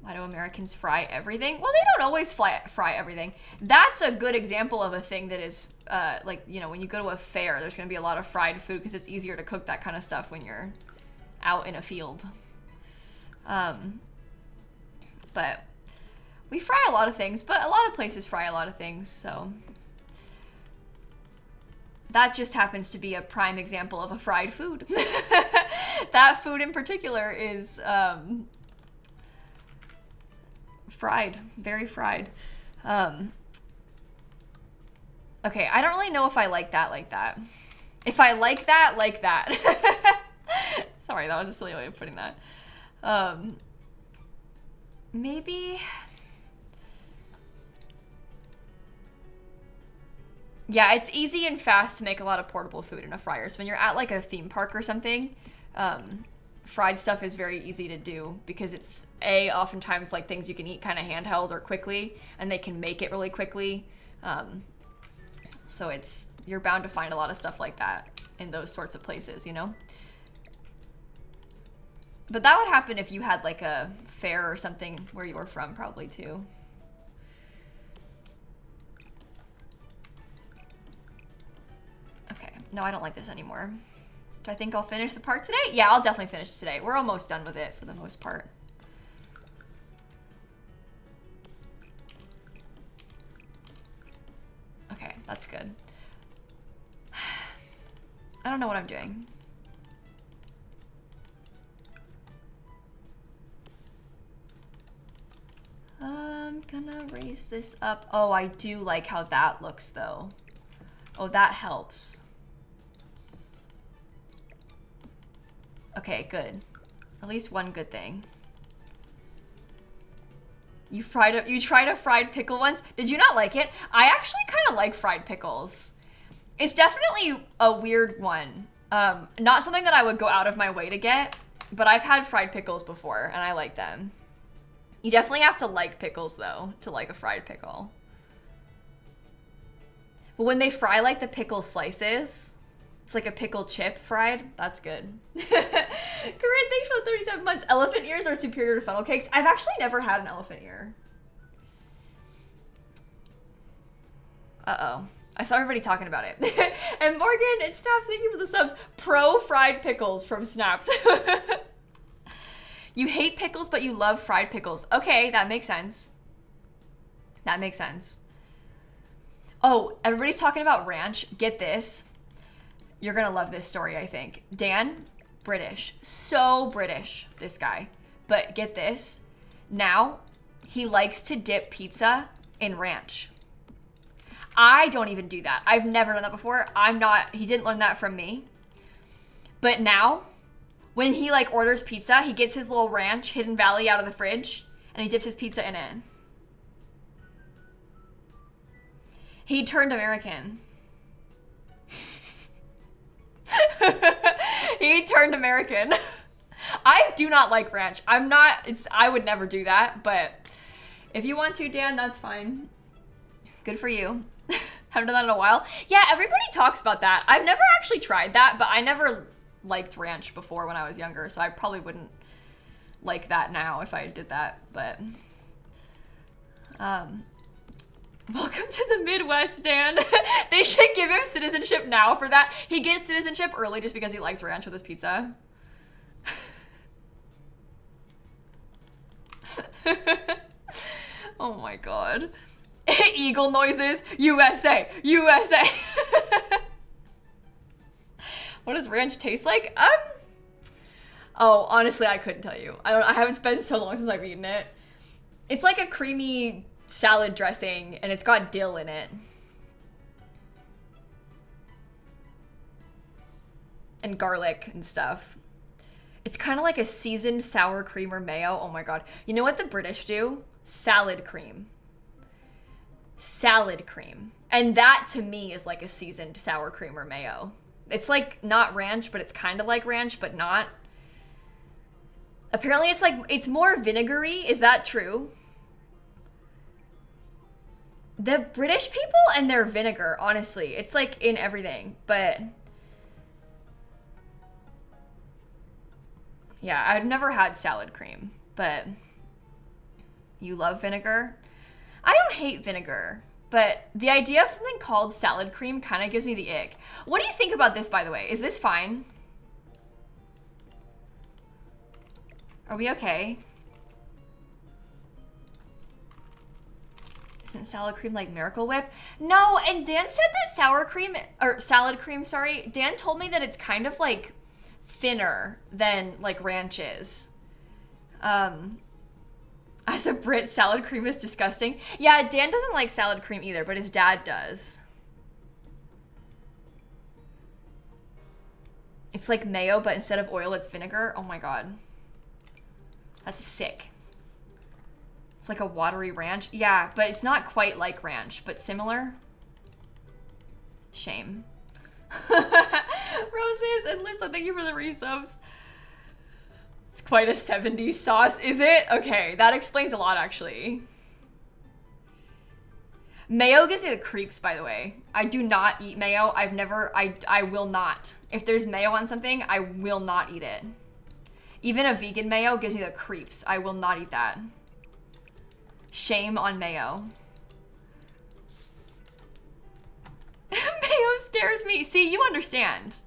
Why do Americans fry everything? Well, they don't always fry everything. That's a good example of a thing that is, like, you know, when you go to a fair, there's going to be a lot of fried food because it's easier to cook that kind of stuff when you're out in a field. But we fry a lot of things, but a lot of places fry a lot of things, so. That just happens to be a prime example of a fried food. That food in particular is, fried, very fried. Okay, I don't really know if I like that like that. If I like that like that. Sorry, that was a silly way of putting that. Maybe. Yeah, it's easy and fast to make a lot of portable food in a fryer. So when you're at like a theme park or something, fried stuff is very easy to do because it's oftentimes like things you can eat kind of handheld or quickly, and they can make it really quickly. So you're bound to find a lot of stuff like that in those sorts of places, you know? But that would happen if you had like a fair or something where you were from probably too. Okay, no, I don't like this anymore. Do I think I'll finish the park today? Yeah, I'll definitely finish today. We're almost done with it for the most part. Okay, that's good. I don't know what I'm doing. I'm gonna raise this up. Oh, I do like how that looks though. Oh, that helps. Okay, good. At least one good thing. You tried a fried pickle once? Did you not like it? I actually kind of like fried pickles. It's definitely a weird one. Not something that I would go out of my way to get, but I've had fried pickles before and I like them. You definitely have to like pickles though, to like a fried pickle. But when they fry like the pickle slices, it's like a pickle chip fried. That's good. Corinne, thanks for the 37 months. Elephant ears are superior to funnel cakes. I've actually never had an elephant ear. Uh-oh. I saw everybody talking about it. And Morgan and Snaps, thank you for the subs. Pro fried pickles from Snaps. You hate pickles, but you love fried pickles. Okay, that makes sense. That makes sense. Oh, everybody's talking about ranch. Get this. You're gonna love this story, I think. Dan, British. So British, this guy. But get this. Now, he likes to dip pizza in ranch. I don't even do that. I've never done that before. He didn't learn that from me. But now, when he like orders pizza, he gets his little ranch Hidden Valley out of the fridge and he dips his pizza in it. He turned American. He turned American. I do not like ranch. I would never do that, but if you want to, Dan, that's fine. Good for you. Haven't done that in a while. Yeah, everybody talks about that. I've never actually tried that, but I never liked ranch before when I was younger, so I probably wouldn't like that now if I did that, but welcome to the Midwest, Dan. They should give him citizenship now for that. He gets citizenship early just because he likes ranch with his pizza. Oh my god. Eagle noises. USA. USA. What does ranch taste like? Oh, honestly, I couldn't tell you. I haven't spent so long since I've eaten it. It's like a creamy salad dressing, and it's got dill in it. And garlic and stuff. It's kind of like a seasoned sour cream or mayo. Oh my god. You know what the British do? Salad cream. Salad cream. And that to me is like a seasoned sour cream or mayo. It's like not ranch, but it's kind of like ranch, but not. Apparently it's like, it's more vinegary. Is that true? The British people and their vinegar, honestly. It's like in everything, but... Yeah, I've never had salad cream, but... You love vinegar? I don't hate vinegar, but the idea of something called salad cream kind of gives me the ick. What do you think about this, by the way? Is this fine? Are we okay? Isn't salad cream like Miracle Whip? No, and Dan said that sour cream, or salad cream, sorry. Dan told me that it's kind of like thinner than like ranch is. As a Brit, salad cream is disgusting. Yeah, Dan doesn't like salad cream either, but his dad does. It's like mayo, but instead of oil, it's vinegar. Oh my god. That's sick. It's like a watery ranch. Yeah, but it's not quite like ranch, but similar. Shame. Roses and Lisa, thank you for the resubs. It's quite a 70s sauce, is it? Okay, that explains a lot, actually. Mayo gives me the creeps, by the way. I do not eat mayo. I will not. If there's mayo on something, I will not eat it. Even a vegan mayo gives me the creeps. I will not eat that. Shame on mayo. Mayo scares me. See, you understand.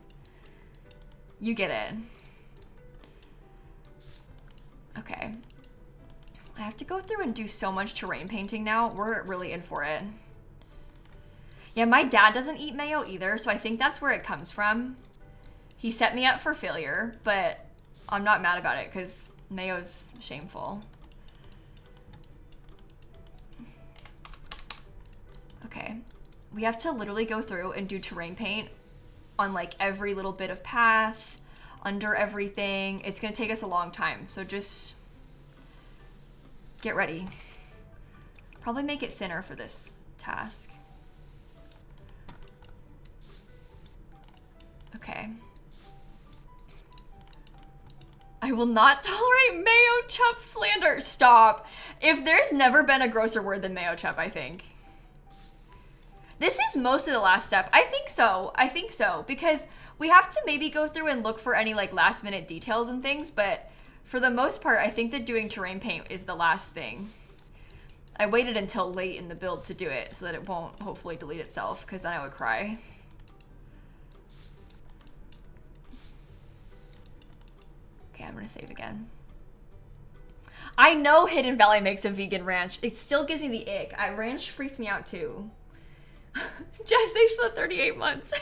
You get it. Okay. I have to go through and do so much terrain painting now. We're really in for it. Yeah, my dad doesn't eat mayo either, so I think that's where it comes from. He set me up for failure, but I'm not mad about it because mayo's shameful. Okay. We have to literally go through and do terrain paint on like every little bit of path, under everything. It's gonna take us a long time, so just get ready. Probably make it thinner for this task. Okay. I will not tolerate mayo chup slander. Stop. If there's never been a grosser word than mayo chup, I think. This is most of the last step. I think so. I think so. Because we have to maybe go through and look for any like last minute details and things, but for the most part, I think that doing terrain paint is the last thing. I waited until late in the build to do it so that it won't hopefully delete itself, because then I would cry. Okay, I'm gonna save again. I know Hidden Valley makes a vegan ranch. It still gives me the ick. Ranch freaks me out too. Gestation for 38 months.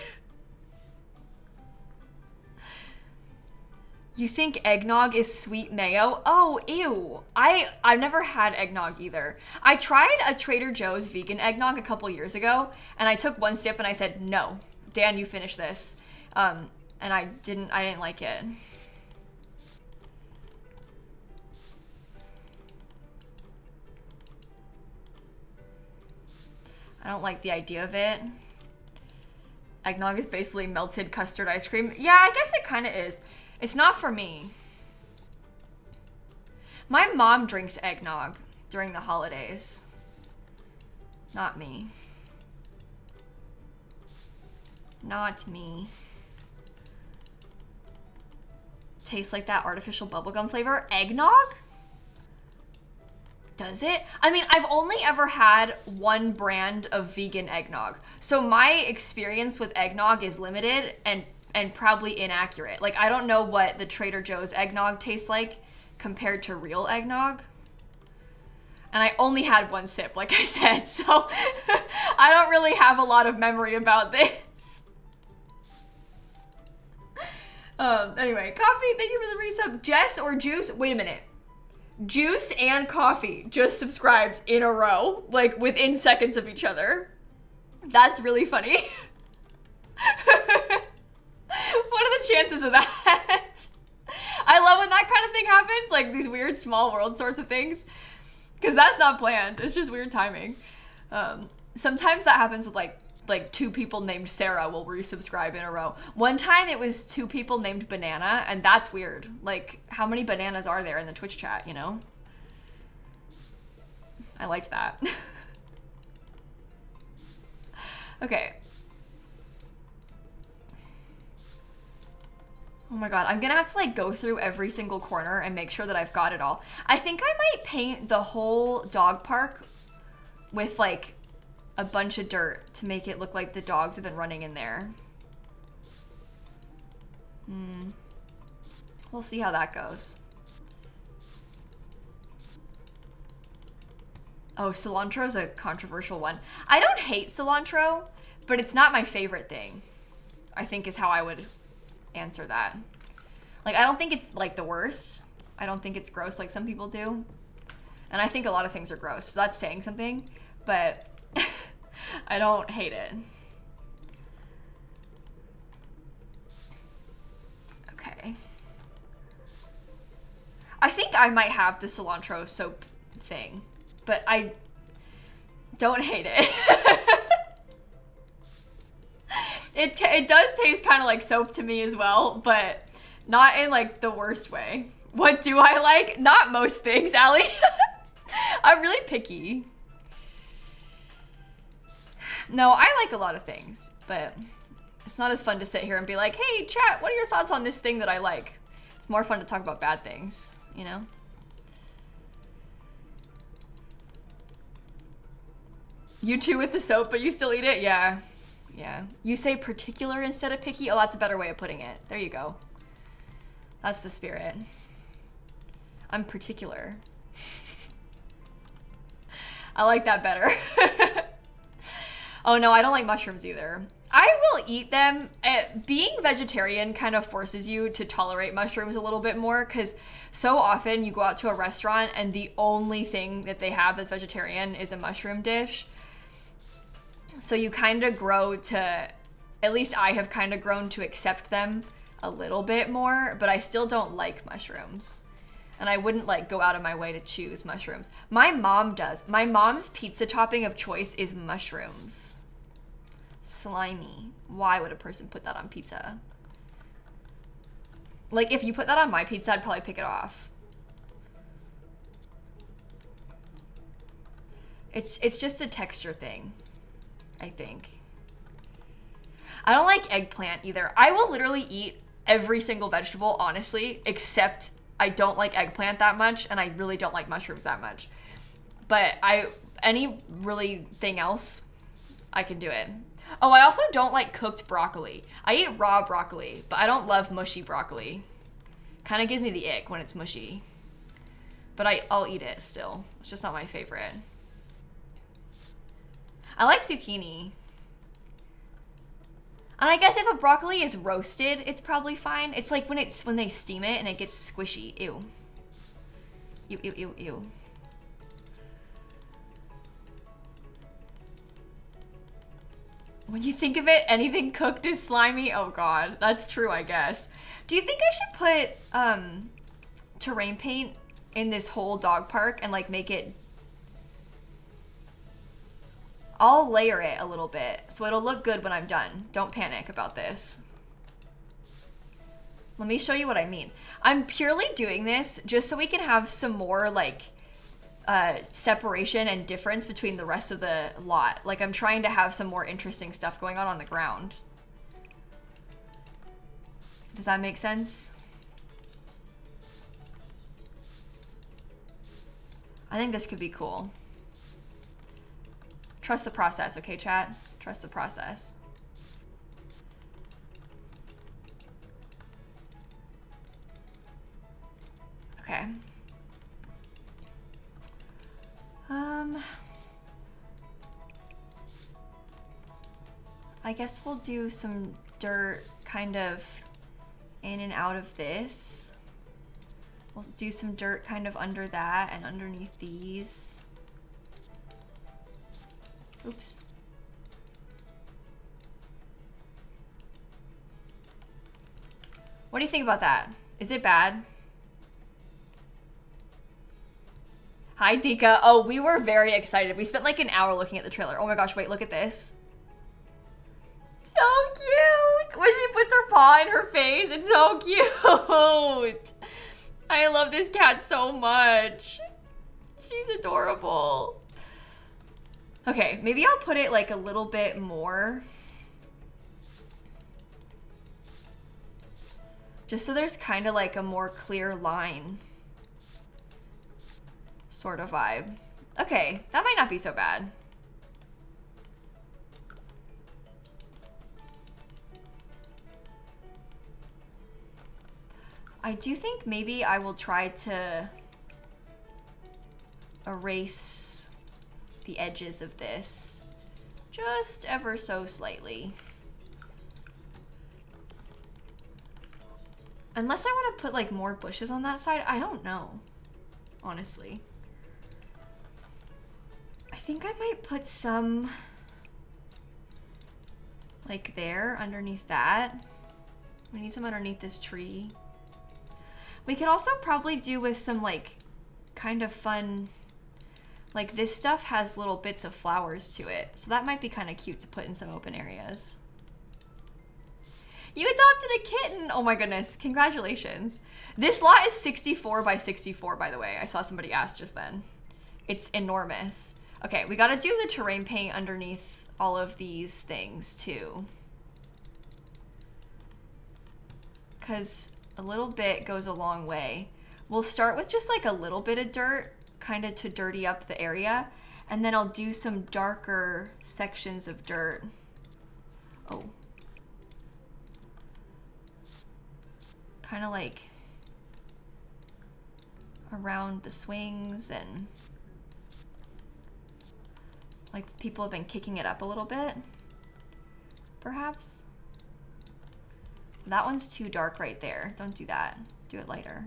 You think eggnog is sweet mayo? Oh, ew. I've never had eggnog either. I tried a Trader Joe's vegan eggnog a couple years ago, and I took one sip and I said, no, Dan, you finish this. And I didn't like it. I don't like the idea of it. Eggnog is basically melted custard ice cream. Yeah, I guess it kind of is. It's not for me. My mom drinks eggnog during the holidays. Not me. Not me. Tastes like that artificial bubblegum flavor. Eggnog? Does it? I mean, I've only ever had one brand of vegan eggnog. So my experience with eggnog is limited and probably inaccurate. Like, I don't know what the Trader Joe's eggnog tastes like compared to real eggnog. And I only had one sip, like I said, so I don't really have a lot of memory about this. Anyway, coffee, thank you for the resub. Jess or Juice? Wait a minute. Juice and Coffee just subscribed in a row, like within seconds of each other. That's really funny. What are the chances of that? I love when that kind of thing happens, like these weird small world sorts of things, because that's not planned. It's just weird timing. Sometimes that happens with like like 2 people named Sarah will resubscribe in a row. One time it was 2 people named Banana, and that's weird. Like, how many bananas are there in the Twitch chat, you know? I liked that. Okay. Oh my god, I'm gonna have to like go through every single corner and make sure that I've got it all. I think I might paint the whole dog park with like a bunch of dirt to make it look like the dogs have been running in there. We'll see how that goes. Oh, cilantro's a controversial one. I don't hate cilantro, but it's not my favorite thing, I think is how I would answer that. Like, I don't think it's like the worst. I don't think it's gross like some people do. And I think a lot of things are gross, so that's saying something, but I don't hate it. Okay. I think I might have the cilantro soap thing, but I don't hate it. It does taste kind of like soap to me as well, but not in like the worst way. What do I like? Not most things, Allie. I'm really picky. No, I like a lot of things, but it's not as fun to sit here and be like, hey, chat, what are your thoughts on this thing that I like? It's more fun to talk about bad things, you know? You too with the soap, but you still eat it? Yeah. Yeah. You say particular instead of picky? Oh, that's a better way of putting it. There you go. That's the spirit. I'm particular. I like that better. Oh no, I don't like mushrooms either. I will eat them. Being vegetarian kind of forces you to tolerate mushrooms a little bit more, because so often you go out to a restaurant and the only thing that they have that's vegetarian is a mushroom dish. So you kind of grow to, at least I have kind of grown to accept them a little bit more, but I still don't like mushrooms. And I wouldn't like go out of my way to choose mushrooms. My mom does. My mom's pizza topping of choice is mushrooms. Slimy. Why would a person put that on pizza? Like, if you put that on my pizza, I'd probably pick it off. It's just a texture thing, I think. I don't like eggplant either. I will literally eat every single vegetable, honestly, except I don't like eggplant that much, and I really don't like mushrooms that much. But any really thing else, I can do it. Oh, I also don't like cooked broccoli. I eat raw broccoli, but I don't love mushy broccoli. Kind of gives me the ick when it's mushy. But I'll eat it still. It's just not my favorite. I like zucchini. And I guess if a broccoli is roasted, it's probably fine. It's like when they steam it and it gets squishy. Ew. Ew, ew, ew, ew. When you think of it, anything cooked is slimy. Oh god, that's true, I guess. Do you think I should put terrain paint in this whole dog park and like make it... I'll layer it a little bit so it'll look good when I'm done. Don't panic about this. Let me show you what I mean. I'm purely doing this just so we can have some more like separation and difference between the rest of the lot. Like, I'm trying to have some more interesting stuff going on the ground. Does that make sense? I think this could be cool. Trust the process, okay, chat? Trust the process. Okay. I guess we'll do some dirt kind of in and out of this. We'll do some dirt kind of under that and underneath these. Oops. What do you think about that? Is it bad? Hi, Dika. Oh, we were very excited. We spent like an hour looking at the trailer. Oh my gosh, wait, look at this. So cute! When she puts her paw in her face, it's so cute! I love this cat so much. She's adorable. Okay, maybe I'll put it like a little bit more. Just so there's kind of like a more clear line sort of vibe. Okay, that might not be so bad. I do think maybe I will try to erase the edges of this just ever so slightly. Unless I want to put like more bushes on that side, I don't know, honestly. I think I might put some like there underneath that. We need some underneath this tree. We could also probably do with some like kind of fun, like this stuff has little bits of flowers to it. So that might be kind of cute to put in some open areas. You adopted a kitten! Oh my goodness, congratulations. This lot is 64 by 64, by the way. I saw somebody ask just then. It's enormous. Okay, we gotta do the terrain paint underneath all of these things too. Because a little bit goes a long way. We'll start with just like a little bit of dirt, kind of to dirty up the area, and then I'll do some darker sections of dirt. Oh. Kind of like around the swings, and like people have been kicking it up a little bit, perhaps. That one's too dark right there. Don't do that. Do it lighter.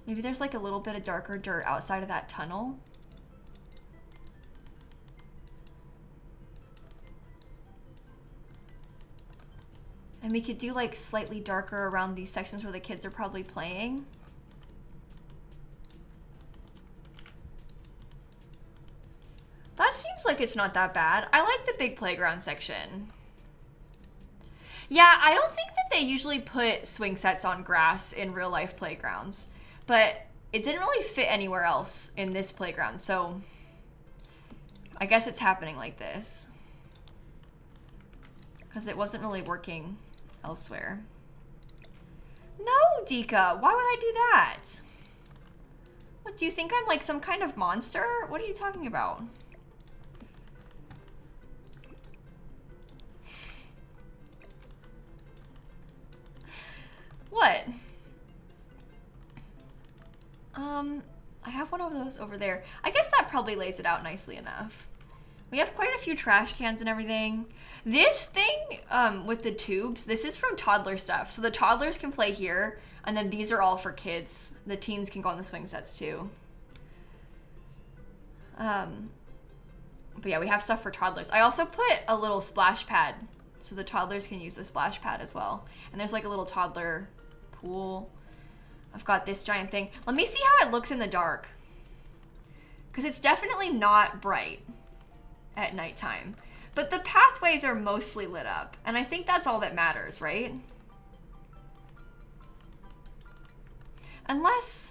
Maybe there's like a little bit of darker dirt outside of that tunnel. And we could do like slightly darker around these sections where the kids are probably playing. That seems like it's not that bad. I like the big playground section. Yeah, I don't think that they usually put swing sets on grass in real life playgrounds, but it didn't really fit anywhere else in this playground, so I guess it's happening like this because it wasn't really working elsewhere. No, Dika, why would I do that? What, do you think I'm like some kind of monster? What are you talking about? What? I have one of those over there. I guess that probably lays it out nicely enough. We have quite a few trash cans and everything. This thing with the tubes, this is from toddler stuff. So the toddlers can play here, and then these are all for kids. The teens can go on the swing sets too. But yeah, we have stuff for toddlers. I also put a little splash pad so the toddlers can use the splash pad as well. And there's like a little toddler pool. I've got this giant thing. Let me see how it looks in the dark, because it's definitely not bright at nighttime. But the pathways are mostly lit up, and I think that's all that matters, right? Unless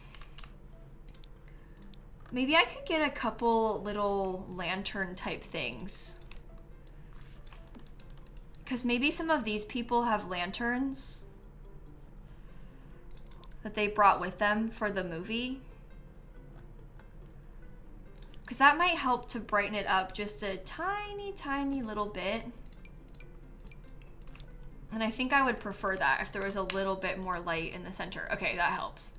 maybe I could get a couple little lantern type things, because maybe some of these people have lanterns that they brought with them for the movie. Because that might help to brighten it up just a tiny, tiny little bit. And I think I would prefer that if there was a little bit more light in the center. Okay, that helps.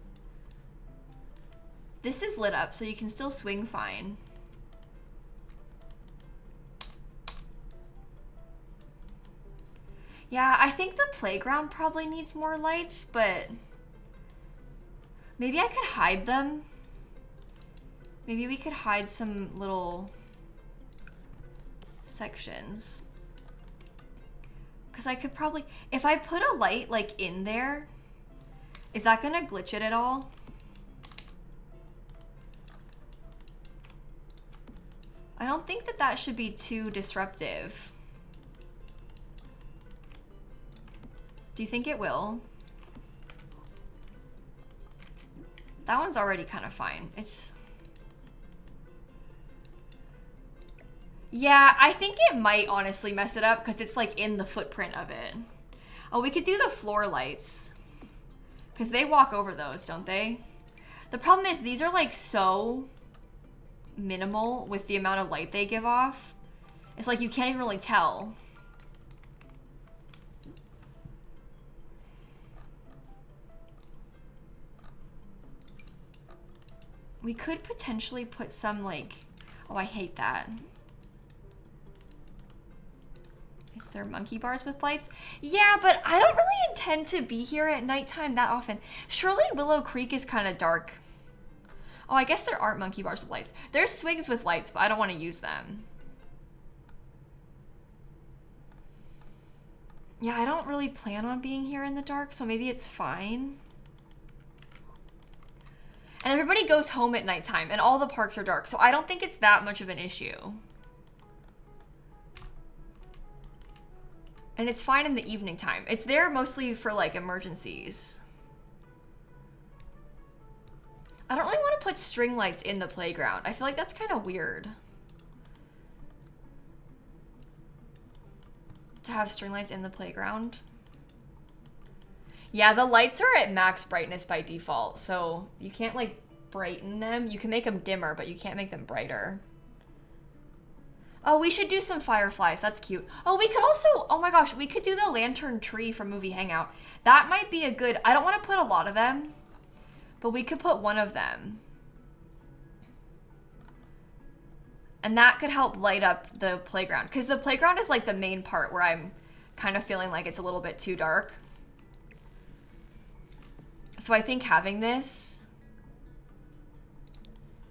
This is lit up, so you can still swing fine. Yeah, I think the playground probably needs more lights, but maybe I could hide them. Maybe we could hide some little sections. Because I could probably, if I put a light like in there, is that gonna glitch it at all? I don't think that that should be too disruptive. Do you think it will? That one's already kind of fine. It's... Yeah, I think it might honestly mess it up because it's like in the footprint of it. Oh, we could do the floor lights. Because they walk over those, don't they? The problem is these are like so minimal with the amount of light they give off. It's like you can't even really tell. We could potentially put some like, oh, I hate that. Is there monkey bars with lights? Yeah, but I don't really intend to be here at nighttime that often. Surely Willow Creek is kind of dark. Oh, I guess there aren't monkey bars with lights. There's swings with lights, but I don't want to use them. Yeah, I don't really plan on being here in the dark, so maybe it's fine. And everybody goes home at nighttime, and all the parks are dark, so I don't think it's that much of an issue. And it's fine in the evening time. It's there mostly for like emergencies. I don't really want to put string lights in the playground. I feel like that's kind of weird. To have string lights in the playground. Yeah, the lights are at max brightness by default, so you can't like brighten them. You can make them dimmer, but you can't make them brighter. Oh, we should do some fireflies. That's cute. Oh, we could also, oh my gosh, we could do the lantern tree from Movie Hangout. That might be a good, I don't want to put a lot of them, but we could put one of them. And that could help light up the playground, because the playground is like the main part where I'm kind of feeling like it's a little bit too dark. So I think having this,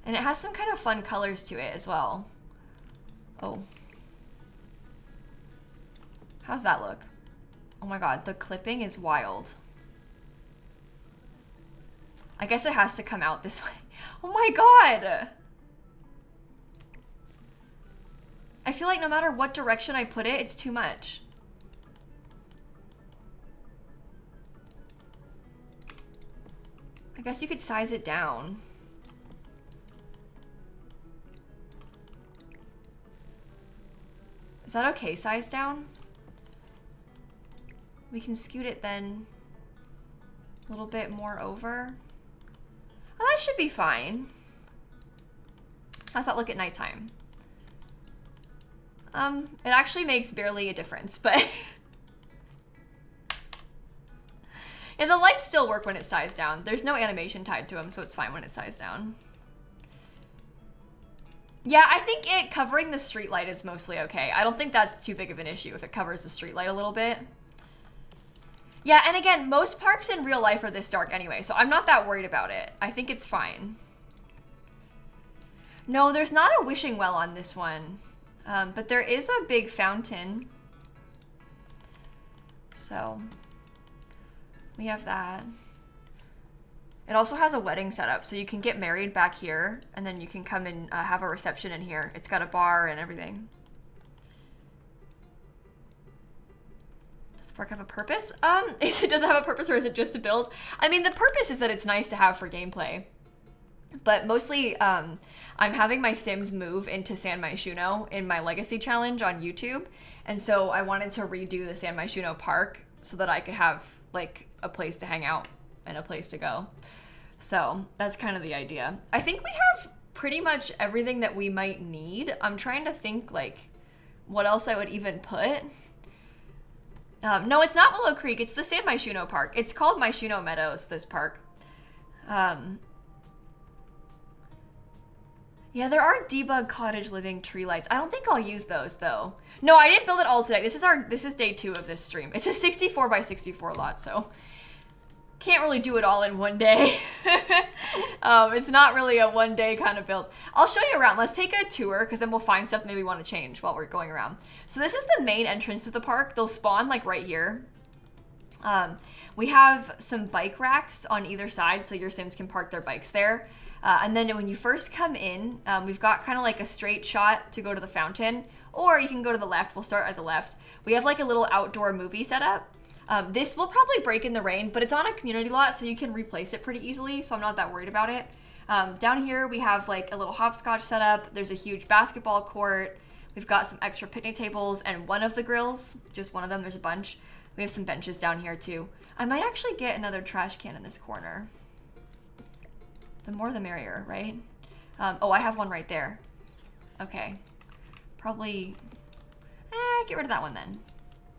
and it has some kind of fun colors to it as well. Oh. How's that look? Oh my god, the clipping is wild. I guess it has to come out this way. Oh my god! I feel like no matter what direction I put it, it's too much. I guess you could size it down. Is that okay, size down? We can scoot it then a little bit more over. Oh, that should be fine. How's that look at nighttime? It actually makes barely a difference, but and the lights still work when it's sized down. There's no animation tied to them, so it's fine when it's sized down. Yeah, I think it covering the street light is mostly okay. I don't think that's too big of an issue if it covers the street light a little bit. Yeah, and again, most parks in real life are this dark anyway, so I'm not that worried about it. I think it's fine. No, there's not a wishing well on this one, but there is a big fountain. So we have that. It also has a wedding setup, so you can get married back here, and then you can come and have a reception in here. It's got a bar and everything. Does the park have a purpose? Does it have a purpose, or is it just to build? I mean, the purpose is that it's nice to have for gameplay. But mostly, I'm having my Sims move into San Myshuno in my Legacy Challenge on YouTube. And so I wanted to redo the San Myshuno Park so that I could have, like, a place to hang out and a place to go. So that's kind of the idea. I think we have pretty much everything that we might need. I'm trying to think like what else I would even put. No, it's not Willow Creek. It's the San Myshuno Park. It's called Myshuno Meadows, this park. Yeah, there are debug cottage living tree lights. I don't think I'll use those though. No, I didn't build it all today. This is day 2 of this stream. It's a 64 by 64 lot, so can't really do it all in one day. It's not really a one day kind of build. I'll show you around. Let's take a tour because then we'll find stuff maybe we want to change while we're going around. So this is the main entrance to the park. They'll spawn like right here. We have some bike racks on either side so your Sims can park their bikes there. And then when you first come in, we've got kind of like a straight shot to go to the fountain, or you can go to the left. We'll start at the left. We have like a little outdoor movie setup. This will probably break in the rain, but it's on a community lot, so you can replace it pretty easily, so I'm not that worried about it. Down here, we have like a little hopscotch setup. There's a huge basketball court. We've got some extra picnic tables and one of the grills, just one of them. There's a bunch. We have some benches down here too. I might actually get another trash can in this corner. The more the merrier, right? Oh, I have one right there. Okay. Probably, get rid of that one then.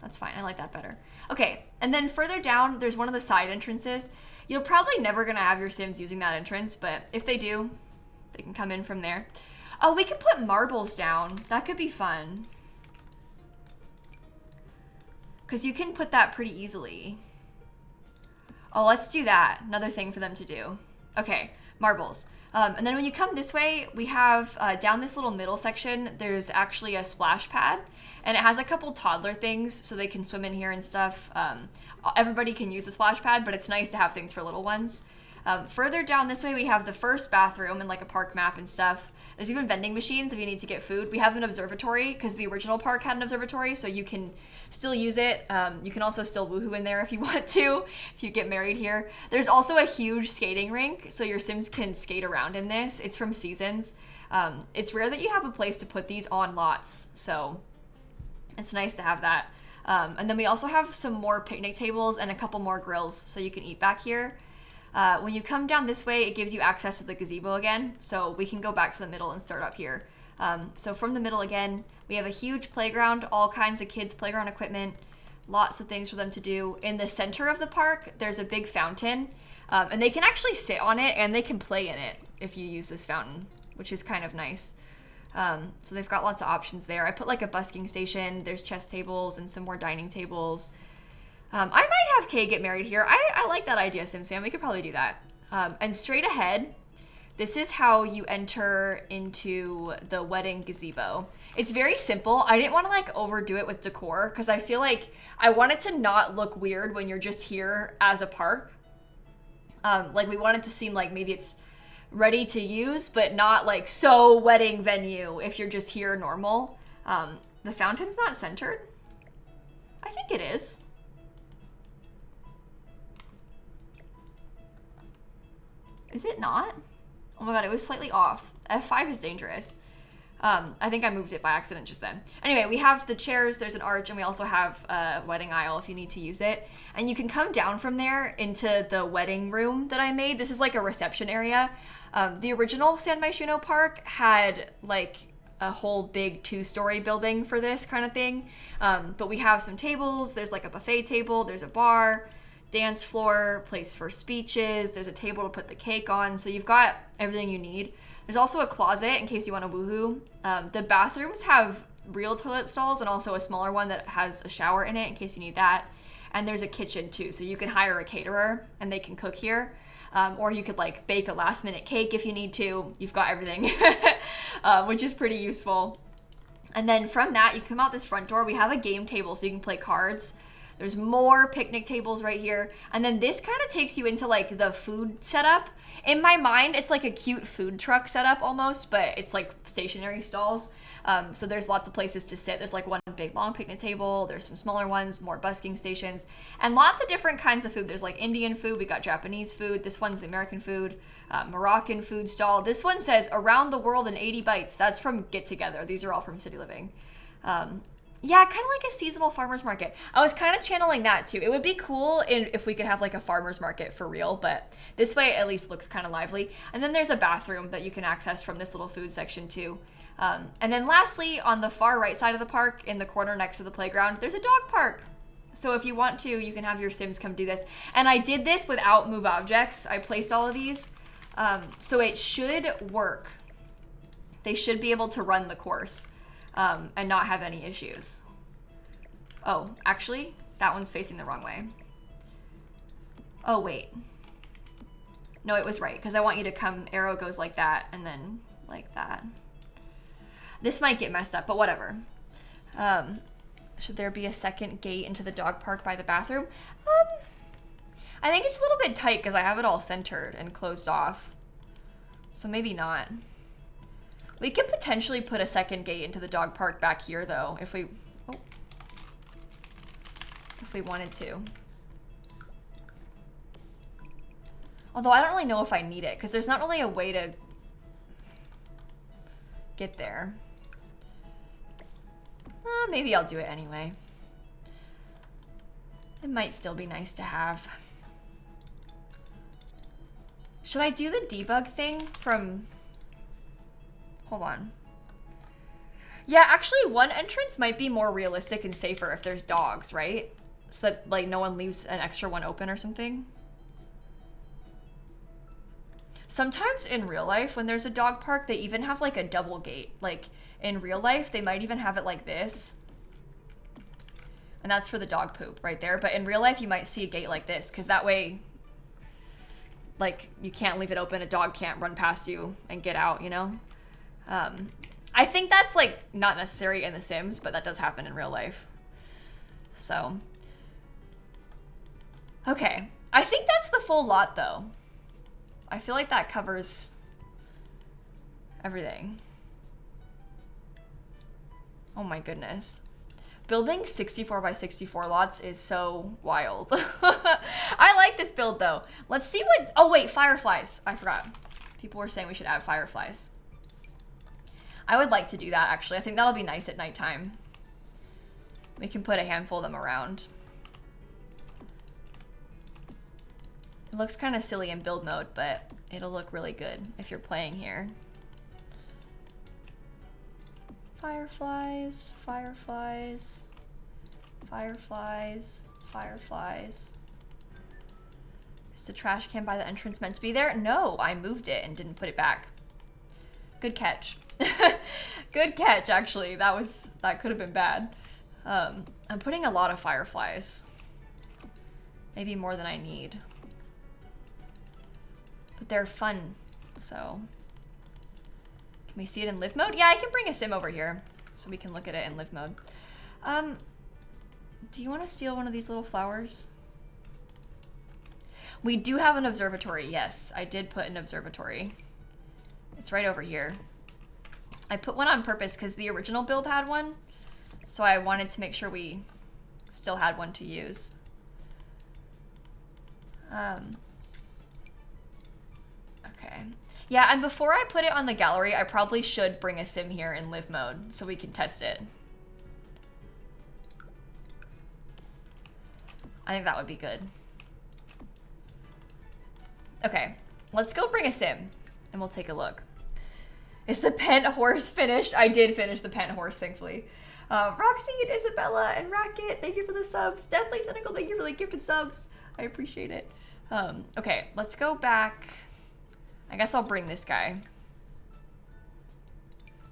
That's fine, I like that better. Okay, and then further down, there's one of the side entrances. You're probably never gonna have your Sims using that entrance, but if they do, they can come in from there. Oh, we could put marbles down. That could be fun. Because you can put that pretty easily. Oh, let's do that. Another thing for them to do. Okay, marbles. And then when you come this way, we have down this little middle section, there's actually a splash pad. And it has a couple toddler things so they can swim in here and stuff. Everybody can use the splash pad, but it's nice to have things for little ones. Further down this way, we have the first bathroom and like a park map and stuff. There's even vending machines if you need to get food. We have an observatory because the original park had an observatory, so you can still use it. You can also still woohoo in there if you want to, if you get married here. There's also a huge skating rink, so your Sims can skate around in this. It's from Seasons. It's rare that you have a place to put these on lots, so it's nice to have that. And then we also have some more picnic tables and a couple more grills, so you can eat back here. When you come down this way, it gives you access to the gazebo again, so we can go back to the middle and start up here. So from the middle again, we have a huge playground, all kinds of kids' playground equipment, lots of things for them to do. In the center of the park, there's a big fountain, and they can actually sit on it and they can play in it if you use this fountain, which is kind of nice. So they've got lots of options there. I put like a busking station, there's chess tables and some more dining tables. I might have Kay get married here. I like that idea, Sims fan. We could probably do that. And straight ahead, this is how you enter into the wedding gazebo. It's very simple. I didn't want to like overdo it with decor because I feel like I want it to not look weird when you're just here as a park. Like we want it to seem like maybe it's ready to use, but not like so wedding venue if you're just here normal. The fountain's not centered. I think it is. Is it not? Oh my god, it was slightly off. F5 is dangerous. I think I moved it by accident just then. Anyway, we have the chairs, there's an arch, and we also have a wedding aisle if you need to use it. And you can come down from there into the wedding room that I made. This is like a reception area. The original San Myshuno Park had like a whole big 2-story building for this kind of thing. But we have some tables, there's like a buffet table, there's a bar, dance floor, place for speeches, there's a table to put the cake on, so you've got everything you need. There's also a closet in case you want to woohoo. The bathrooms have real toilet stalls and also a smaller one that has a shower in it in case you need that. And there's a kitchen too, so you can hire a caterer and they can cook here. Or you could like bake a last minute cake if you need to. You've got everything, which is pretty useful. And then from that, you come out this front door. We have a game table so you can play cards. There's more picnic tables right here. And then this kind of takes you into like the food setup. In my mind, it's like a cute food truck setup almost, but it's like stationary stalls. So there's lots of places to sit. There's like one big long picnic table. There's some smaller ones, more busking stations, and lots of different kinds of food. There's like Indian food. We got Japanese food. This one's the American food, Moroccan food stall. This one says around the world in 80 bites. That's from Get Together. These are all from City Living. Yeah, kind of like a seasonal farmer's market. I was kind of channeling that too. It would be cool if we could have like a farmer's market for real, but this way it at least looks kind of lively. And then there's a bathroom that you can access from this little food section too. And then lastly, on the far right side of the park, in the corner next to the playground, there's a dog park. So if you want to, you can have your Sims come do this. And I did this without move objects. I placed all of these. So it should work. They should be able to run the course. And not have any issues. Oh, actually, that one's facing the wrong way. Oh, wait. No, it was right, because I want you to come, arrow goes like that, and then like that. This might get messed up, but whatever. Should there be a second gate into the dog park by the bathroom? I think it's a little bit tight, because I have it all centered and closed off. So maybe not. We could potentially put a second gate into the dog park back here though, if we wanted to. Although I don't really know if I need it, because there's not really a way to get there. Maybe I'll do it anyway. It might still be nice to have. Should I do the debug thing from... Hold on. Yeah, actually one entrance might be more realistic and safer if there's dogs, right? So that like no one leaves an extra one open or something. Sometimes in real life when there's a dog park, they even have like a double gate. Like in real life, they might even have it like this. And that's for the dog poop right there. But in real life, you might see a gate like this because that way, like, you can't leave it open. A dog can't run past you and get out, you know? I think that's, like, not necessary in The Sims, but that does happen in real life. So. Okay. I think that's the full lot, though. I feel like that covers everything. Oh my goodness. Building 64 by 64 lots is so wild. I like this build though. Let's see what, oh wait, fireflies. I forgot. People were saying we should add fireflies. I would like to do that actually. I think that'll be nice at nighttime. We can put a handful of them around. It looks kind of silly in build mode, but it'll look really good if you're playing here. Fireflies, fireflies, fireflies, fireflies. Is the trash can by the entrance meant to be there? No, I moved it and didn't put it back. Good catch. Good catch, actually. That could have been bad. I'm putting a lot of fireflies. Maybe more than I need. But they're fun, so. Can we see it in live mode? Yeah, I can bring a sim over here so we can look at it in live mode. Do you want to steal one of these little flowers? We do have an observatory, yes. I did put an observatory. It's right over here. I put one on purpose because the original build had one. So I wanted to make sure we still had one to use. Okay. Yeah, and before I put it on the gallery, I probably should bring a sim here in live mode so we can test it. I think that would be good. Okay, let's go bring a sim and we'll take a look. Is the pent horse finished? I did finish the pent horse, thankfully. Roxy and Isabella and Racket, thank you for the subs. Deathly Cynical, thank you for the gifted subs. I appreciate it. Okay, let's go back. I guess I'll bring this guy.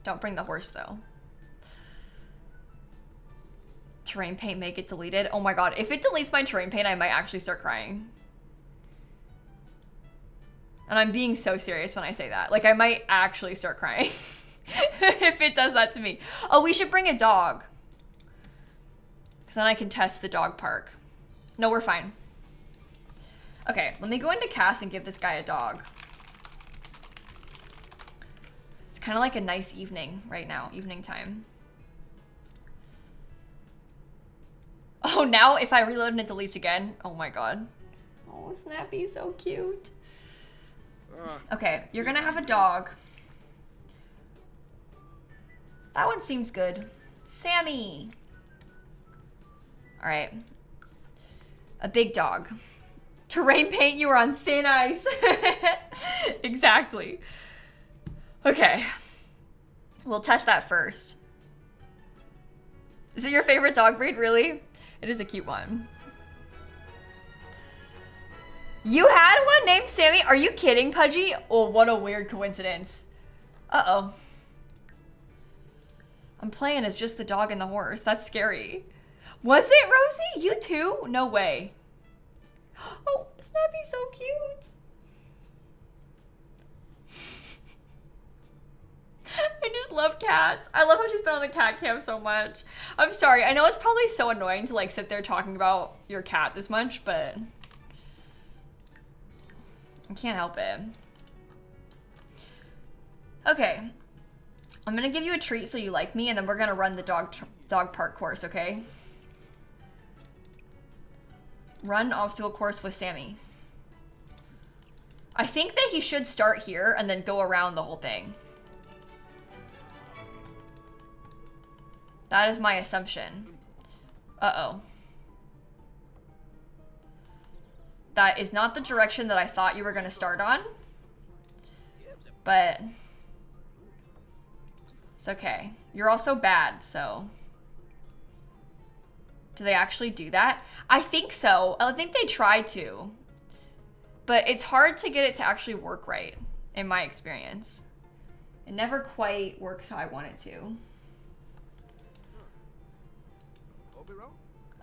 Don't bring the horse though. Terrain paint may get deleted. Oh my god, if it deletes my terrain paint, I might actually start crying. And I'm being so serious when I say that. Like, I might actually start crying if it does that to me. Oh, we should bring a dog. Because then I can test the dog park. No, we're fine. Okay, let me go into cast and give this guy a dog. It's kind of like a nice evening right now, evening time. Oh, now if I reload and it deletes again, oh my god. Oh, Snappy's so cute. Okay, you're gonna have a dog. That one seems good. Sammy. All right. A big dog. Terrain paint, you were on thin ice. Exactly. Okay. We'll test that first. Is it your favorite dog breed, really? It is a cute one. You had one named Sammy? Are you kidding, Pudgy? Oh, what a weird coincidence. Uh-oh. I'm playing as just the dog and the horse. That's scary. Was it, Rosie? You too? No way. Oh, Snappy's so cute. I just love cats. I love how she's been on the cat cam so much. I'm sorry. I know it's probably so annoying to like sit there talking about your cat this much, but I can't help it. Okay. I'm gonna give you a treat so you like me, and then we're gonna run the dog park course, okay? Run obstacle course with Sammy. I think that he should start here and then go around the whole thing. That is my assumption. Uh-oh. That is not the direction that I thought you were gonna start on. But it's okay. You're also bad, so. Do they actually do that? I think so. I think they try to. But it's hard to get it to actually work right, in my experience. It never quite works how I want it to.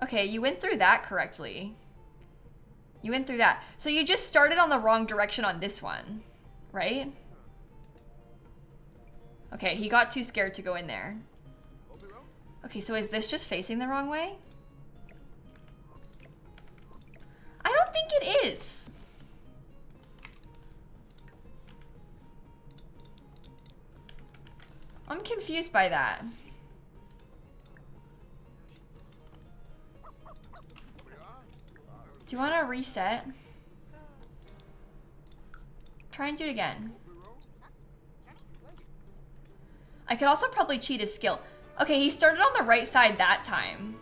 Okay, you went through that correctly. You went through that. So you just started on the wrong direction on this one, right? Okay, he got too scared to go in there. Okay, so is this just facing the wrong way? I don't think it is. I'm confused by that. Do you want to reset? Try and do it again. I could also probably cheat his skill. Okay, he started on the right side that time.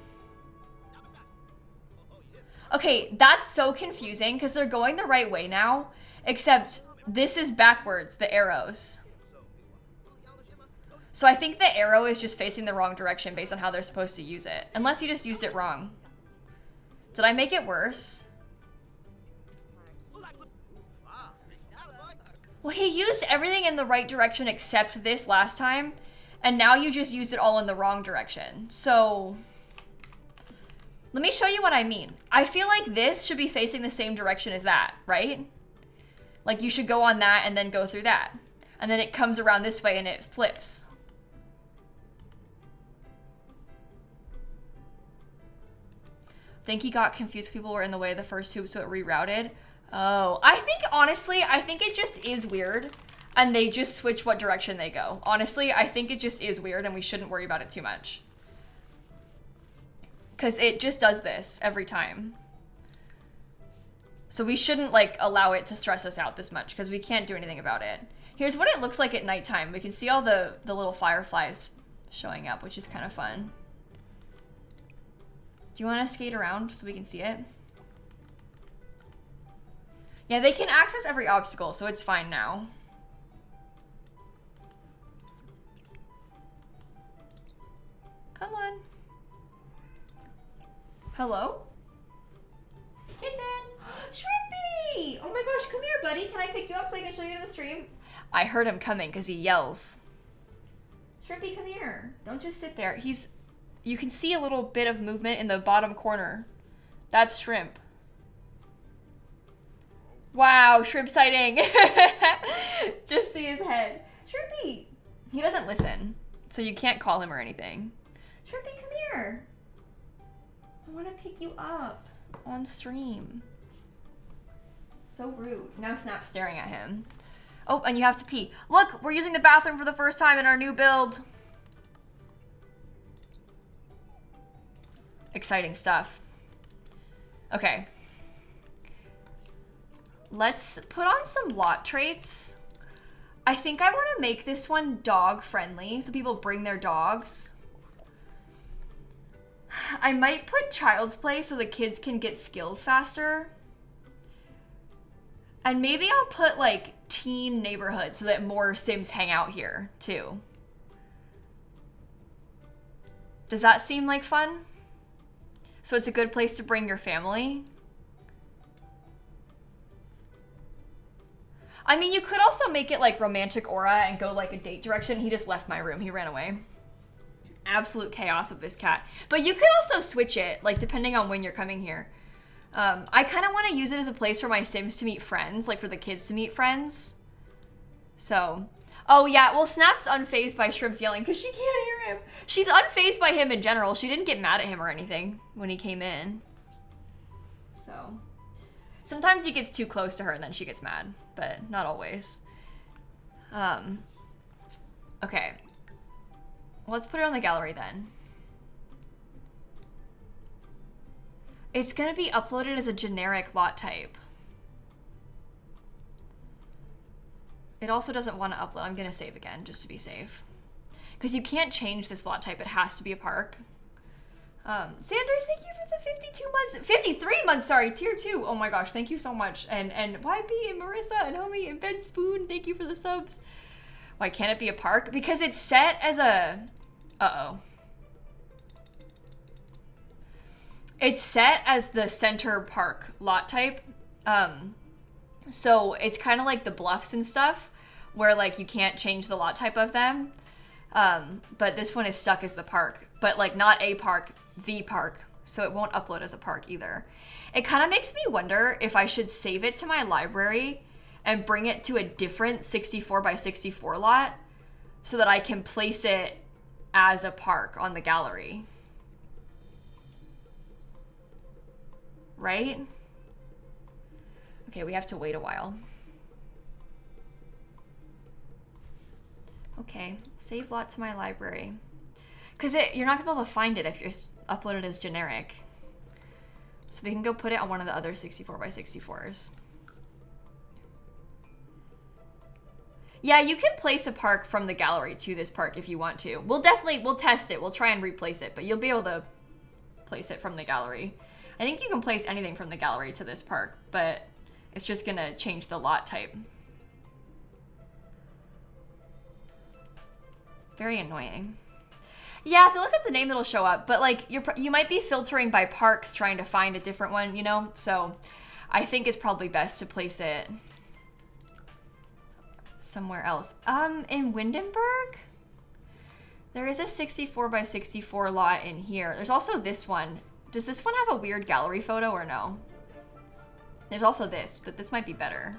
Okay, that's so confusing because they're going the right way now, except this is backwards, the arrows. So I think the arrow is just facing the wrong direction based on how they're supposed to use it. Unless you just used it wrong. Did I make it worse? Well, he used everything in the right direction except this last time, and now you just used it all in the wrong direction. So, let me show you what I mean. I feel like this should be facing the same direction as that, right? Like you should go on that and then go through that. And then it comes around this way and it flips. Think he got confused. People were in the way of the first tube, so it rerouted. Oh, I think, honestly, I think it just is weird. And they just switch what direction they go. Honestly, I think it just is weird and we shouldn't worry about it too much. Because it just does this every time. So we shouldn't, like, allow it to stress us out this much because we can't do anything about it. Here's what it looks like at nighttime. We can see all the little fireflies showing up, which is kind of fun. Do you want to skate around so we can see it? Yeah, they can access every obstacle, so it's fine now. Come on. Hello? Kitten! Shrimpy! Oh my gosh, come here, buddy. Can I pick you up so I can show you to the stream? I heard him coming because he yells. Shrimpy, come here. Don't just sit there. You can see a little bit of movement in the bottom corner. That's Shrimp. Wow, Shrimp sighting. Just see his head. Shrimpy! He doesn't listen, so you can't call him or anything. Shrimpy, come here. I want to pick you up on stream. So rude. Now Snap's staring at him. Oh, and you have to pee. Look, we're using the bathroom for the first time in our new build. Exciting stuff. Okay. Let's put on some lot traits. I think I want to make this one dog friendly so people bring their dogs. I might put child's play so the kids can get skills faster. And maybe I'll put like teen neighborhood so that more Sims hang out here too. Does that seem like fun? So it's a good place to bring your family. I mean, you could also make it like romantic aura and go like a date direction. He just left my room. He ran away. Absolute chaos of this cat. But you could also switch it, like depending on when you're coming here. I kind of want to use it as a place for my Sims to meet friends, like for the kids to meet friends. So, oh yeah, well Snap's unfazed by Shrimp's yelling because she can't hear him. She's unfazed by him in general. She didn't get mad at him or anything when he came in. So, sometimes he gets too close to her and then she gets mad, but not always. Okay. Let's put it on the gallery then. It's gonna be uploaded as a generic lot type. It also doesn't want to upload. I'm gonna save again just to be safe. Because you can't change this lot type. It has to be a park. Sanders, thank you for the 52 months. 53 months, sorry, tier 2. Oh my gosh, thank you so much. And YB and Marissa and Homie and Ben Spoon, thank you for the subs. Why can't it be a park? Because it's set as a... Uh-oh. It's set as the center park lot type. So it's kind of like the bluffs and stuff where like you can't change the lot type of them. But this one is stuck as the park, but like not a park, the park. So it won't upload as a park either. It kind of makes me wonder if I should save it to my library and bring it to a different 64 by 64 lot so that I can place it as a park on the gallery. Right? Okay, we have to wait a while. Okay, save lot to my library. Because you're not going to be able to find it if you're uploaded as generic. So we can go put it on one of the other 64 by 64s. Yeah, you can place a park from the gallery to this park if you want to. We'll test it. We'll try and replace it, but you'll be able to place it from the gallery. I think you can place anything from the gallery to this park, but it's just gonna change the lot type. Very annoying. Yeah, if you look up the name, it'll show up, but like you might be filtering by parks trying to find a different one, you know? So I think it's probably best to place it somewhere else. In Windenburg, there is a 64 by 64 lot in here. There's also this one. Does this one have a weird gallery photo or no? There's also this, but this might be better.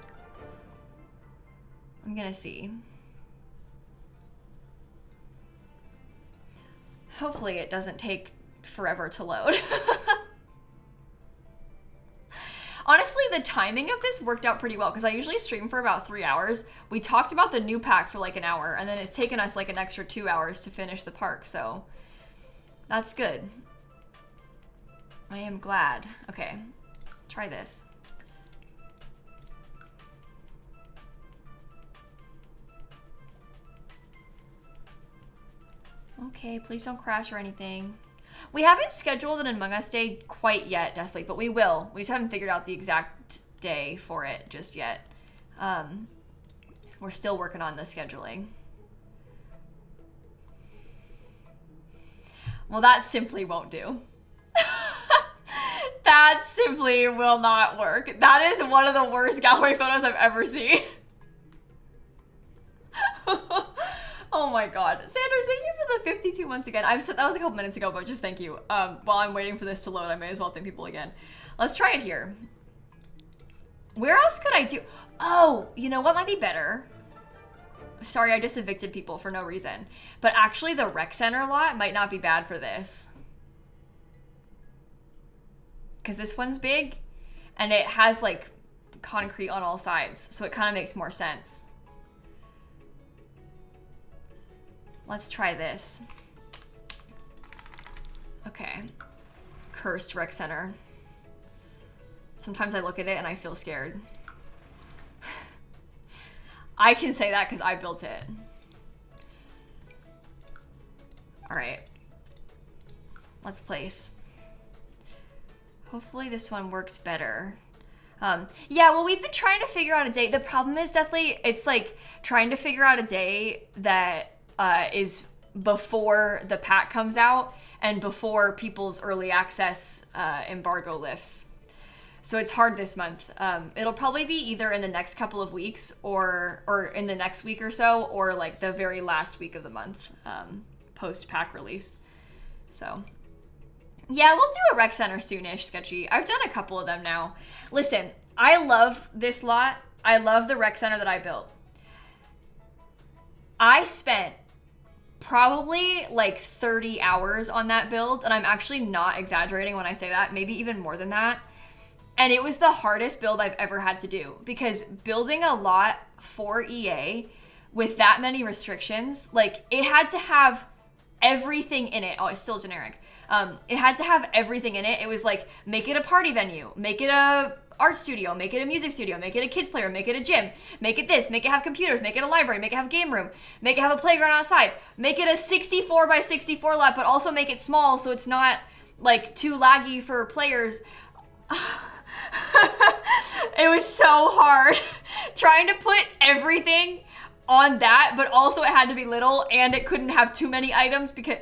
I'm gonna see. Hopefully it doesn't take forever to load. Honestly, the timing of this worked out pretty well because I usually stream for about 3 hours. We talked about the new pack for like an hour, and then it's taken us like an extra 2 hours to finish the park, so that's good. I am glad. Okay, try this. Okay, please don't crash or anything. We haven't scheduled an Among Us day quite yet, definitely, but we will. We just haven't figured out the exact day for it just yet. We're still working on the scheduling. Well, that simply won't do. That simply will not work. That is one of the worst gallery photos I've ever seen. Oh my god. Sanders, thank you for the 52 once again. I've said that was a couple minutes ago, but just thank you. While I'm waiting for this to load, I may as well thank people again. Let's try it here. Where else could I do? Oh, you know what might be better? Sorry, I just evicted people for no reason. But actually, the rec center lot might not be bad for this. Because this one's big, and it has, like, concrete on all sides. So it kind of makes more sense. Let's try this. Okay. Cursed rec center. Sometimes I look at it and I feel scared. I can say that because I built it. All right. Let's place. Hopefully this one works better. Yeah, well, we've been trying to figure out a day. The problem is definitely, it's like trying to figure out a day that is before the pack comes out and before people's early access embargo lifts. So it's hard this month. It'll probably be either in the next couple of weeks or in the next week or so, or like the very last week of the month, post pack release. So yeah, we'll do a rec center soonish, Sketchy. I've done a couple of them now. Listen, I love this lot. I love the rec center that I built. I spent probably like 30 hours on that build, and I'm actually not exaggerating when I say that, maybe even more than that. And it was the hardest build I've ever had to do, because building a lot for EA with that many restrictions. Like, it had to have everything in it. Oh, it's still generic. It had to have everything in it. It was like, make it a party venue, make it a art studio, make it a music studio, make it a kids playroom, make it a gym, make it this, make it have computers, make it a library, make it have a game room, make it have a playground outside, make it a 64 by 64 lap, but also make it small so it's not like too laggy for players. It was so hard trying to put everything on that, but also it had to be little and it couldn't have too many items because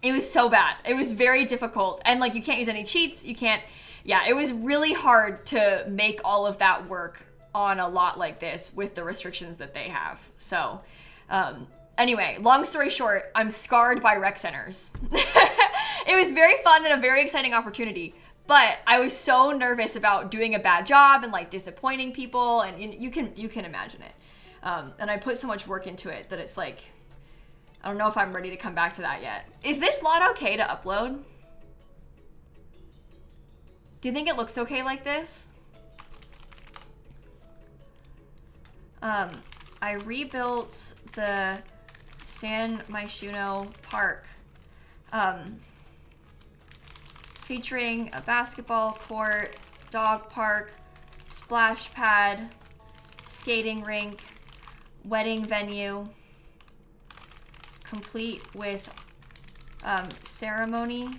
it was so bad. It was very difficult. And like, you can't use any cheats. You can't, yeah, it was really hard to make all of that work on a lot like this with the restrictions that they have. So, anyway, long story short, I'm scarred by rec centers. It was very fun and a very exciting opportunity, but I was so nervous about doing a bad job and like disappointing people, and you can imagine it. And I put so much work into it that it's like, I don't know if I'm ready to come back to that yet. Is this lot okay to upload? Do you think it looks okay like this? I rebuilt the San Myshuno Park, featuring a basketball court, dog park, splash pad, skating rink, wedding venue, complete with ceremony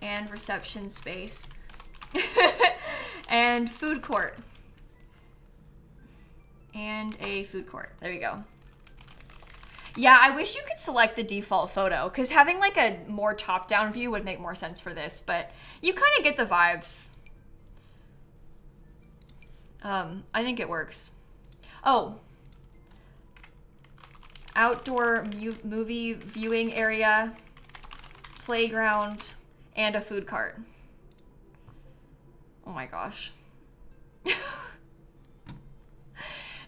and reception space, and food court. And a food court. There you go. Yeah, I wish you could select the default photo, because having like a more top-down view would make more sense for this, but you kind of get the vibes. I think it works. Oh. Outdoor movie viewing area, playground, and a food cart. Oh my gosh.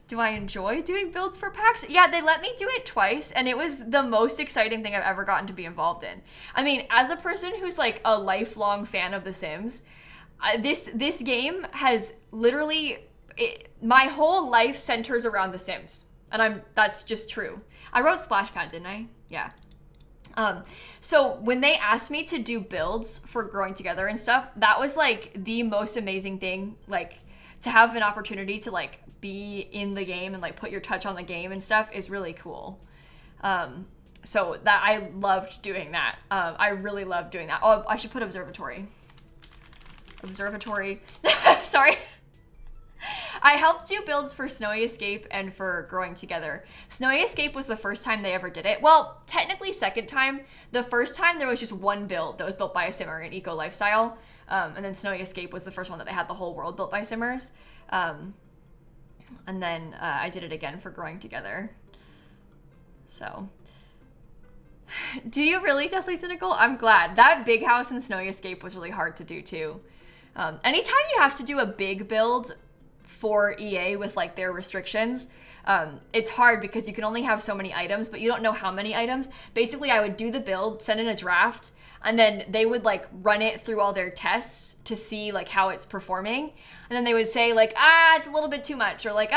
Do I enjoy doing builds for packs? Yeah, they let me do it twice, and it was the most exciting thing I've ever gotten to be involved in. I mean, as a person who's like a lifelong fan of The Sims, this game has literally, my whole life centers around The Sims, and that's just true. I wrote Splashpad, didn't I? Yeah. So when they asked me to do builds for Growing Together and stuff, that was like the most amazing thing, like to have an opportunity to like be in the game and like put your touch on the game and stuff is really cool. So that I loved doing that. I really loved doing that. Oh, I should put observatory. Sorry. I helped do builds for Snowy Escape and for Growing Together. Snowy Escape was the first time they ever did it. Well, technically second time. The first time there was just one build that was built by a simmer in Eco Lifestyle. And then Snowy Escape was the first one that they had the whole world built by simmers. And then I did it again for Growing Together. So, do you really, Deathly Cynical? I'm glad. That big house in Snowy Escape was really hard to do too. Anytime you have to do a big build for EA with like their restrictions, it's hard because you can only have so many items, but you don't know how many items. Basically, I would do the build, send in a draft, and then they would like run it through all their tests to see like how it's performing. And then they would say like, it's a little bit too much, or like,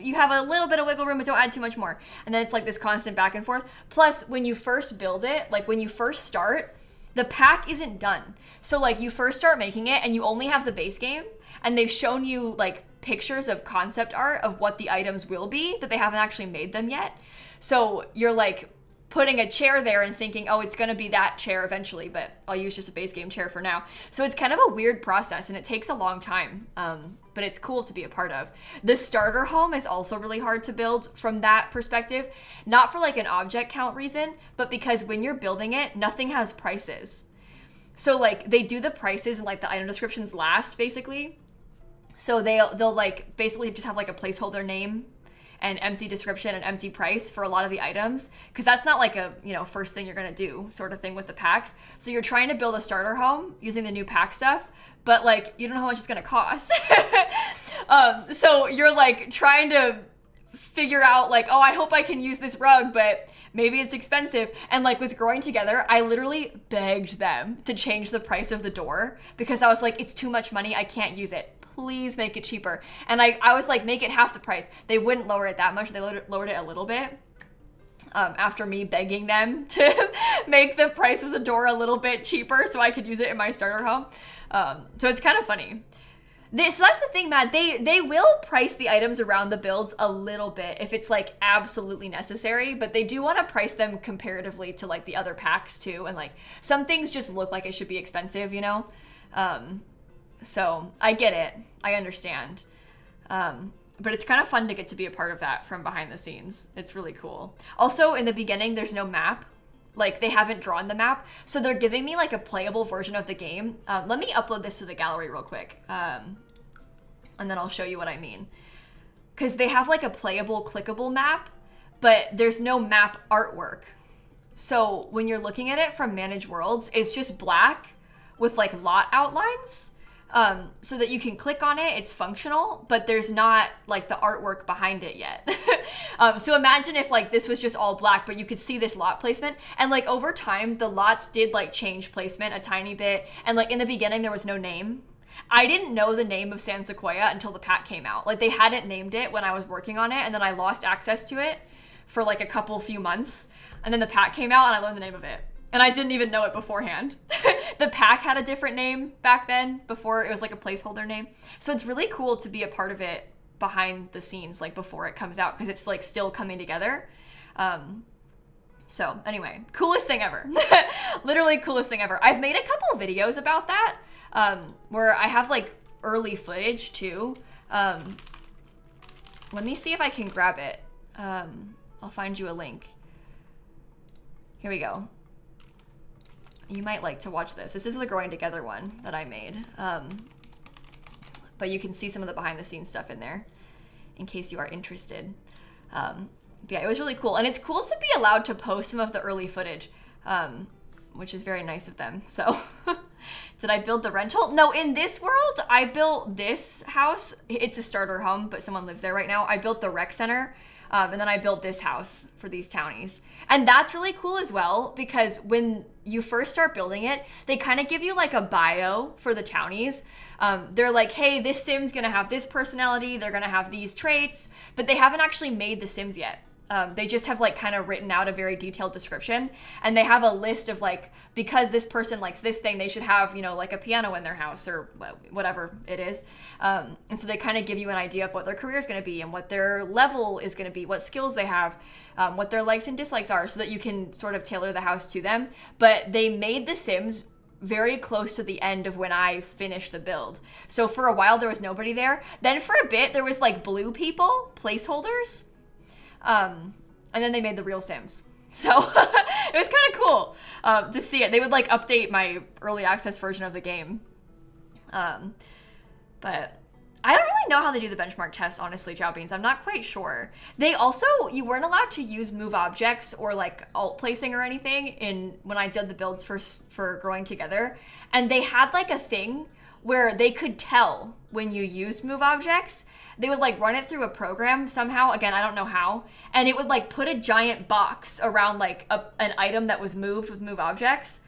you have a little bit of wiggle room, but don't add too much more. And then it's like this constant back and forth. Plus, when you first build it, like when you first start, the pack isn't done. So like you first start making it and you only have the base game, and they've shown you like pictures of concept art of what the items will be, but they haven't actually made them yet. So you're like putting a chair there and thinking, it's gonna be that chair eventually, but I'll use just a base game chair for now. So it's kind of a weird process and it takes a long time, but it's cool to be a part of. The starter home is also really hard to build from that perspective, not for like an object count reason, but because when you're building it, nothing has prices. So like they do the prices and like the item descriptions last basically. So they'll like basically just have like a placeholder name and empty description and empty price for a lot of the items, because that's not like a first thing you're gonna do sort of thing with the packs. So you're trying to build a starter home using the new pack stuff, but like you don't know how much it's gonna cost. So you're like trying to figure out like, oh, I hope I can use this rug, but maybe it's expensive. And like with Growing Together, I literally begged them to change the price of the door because I was like, it's too much money. I can't use it. Please make it cheaper. And I was like, make it half the price. They wouldn't lower it that much. They lowered it a little bit. After me begging them to make the price of the door a little bit cheaper so I could use it in my starter home. So it's kind of funny. So that's the thing, Matt. They will price the items around the builds a little bit if it's like absolutely necessary, but they do want to price them comparatively to like the other packs too. And like some things just look like it should be expensive, you know? So I get it. I understand. But it's kind of fun to get to be a part of that from behind the scenes. It's really cool. Also, in the beginning, there's no map. Like, they haven't drawn the map. So they're giving me, like, a playable version of the game. Let me upload this to the gallery real quick. And then I'll show you what I mean. Because they have, like, a playable, clickable map, but there's no map artwork. So when you're looking at it from Manage Worlds, it's just black with, like, lot outlines. So that you can click on it, it's functional, but there's not like the artwork behind it yet. So imagine if like this was just all black, but you could see this lot placement, and like over time, the lots did like change placement a tiny bit. And like in the beginning, there was no name. I didn't know the name of San Sequoia until the pack came out. Like they hadn't named it when I was working on it, and then I lost access to it for like a few months. And then the pack came out and I learned the name of it. And I didn't even know it beforehand. The pack had a different name back then, before it was like a placeholder name. So it's really cool to be a part of it behind the scenes, like before it comes out, because it's like still coming together. So anyway, coolest thing ever. Literally coolest thing ever. I've made a couple of videos about that, where I have like early footage too. Let me see if I can grab it. I'll find you a link. Here we go. You might like to watch this. This is the Growing Together one that I made. But you can see some of the behind the scenes stuff in there in case you are interested. But yeah, it was really cool. And it's cool to be allowed to post some of the early footage, which is very nice of them. So did I build the rental? No, in this world, I built this house. It's a starter home, but someone lives there right now. I built the rec center. And then I built this house for these townies. And that's really cool as well, because when you first start building it, they kind of give you like a bio for the townies. They're like, hey, this sim's gonna have this personality, they're gonna have these traits, but they haven't actually made the sims yet. They just have like kind of written out a very detailed description, and they have a list of like, because this person likes this thing, they should have, you know, like a piano in their house or whatever it is. And so they kind of give you an idea of what their career is going to be and what their level is going to be, what skills they have, what their likes and dislikes are, so that you can sort of tailor the house to them. But they made the sims very close to the end of when I finished the build. So for a while there was nobody there. Then for a bit there was like blue people, placeholders. And then they made the real Sims. So it was kind of cool to see it. They would like update my early access version of the game. But I don't really know how they do the benchmark test, honestly, Chow Beans. I'm not quite sure. They also, you weren't allowed to use move objects or like alt placing or anything when I did the builds for Growing Together. And they had like a thing where they could tell when you used move objects. They would like run it through a program somehow. Again, I don't know how. And it would like put a giant box around like an item that was moved with move objects.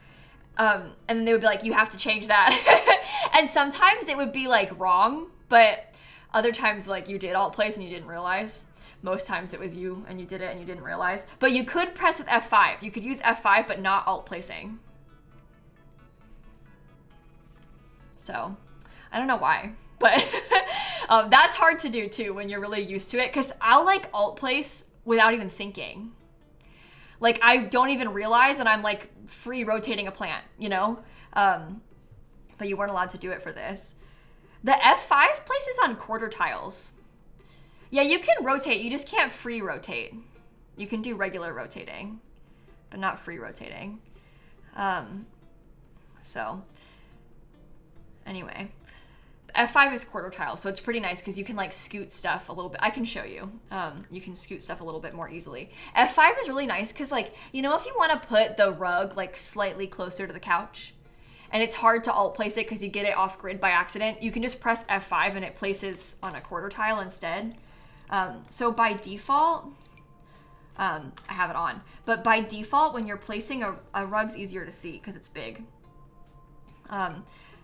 And then they would be like, you have to change that. And sometimes it would be like wrong, but other times like you did alt place and you didn't realize. Most times it was you and you did it and you didn't realize. But you could press with F5. You could use F5 but not alt placing. So I don't know why, but that's hard to do too when you're really used to it, because I'll like alt place without even thinking. Like I don't even realize and I'm like free rotating a plant, you know? But you weren't allowed to do it for this. The F5 places on quarter tiles. Yeah, you can rotate, you just can't free rotate. You can do regular rotating, but not free rotating. So anyway, F5 is quarter tile, so it's pretty nice because you can like scoot stuff a little bit. I can show you. You can scoot stuff a little bit more easily. F5 is really nice because, like, you know, if you want to put the rug like slightly closer to the couch and it's hard to alt place it because you get it off grid by accident, you can just press F5 and it places on a quarter tile instead. So by default, I have it on, but by default, when you're placing a rug's easier to see because it's big.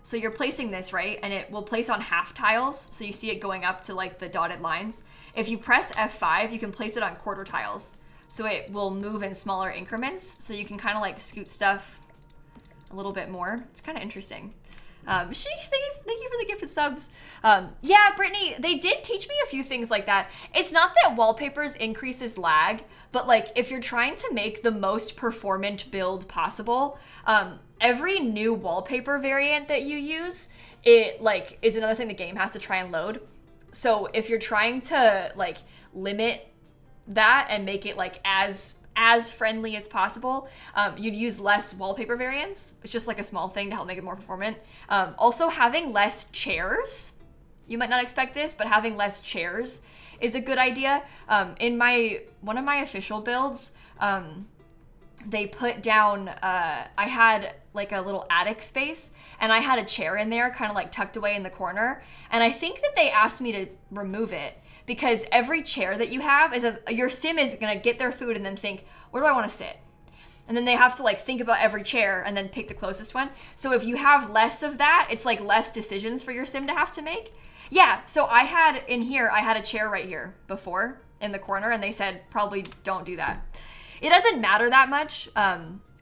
So you're placing this, right? And it will place on half tiles. So you see it going up to like the dotted lines. If you press F5, you can place it on quarter tiles. So it will move in smaller increments. So you can kind of like scoot stuff a little bit more. It's kind of interesting. Sheesh, thank you for the gifted subs. Yeah, Brittany, they did teach me a few things like that. It's not that wallpapers increases lag, but like if you're trying to make the most performant build possible, every new wallpaper variant that you use, it like is another thing the game has to try and load. So if you're trying to like limit that and make it like as friendly as possible, you'd use less wallpaper variants. It's just like a small thing to help make it more performant. Also having less chairs, you might not expect this, but having less chairs is a good idea. In one of my official builds, they put down, I had like a little attic space and I had a chair in there kind of like tucked away in the corner. And I think that they asked me to remove it because every chair that you have is your sim is gonna get their food and then think, where do I wanna sit? And then they have to like think about every chair and then pick the closest one. So if you have less of that, it's like less decisions for your sim to have to make. Yeah, so I had a chair right here before in the corner and they said, probably don't do that. It doesn't matter that much,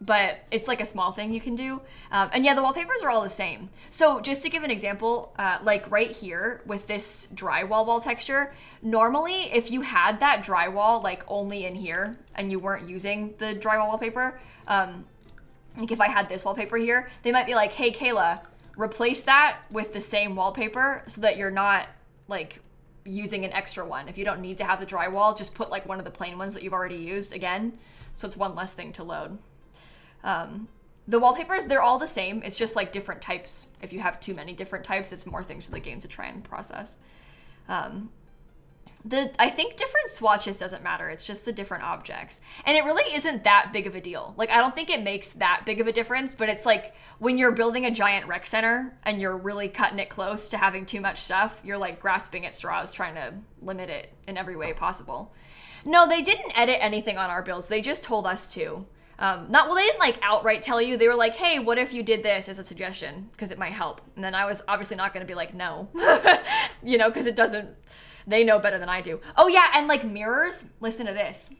but it's like a small thing you can do. And yeah, the wallpapers are all the same. So just to give an example, like right here with this drywall wall texture, normally if you had that drywall like only in here and you weren't using the drywall wallpaper, like if I had this wallpaper here, they might be like, hey, Kayla, replace that with the same wallpaper so that you're not like using an extra one. If you don't need to have the drywall, just put like one of the plain ones that you've already used again. So it's one less thing to load. The wallpapers, they're all the same. It's just like different types. If you have too many different types, it's more things for the game to try and process. I think different swatches doesn't matter. It's just the different objects. And it really isn't that big of a deal. Like, I don't think it makes that big of a difference, but it's like when you're building a giant rec center and you're really cutting it close to having too much stuff, you're like grasping at straws trying to limit it in every way possible. No, they didn't edit anything on our builds. They just told us to. They didn't like outright tell you. They were like, hey, what if you did this as a suggestion? Because it might help. And then I was obviously not going to be like, no, you know, because it doesn't, they know better than I do. Oh yeah, and like mirrors, listen to this.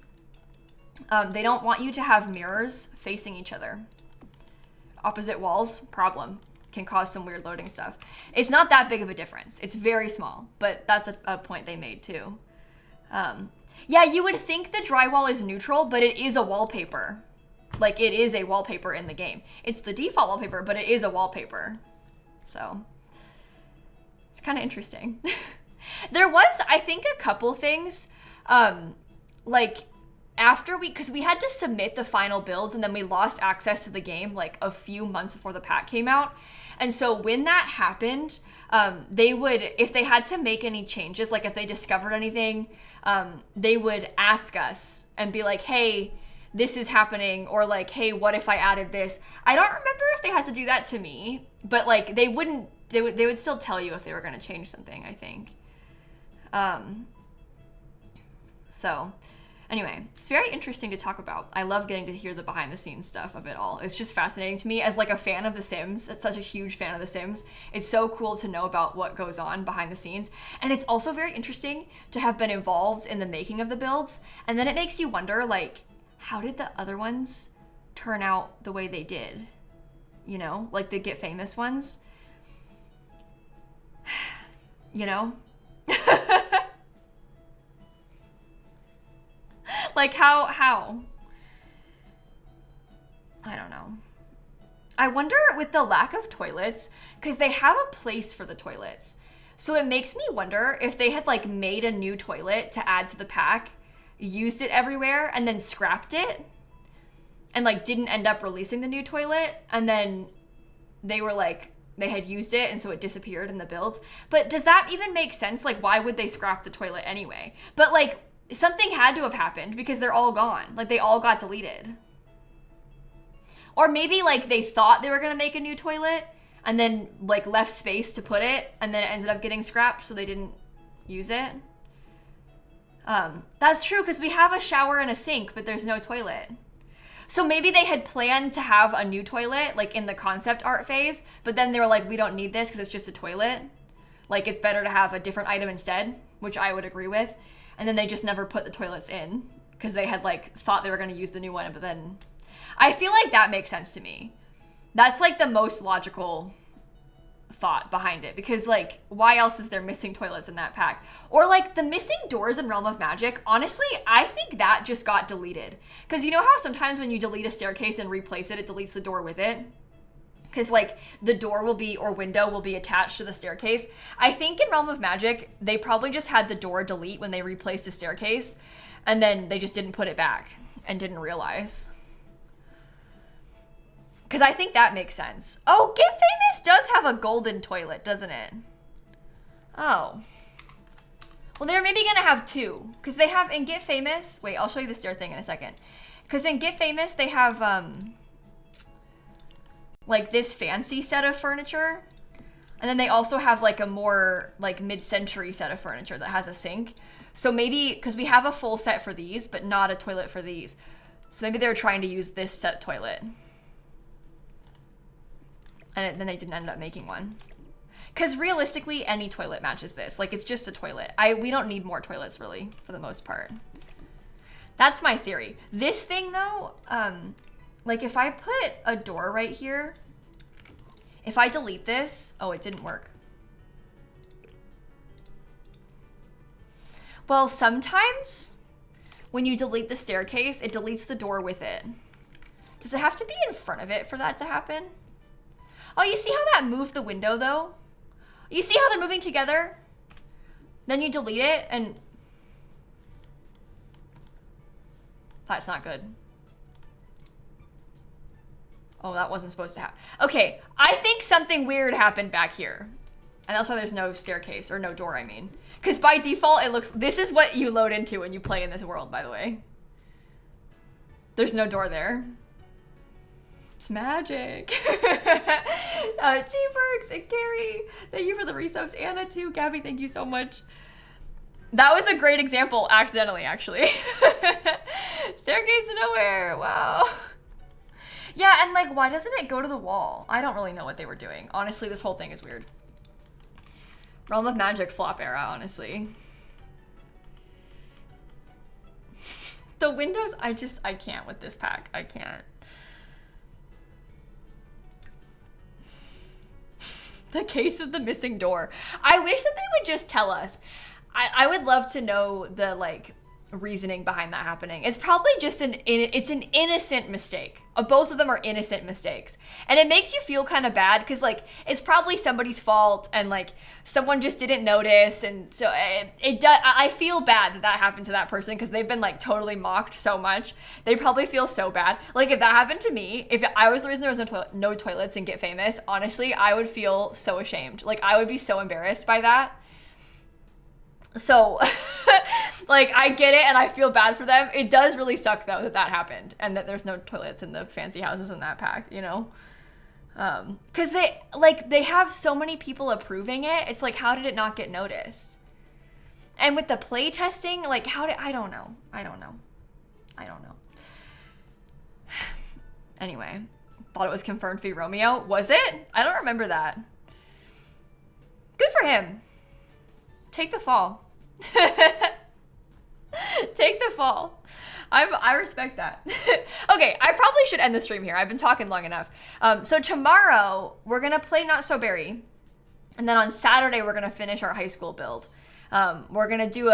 They don't want you to have mirrors facing each other. Opposite walls, problem. Can cause some weird loading stuff. It's not that big of a difference. It's very small, but that's a point they made too. Yeah, you would think the drywall is neutral, but it is a wallpaper. Like, it is a wallpaper in the game. It's the default wallpaper, but it is a wallpaper. So, it's kind of interesting. There was, I think, a couple things, like, because we had to submit the final builds, and then we lost access to the game, like, a few months before the pack came out. And so when that happened, they would, if they had to make any changes, like if they discovered anything, they would ask us and be like, hey, this is happening, or like, hey, what if I added this? I don't remember if they had to do that to me, but like they would still tell you if they were going to change something, I think. So anyway, it's very interesting to talk about. I love getting to hear the behind the scenes stuff of it all. It's just fascinating to me as like a fan of The Sims. It's such a huge fan of The Sims. It's so cool to know about what goes on behind the scenes. And it's also very interesting to have been involved in the making of the builds. And then it makes you wonder, like, how did the other ones turn out the way they did? You know, like the Get Famous ones. You know? Like, how? I don't know. I wonder with the lack of toilets, because they have a place for the toilets. So it makes me wonder if they had, like, made a new toilet to add to the pack, used it everywhere, and then scrapped it, and, like, didn't end up releasing the new toilet, and then they were, like, they had used it, and so it disappeared in the builds. But does that even make sense? Like, why would they scrap the toilet anyway? But, like, something had to have happened because they're all gone. Like, they all got deleted. Or maybe, like, they thought they were going to make a new toilet and then, like, left space to put it, and then it ended up getting scrapped, so they didn't use it. That's true, because we have a shower and a sink, but there's no toilet. So maybe they had planned to have a new toilet, like in the concept art phase, but then they were like, we don't need this because it's just a toilet. Like, it's better to have a different item instead, which I would agree with. And then they just never put the toilets in because they had like thought they were going to use the new one, but then I feel like that makes sense to me. That's like the most logical thought behind it, because like, why else is there missing toilets in that pack? Or like the missing doors in Realm of Magic, honestly, I think that just got deleted. Because you know how sometimes when you delete a staircase and replace it, it deletes the door with it? Because like the door will be, or window will be attached to the staircase. I think in Realm of Magic, they probably just had the door delete when they replaced the staircase, and then they just didn't put it back and didn't realize. Because I think that makes sense. Oh, Get Famous does have a golden toilet, doesn't it? Oh. Well, they're maybe going to have two. Because they have, in Get Famous... Wait, I'll show you the stair thing in a second. Because in Get Famous, they have, like, this fancy set of furniture. And then they also have, like, a more, like, mid-century set of furniture that has a sink. So maybe... Because we have a full set for these, but not a toilet for these. So maybe they're trying to use this set toilet. And then they didn't end up making one. Because realistically, any toilet matches this. Like, it's just a toilet. We don't need more toilets, really, for the most part. That's my theory. This thing, though, like, if I put a door right here, if I delete this... Oh, it didn't work. Well, sometimes when you delete the staircase, it deletes the door with it. Does it have to be in front of it for that to happen? Oh, you see how that moved the window, though? You see how they're moving together? Then you delete it, and... That's not good. Oh, that wasn't supposed to happen. Okay, I think something weird happened back here. And that's why there's no staircase, or no door, I mean. Because by default, it looks... This is what you load into when you play in this world, by the way. There's no door there. It's magic. G-Perks and Carrie, thank you for the resubs. Anna too. Gabby, thank you so much. That was a great example, accidentally, actually. Staircase to nowhere. Wow. Yeah, and like, why doesn't it go to the wall? I don't really know what they were doing. Honestly, this whole thing is weird. Realm of Magic flop era, honestly. The windows, I can't with this pack. I can't. The case of the missing door. I wish that they would just tell us. I would love to know the like reasoning behind that happening. It's probably just an innocent mistake. Both of them are innocent mistakes. And it makes you feel kind of bad because like it's probably somebody's fault and like someone just didn't notice, and so I feel bad that happened to that person because they've been like totally mocked so much. They probably feel so bad. Like if that happened to me, if I was the reason there was no toilets in Get Famous, honestly, I would feel so ashamed. Like I would be so embarrassed by that. So, like, I get it and I feel bad for them. It does really suck, though, that happened and that there's no toilets in the fancy houses in that pack, you know? Because they have so many people approving it. It's like, how did it not get noticed? And with the playtesting, like, I don't know. Anyway, thought it was confirmed to be Romeo. Was it? I don't remember that. Good for him. Take the fall. Take the fall. I respect that. Okay, I probably should end the stream here. I've been talking long enough. So tomorrow, we're going to play Not So Berry. And then on Saturday, we're going to finish our high school build. We're going to do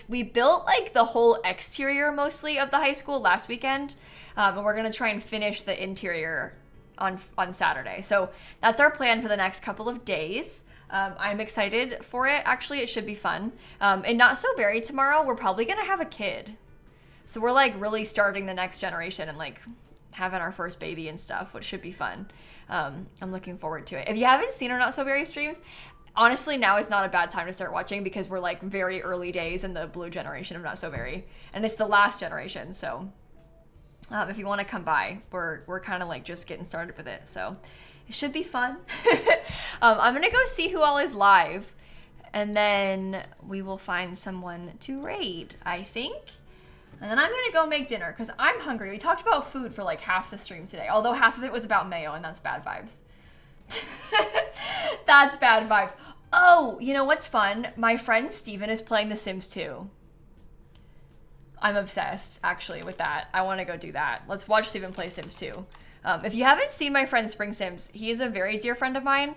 we built like the whole exterior mostly of the high school last weekend. And we're going to try and finish the interior on Saturday. So that's our plan for the next couple of days. I'm excited for it. Actually, it should be fun. And Not So Berry tomorrow, we're probably going to have a kid. So we're like really starting the next generation and like having our first baby and stuff, which should be fun. I'm looking forward to it. If you haven't seen our Not So Berry streams, honestly, now is not a bad time to start watching because we're like very early days in the blue generation of Not So Berry. And it's the last generation. So if you want to come by, we're kind of like just getting started with it. So it should be fun. I'm going to go see who all is live. And then we will find someone to raid, I think. And then I'm gonna go make dinner because I'm hungry. We talked about food for like half the stream today, although half of it was about mayo, and that's bad vibes. That's bad vibes. Oh, you know what's fun? My friend Steven is playing The Sims 2. I'm obsessed, actually, with that. I want to go do that. Let's watch Steven play Sims 2. If you haven't seen my friend Spring Sims, he is a very dear friend of mine,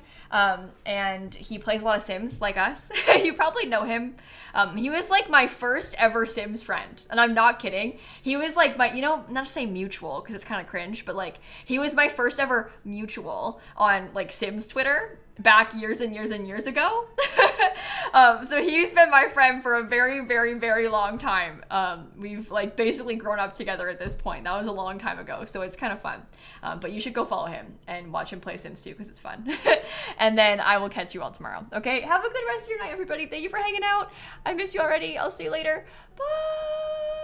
and he plays a lot of Sims, like us. You probably know him. He was like my first ever Sims friend, and I'm not kidding. He was like my, you know, not to say mutual, because it's kind of cringe, but like, he was my first ever mutual on like Sims Twitter, back years and years and years ago. So he's been my friend for a very, very, very long time. We've like basically grown up together at this point. That was a long time ago, so it's kind of fun. But you should go follow him and watch him play Sims 2 because it's fun. And then I will catch you all tomorrow. Okay, have a good rest of your night, everybody. Thank you for hanging out. I miss you already. I'll see you later. Bye.